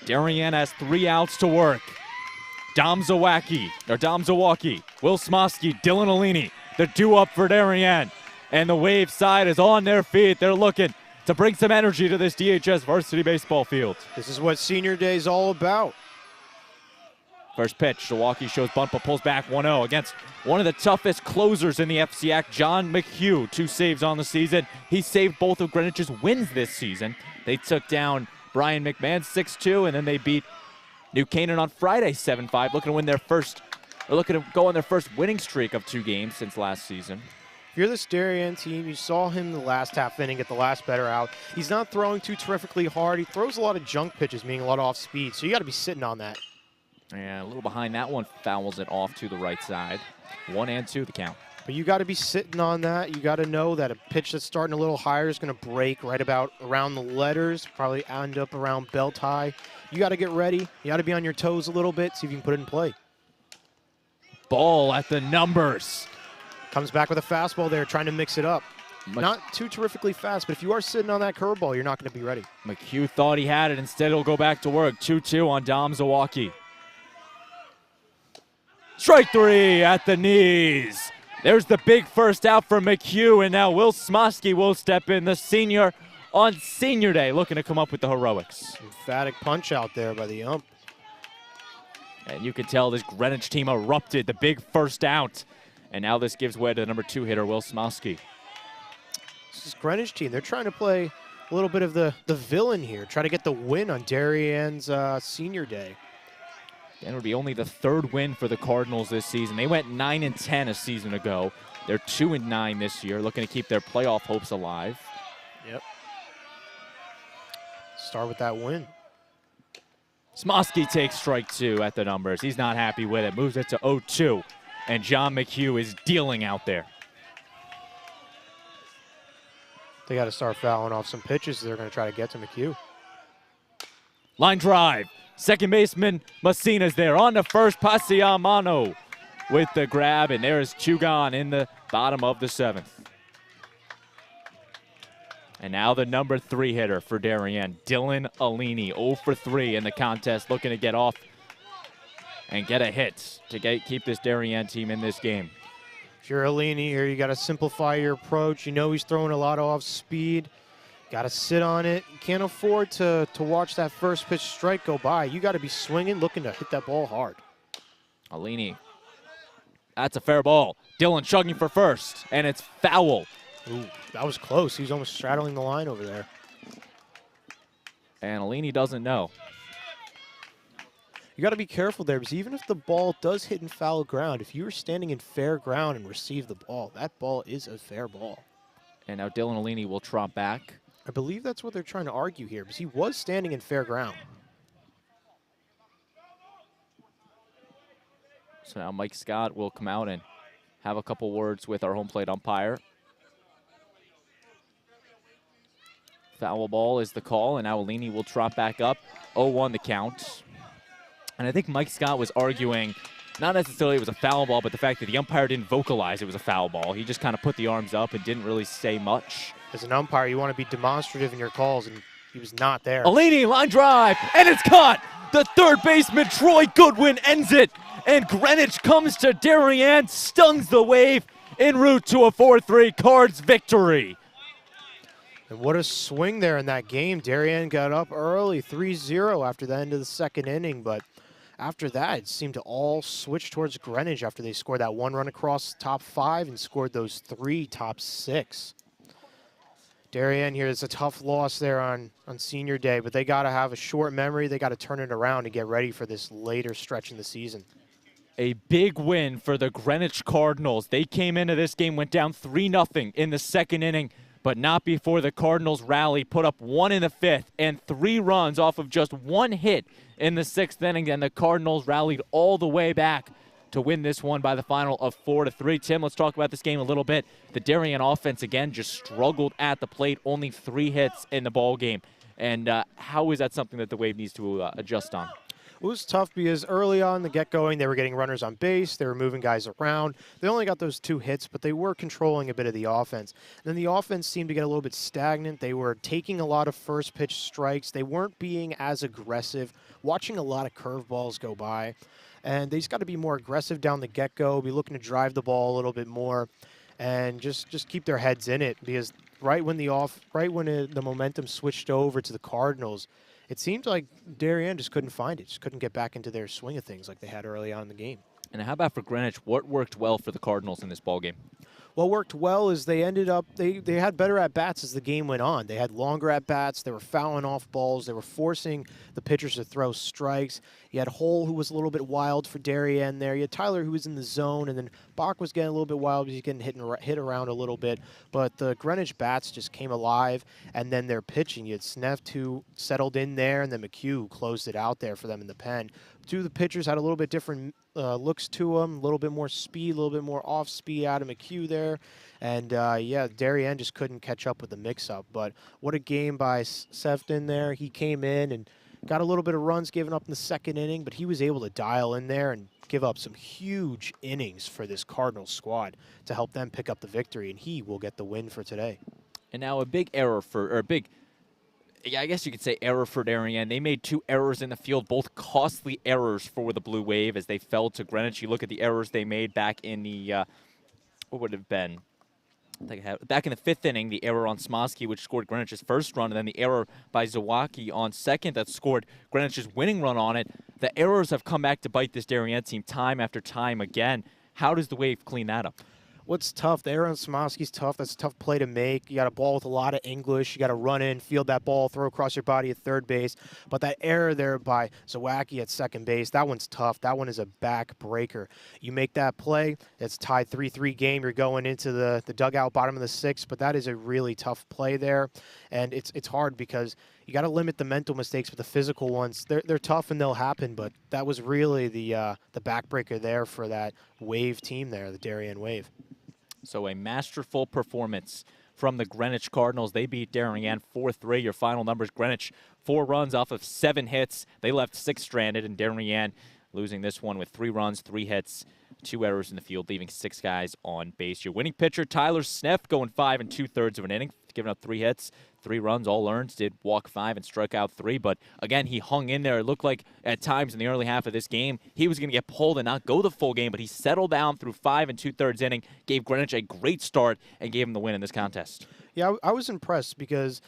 Darien has 3 outs to work. Dom Zawacki, Will Smosky, Dylan Alini, the due-up for Darien. And the Wave side is on their feet. They're looking to bring some energy to this DHS Varsity Baseball Field. This is what Senior Day is all about. First pitch, Zawacki shows bunt but pulls back 1-0 against one of the toughest closers in the FCAC, John McHugh. 2 saves on the season. He saved both of Greenwich's wins this season. They took down Brian McMahon 6-2, and then they beat New Canaan on Friday 7-5, looking to go on their first winning streak of 2 games since last season. If you're this Darien team, you saw him the last half inning get the last batter out. He's not throwing too terrifically hard. He throws a lot of junk pitches, meaning a lot of off speed, so you got to be sitting on that. And a little behind that one, fouls it off to the right side. 1-2 the count. But you got to be sitting on that. You got to know that a pitch that's starting a little higher is going to break right about around the letters, probably end up around belt high. You got to get ready. You got to be on your toes a little bit, see if you can put it in play. Ball at the numbers. Comes back with a fastball there, trying to mix it up. Not too terrifically fast, but if you are sitting on that curveball, you're not going to be ready. McHugh thought he had it. Instead, he'll go back to work. 2-2 on Dom Zawacki. Strike 3 at the knees. There's the big first out for McHugh, and now Will Smosky will step in, the senior on Senior Day, looking to come up with the heroics. Emphatic punch out there by the ump. And you can tell this Greenwich team erupted, the big first out. And now this gives way to the number 2 hitter, Will Smosky. This is Greenwich team. They're trying to play a little bit of the villain here, try to get the win on Darien's Senior Day. And it would be only the 3rd win for the Cardinals this season. They went 9-10 a season ago. They're 2-9 this year, looking to keep their playoff hopes alive. Yep. Start with that win. Smosky takes strike 2 at the numbers. He's not happy with it. Moves it to 0-2. And John McHugh is dealing out there. They got to start fouling off some pitches. They're going to try to get to McHugh. Line drive. Second baseman Messina's there on to first. Pasiamano with the grab, and there is Chugan in the bottom of the 7th. And now the number 3 hitter for Darien, Dylan Alini, 0 for 3 in the contest, looking to get off and get a hit to keep this Darien team in this game. If you're Alini here, you got to simplify your approach. You know he's throwing a lot off speed. Got to sit on it. You can't afford to watch that first pitch strike go by. You got to be swinging, looking to hit that ball hard. Alini, that's a fair ball. Dylan chugging for first, and it's foul. Ooh, that was close. He was almost straddling the line over there. And Alini doesn't know. You got to be careful there, because even if the ball does hit in foul ground, if you were standing in fair ground and receive the ball, that ball is a fair ball. And now Dylan Alini will trot back. I believe that's what they're trying to argue here, because he was standing in fair ground. So now Mike Scott will come out and have a couple words with our home plate umpire. Foul ball is the call, and now Alini will trot back up. 0-1 the count. And I think Mike Scott was arguing, not necessarily it was a foul ball, but the fact that the umpire didn't vocalize it was a foul ball. He just kind of put the arms up and didn't really say much. As an umpire, you want to be demonstrative in your calls, and he was not there. Alini, line drive, and it's caught! The third baseman, Troy Goodwin, ends it. And Greenwich comes to Darien, stuns the Wave en route to a 4-3 Cards victory. And what a swing there in that game. Darien got up early, 3-0 after the end of the second inning, but after that, it seemed to all switch towards Greenwich after they scored that 1 run across the top 5 and scored those 3 top 6. Darien here is a tough loss there on senior day, but they got to have a short memory. They got to turn it around and get ready for this later stretch in the season. A big win for the Greenwich Cardinals. They came into this game, went down 3-0 in the second inning, but not before the Cardinals rally, put up 1 in the 5th and 3 runs off of just 1 hit in the 6th inning, and the Cardinals rallied all the way back to win this one by the final of 4-3. Tim, let's talk about this game a little bit. The Darien offense, again, just struggled at the plate, only 3 hits in the ball game. And how is that something that the Wave needs to adjust on? It was tough because early on the get-going, they were getting runners on base. They were moving guys around. They only got those 2 hits, but they were controlling a bit of the offense. And then the offense seemed to get a little bit stagnant. They were taking a lot of first-pitch strikes. They weren't being as aggressive, watching a lot of curveballs go by. And they just got to be more aggressive down the get-go, be looking to drive the ball a little bit more, and just keep their heads in it. Because right when the momentum switched over to the Cardinals, it seemed like Darien just couldn't find it, just couldn't get back into their swing of things like they had early on in the game. And how about for Greenwich? What worked well for the Cardinals in this ballgame? What worked well is they ended up, they had better at-bats as the game went on. They had longer at-bats. They were fouling off balls. They were forcing the pitchers to throw strikes. You had Hole, who was a little bit wild for Darien there. You had Tyler, who was in the zone, and then Bach was getting a little bit wild because he's getting hit around a little bit. But the Greenwich bats just came alive, and then their pitching. You had Sneff, who settled in there, and then McHugh closed it out there for them in the pen. 2 of the pitchers had a little bit different looks to them, a little bit more speed, a little bit more off speed out of McHugh there. And, yeah, Darien just couldn't catch up with the mix-up. But what a game by Sefton there. He came in and got a little bit of runs given up in the second inning, but he was able to dial in there and give up some huge innings for this Cardinals squad to help them pick up the victory, and he will get the win for today. And now a big error I guess you could say error for Darien. They made 2 errors in the field, both costly errors for the Blue Wave as they fell to Greenwich. You look at the errors they made back in the, what would have been? Back in the 5th inning, the error on Smosky, which scored Greenwich's first run, and then the error by Zawacki on second that scored Greenwich's winning run on it. The errors have come back to bite this Darien team time after time again. How does the Wave clean that up? What's tough, the error on Smosky's tough. That's a tough play to make. You got a ball with a lot of English. You got to run in, field that ball, throw across your body at third base. But that error there by Zawacki at second base, that one's tough. That one is a back-breaker. You make that play, it's tied 3-3 game. You're going into the dugout, bottom of the 6th, but that is a really tough play there. And it's hard because you got to limit the mental mistakes, but the physical ones, they're tough and they'll happen. But that was really the backbreaker there for that Wave team there, the Darien Wave. So a masterful performance from the Greenwich Cardinals. They beat Darien 4-3. Your final numbers, Greenwich 4 runs off of 7 hits. They left 6 stranded, and Darien losing this one with 3 runs, 3 hits, 2 errors in the field, leaving 6 guys on base. Your winning pitcher, Tyler Sneff, going 5 2/3 of an inning, giving up 3 hits, 3 runs, all earned. Did walk 5 and strike out 3, but again, he hung in there. It looked like at times in the early half of this game, he was going to get pulled and not go the full game, but he settled down through 5 2/3 inning, gave Greenwich a great start, and gave him the win in this contest. Yeah, I was impressed because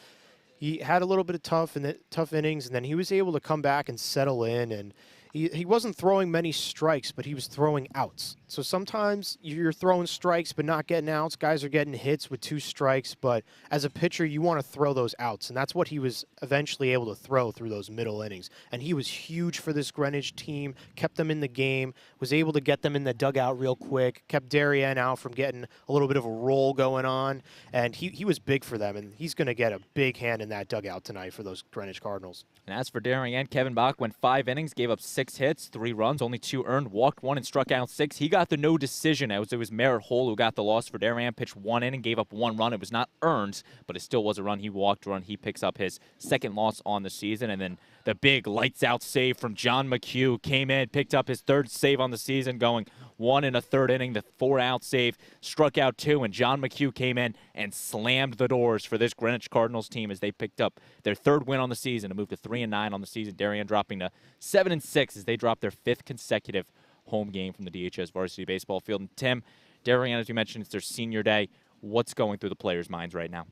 he had a little bit of tough innings, and then he was able to come back and settle in, and he wasn't throwing many strikes, but he was throwing outs. So sometimes you're throwing strikes but not getting outs. Guys are getting hits with 2 strikes, but as a pitcher, you want to throw those outs, and that's what he was eventually able to throw through those middle innings. And he was huge for this Greenwich team, kept them in the game, was able to get them in the dugout real quick, kept Darien out from getting a little bit of a roll going on, and he was big for them, and he's going to get a big hand in that dugout tonight for those Greenwich Cardinals. And as for Darien, Kevin Bach went 5 innings, gave up 6 hits, 3 runs, only 2 earned, walked 1 and struck out 6. He got the no decision. It was Merritt Hole who got the loss for Darien, pitched 1 inning, gave up 1 run. It was not earned, but it still was a run. He walked 1. He picks up his 2nd loss on the season. And then the big lights-out save from John McHugh came in, picked up his 3rd save on the season, going 1 1/3 inning, the 4-out save, struck out 2, and John McHugh came in and slammed the doors for this Greenwich Cardinals team as they picked up their 3rd win on the season to move to 3-9 on the season. Darien dropping to 7-6 as they drop their 5th consecutive home game from the DHS Varsity Baseball Field. And Tim, Darien, as you mentioned, it's their senior day. What's going through the players' minds right now?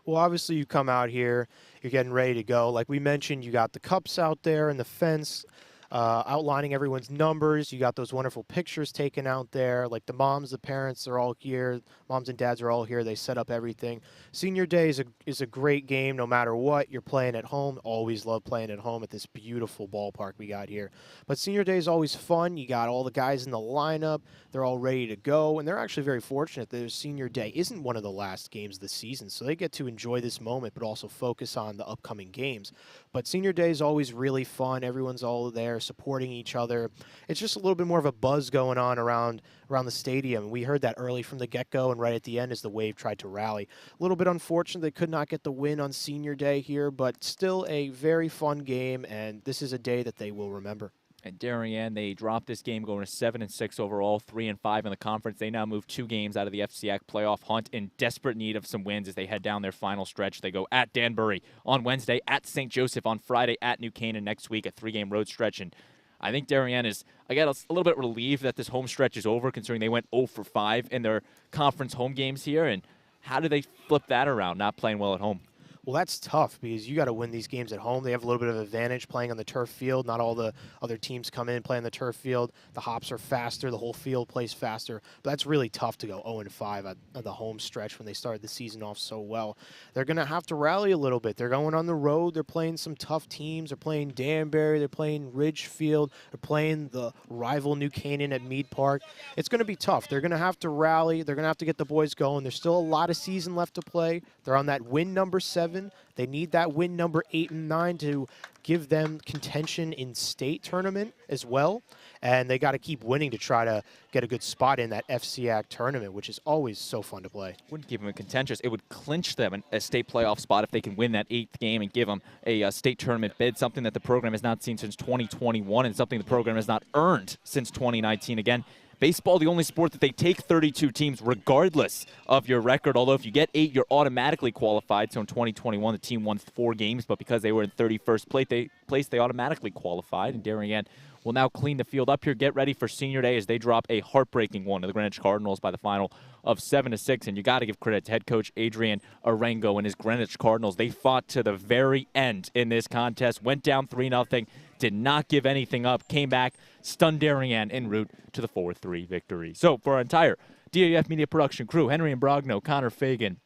Well, obviously you come out here, you're getting ready to go. Like we mentioned, you got the cups out there and the fence outlining everyone's numbers. You got those wonderful pictures taken out there. Like the moms, the parents are all here. Moms and dads are all here. They set up everything. Senior Day is a great game no matter what. You're playing at home. Always love playing at home at this beautiful ballpark we got here. But Senior Day is always fun. You got all the guys in the lineup. They're all ready to go. And they're actually very fortunate that their Senior Day isn't one of the last games of the season. So they get to enjoy this moment but also focus on the upcoming games. But Senior Day is always really fun. Everyone's all there supporting each other. It's just a little bit more of a buzz going on around the stadium. We heard that early from the get-go and right at the end as the Wave tried to rally. A little bit unfortunate they could not get the win on Senior Day here, but still a very fun game, and this is a day that they will remember. At Darien, they dropped this game going to 7-6 overall, 3-5 in the conference. They now move 2 games out of the FCAC playoff hunt in desperate need of some wins as they head down their final stretch. They go at Danbury on Wednesday, at St. Joseph on Friday, at New Canaan next week, a 3-game road stretch. And I think Darien is, again, a little bit relieved that this home stretch is over, considering they went 0 for 5 in their conference home games here. And how do they flip that around, not playing well at home? Well, that's tough because you got to win these games at home. They have a little bit of advantage playing on the turf field. Not all the other teams come in and play on the turf field. The hops are faster. The whole field plays faster. But that's really tough to go 0-5 at the home stretch when they started the season off so well. They're going to have to rally a little bit. They're going on the road. They're playing some tough teams. They're playing Danbury. They're playing Ridgefield. They're playing the rival New Canaan at Mead Park. It's going to be tough. They're going to have to rally. They're going to have to get the boys going. There's still a lot of season left to play. They're on that win number 7. They need that win number 8 and 9 to give them contention in state tournament as well. And they got to keep winning to try to get a good spot in that FCAC tournament, which is always so fun to play. Wouldn't give them a contentious. It would clinch them a state playoff spot if they can win that 8th game and give them a state tournament bid, something that the program has not seen since 2021 and something the program has not earned since 2019. Again, baseball, the only sport that they take 32 teams regardless of your record. Although if you get 8, you're automatically qualified. So in 2021, the team won 4 games, but because they were in 31st place, they automatically qualified. And Darien will now clean the field up here. Get ready for Senior Day as they drop a heartbreaking one to the Greenwich Cardinals by the final of 7-6. And you got to give credit to head coach Adrian Arango and his Greenwich Cardinals. They fought to the very end in this contest, went down 3-0, did not give anything up, came back, stunned Darien en route to the 4-3 victory. So for our entire DAF Media production crew, Henry Imbrogno, Connor Fagan,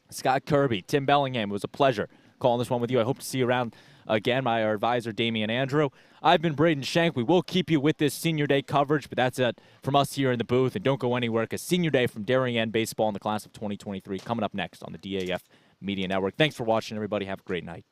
Scott Kirby, Tim Bellingham, it was a pleasure calling this one with you. I hope to see you around again, our advisor, Damian Andrew. I've been Braden Shank. We will keep you with this Senior Day coverage, but that's it from us here in the booth. And don't go anywhere because Senior Day from Darien Baseball in the class of 2023 coming up next on the DAF Media Network. Thanks for watching, everybody. Have a great night.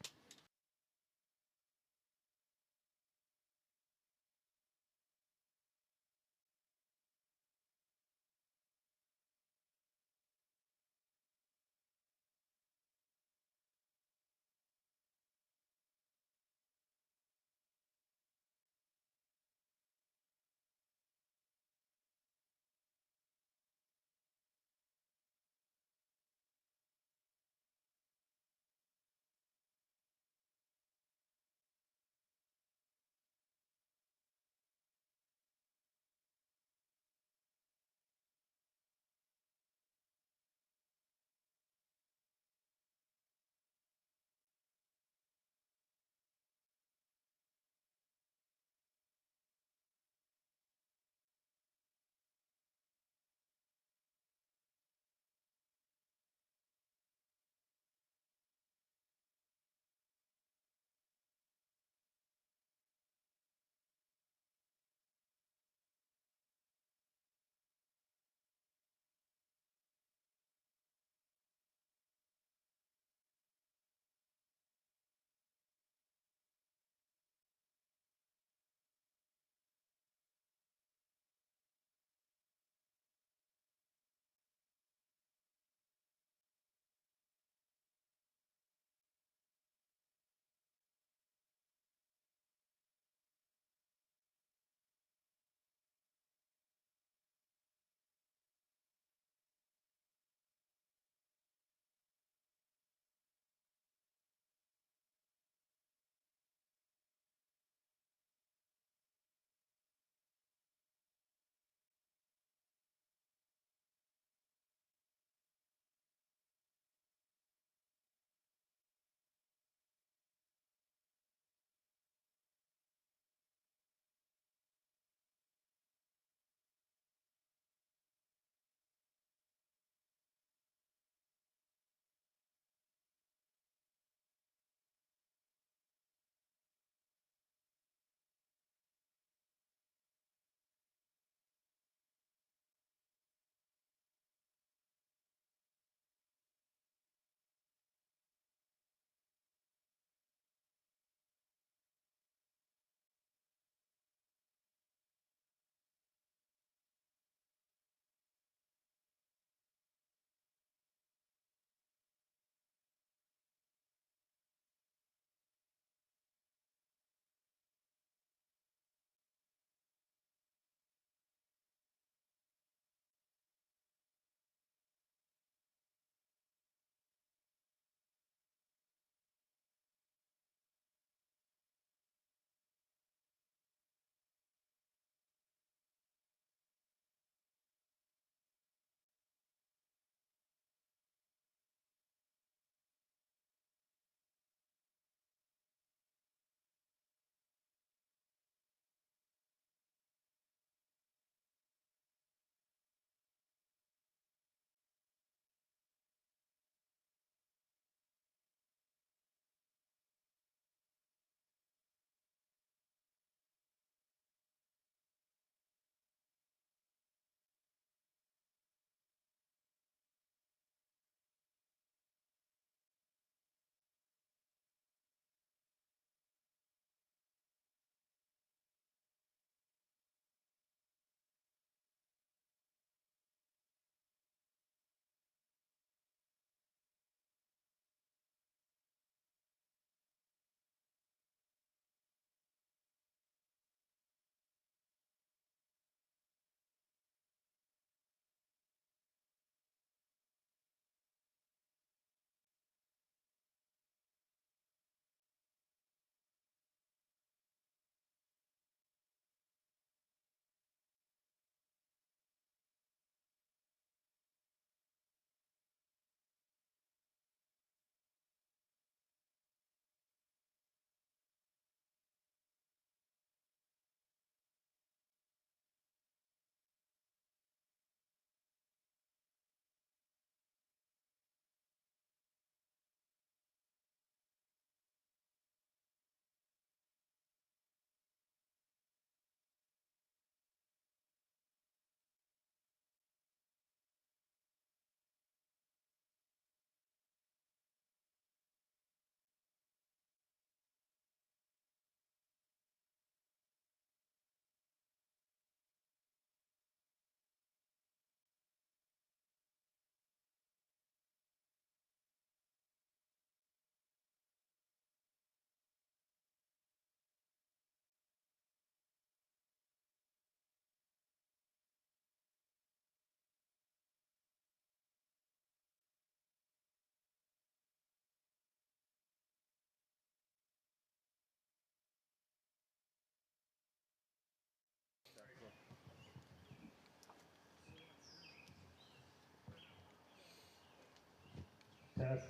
test.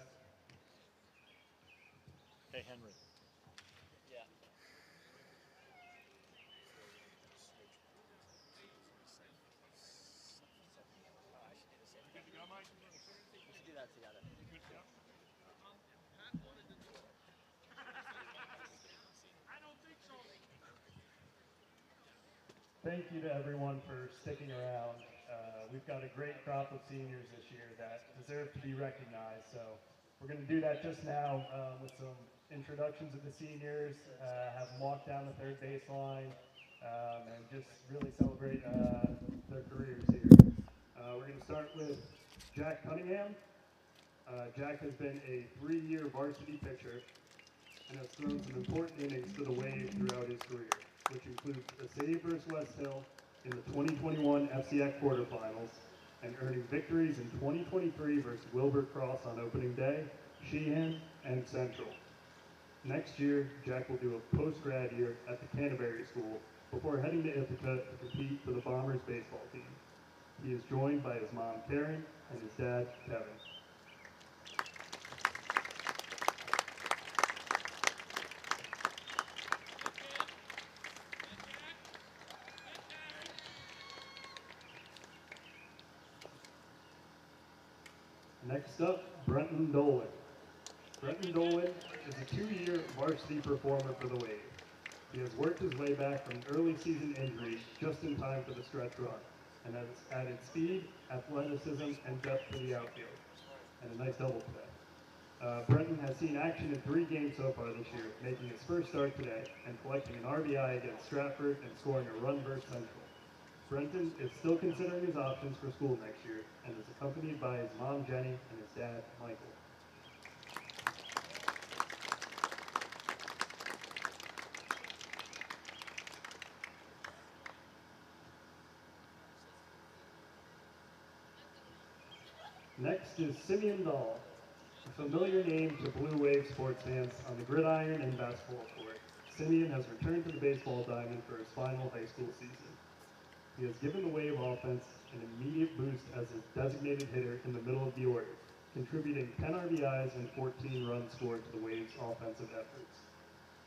Hey, Henry. Thank you to everyone for sticking around. We've got a great crop of seniors this year that deserve to be recognized. So we're going to do that just now with some introductions of the seniors, have them walk down the third baseline, and just really celebrate their careers here. We're going to start with Jack Cunningham. Jack has been a 3-year varsity pitcher and has thrown some important innings for the Wave throughout his career, which includes a save versus West Hill in the 2021 FCX quarterfinals and earning victories in 2023 versus Wilbur Cross on opening day, Sheehan, and Central. Next year, Jack will do a post-grad year at the Canterbury School before heading to Ithaca to compete for the Bombers baseball team. He is joined by his mom, Karen, and his dad, Kevin. Next up, Brenton Dolan. Brenton Dolan is a 2-year varsity performer for the Wave. He has worked his way back from early season injuries just in time for the stretch run, and has added speed, athleticism, and depth to the outfield, and a nice double today. Brenton has seen action in 3 games so far this year, making his first start today and collecting an RBI against Stratford and scoring a run versus Central. Brenton is still considering his options for school next year and is accompanied by his mom, Jenny, and his dad, Michael. Next is Simeon Dahl, a familiar name to Blue Wave sports fans on the gridiron and basketball court. Simeon has returned to the baseball diamond for his final high school season. He has given the Wave offense an immediate boost as a designated hitter in the middle of the order, contributing 10 RBIs and 14 runs scored to the Wave's offensive efforts.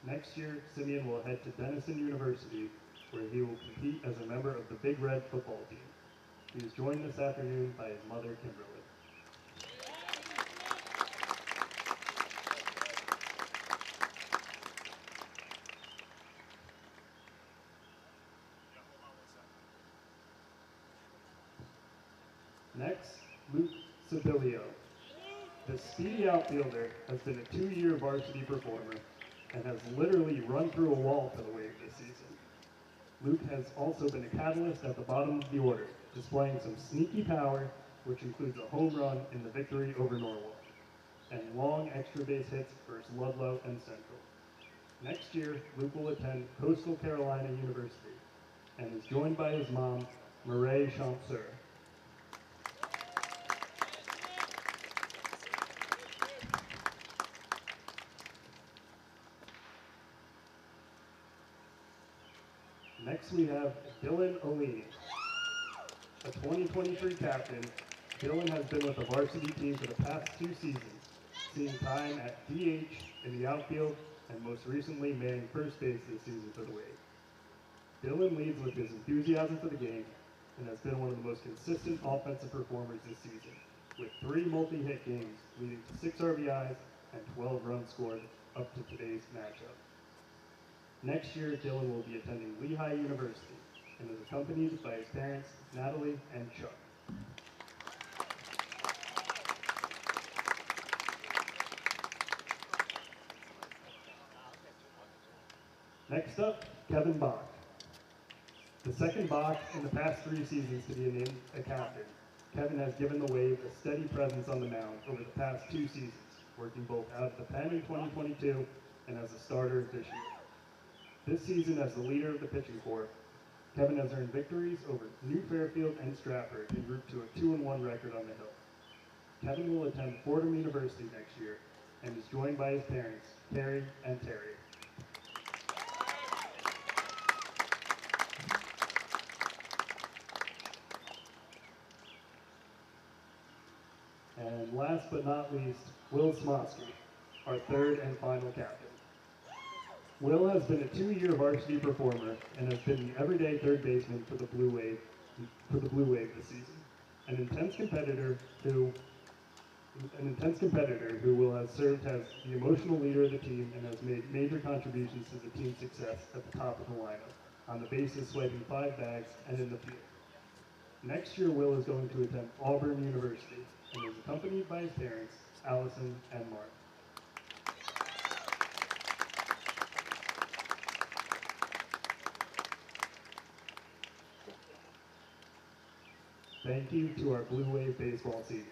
Next year, Simeon will head to Denison University, where he will compete as a member of the Big Red football team. He is joined this afternoon by his mother, Kimberly. Next, Luke Sabilio. The speedy outfielder has been a 2-year varsity performer and has literally run through a wall for the Wave this season. Luke has also been a catalyst at the bottom of the order, displaying some sneaky power, which includes a home run in the victory over Norwalk, and long extra base hits versus Ludlow and Central. Next year, Luke will attend Coastal Carolina University and is joined by his mom, Mireille Champseur. Next, we have Dylan Olini. A 2023 captain, Dylan has been with the varsity team for the past 2 seasons, seeing time at DH in the outfield and most recently manning first base this season for the Wave. Dylan leads with his enthusiasm for the game and has been one of the most consistent offensive performers this season, with 3 multi-hit games leading to 6 RBIs and 12 runs scored up to today's matchup. Next year, Dylan will be attending Lehigh University and is accompanied by his parents, Natalie and Chuck. Next up, Kevin Bach. The second Bach in the past 3 seasons to be named a captain, Kevin has given the Wave a steady presence on the mound over the past 2 seasons, working both out of the pen in 2022 and as a starter this year. This season, as the leader of the pitching corps, Kevin has earned victories over New Fairfield and Stratford en route to a 2-1 record on the Hill. Kevin will attend Fordham University next year and is joined by his parents, Carrie and Terry. And last but not least, Will Smosky, our third and final captain. Will has been a 2-year varsity performer and has been the everyday third baseman for the Blue Wave this season. An intense competitor who Will has served as the emotional leader of the team and has made major contributions to the team's success at the top of the lineup, on the bases swiping 5 bags and in the field. Next year, Will is going to attend Auburn University and is accompanied by his parents, Allison and Mark. Thank you to our Blue Wave baseball seniors.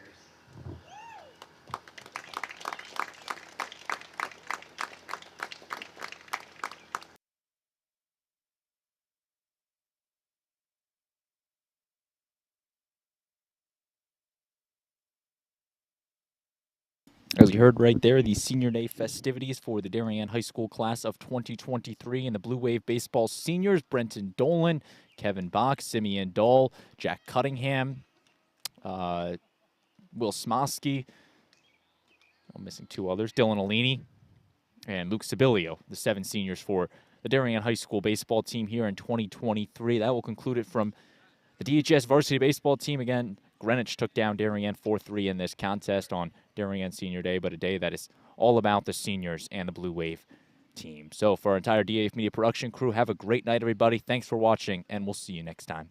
As you heard right there, the Senior Day festivities for the Darien High School class of 2023 and the Blue Wave Baseball seniors, Brenton Dolan, Kevin Bach, Simeon Dahl, Jack Cunningham, Will Smosky, I'm missing 2 others, Dylan Alini, and Luke Sibilio, the 7 seniors for the Darien High School baseball team here in 2023. That will conclude it from the DHS varsity baseball team. Again, Greenwich took down Darien 4-3 in this contest on Darien Senior Day, but a day that is all about the seniors and the Blue Wave team. So for our entire DAF Media production crew, have a great night, everybody. Thanks for watching, and we'll see you next time.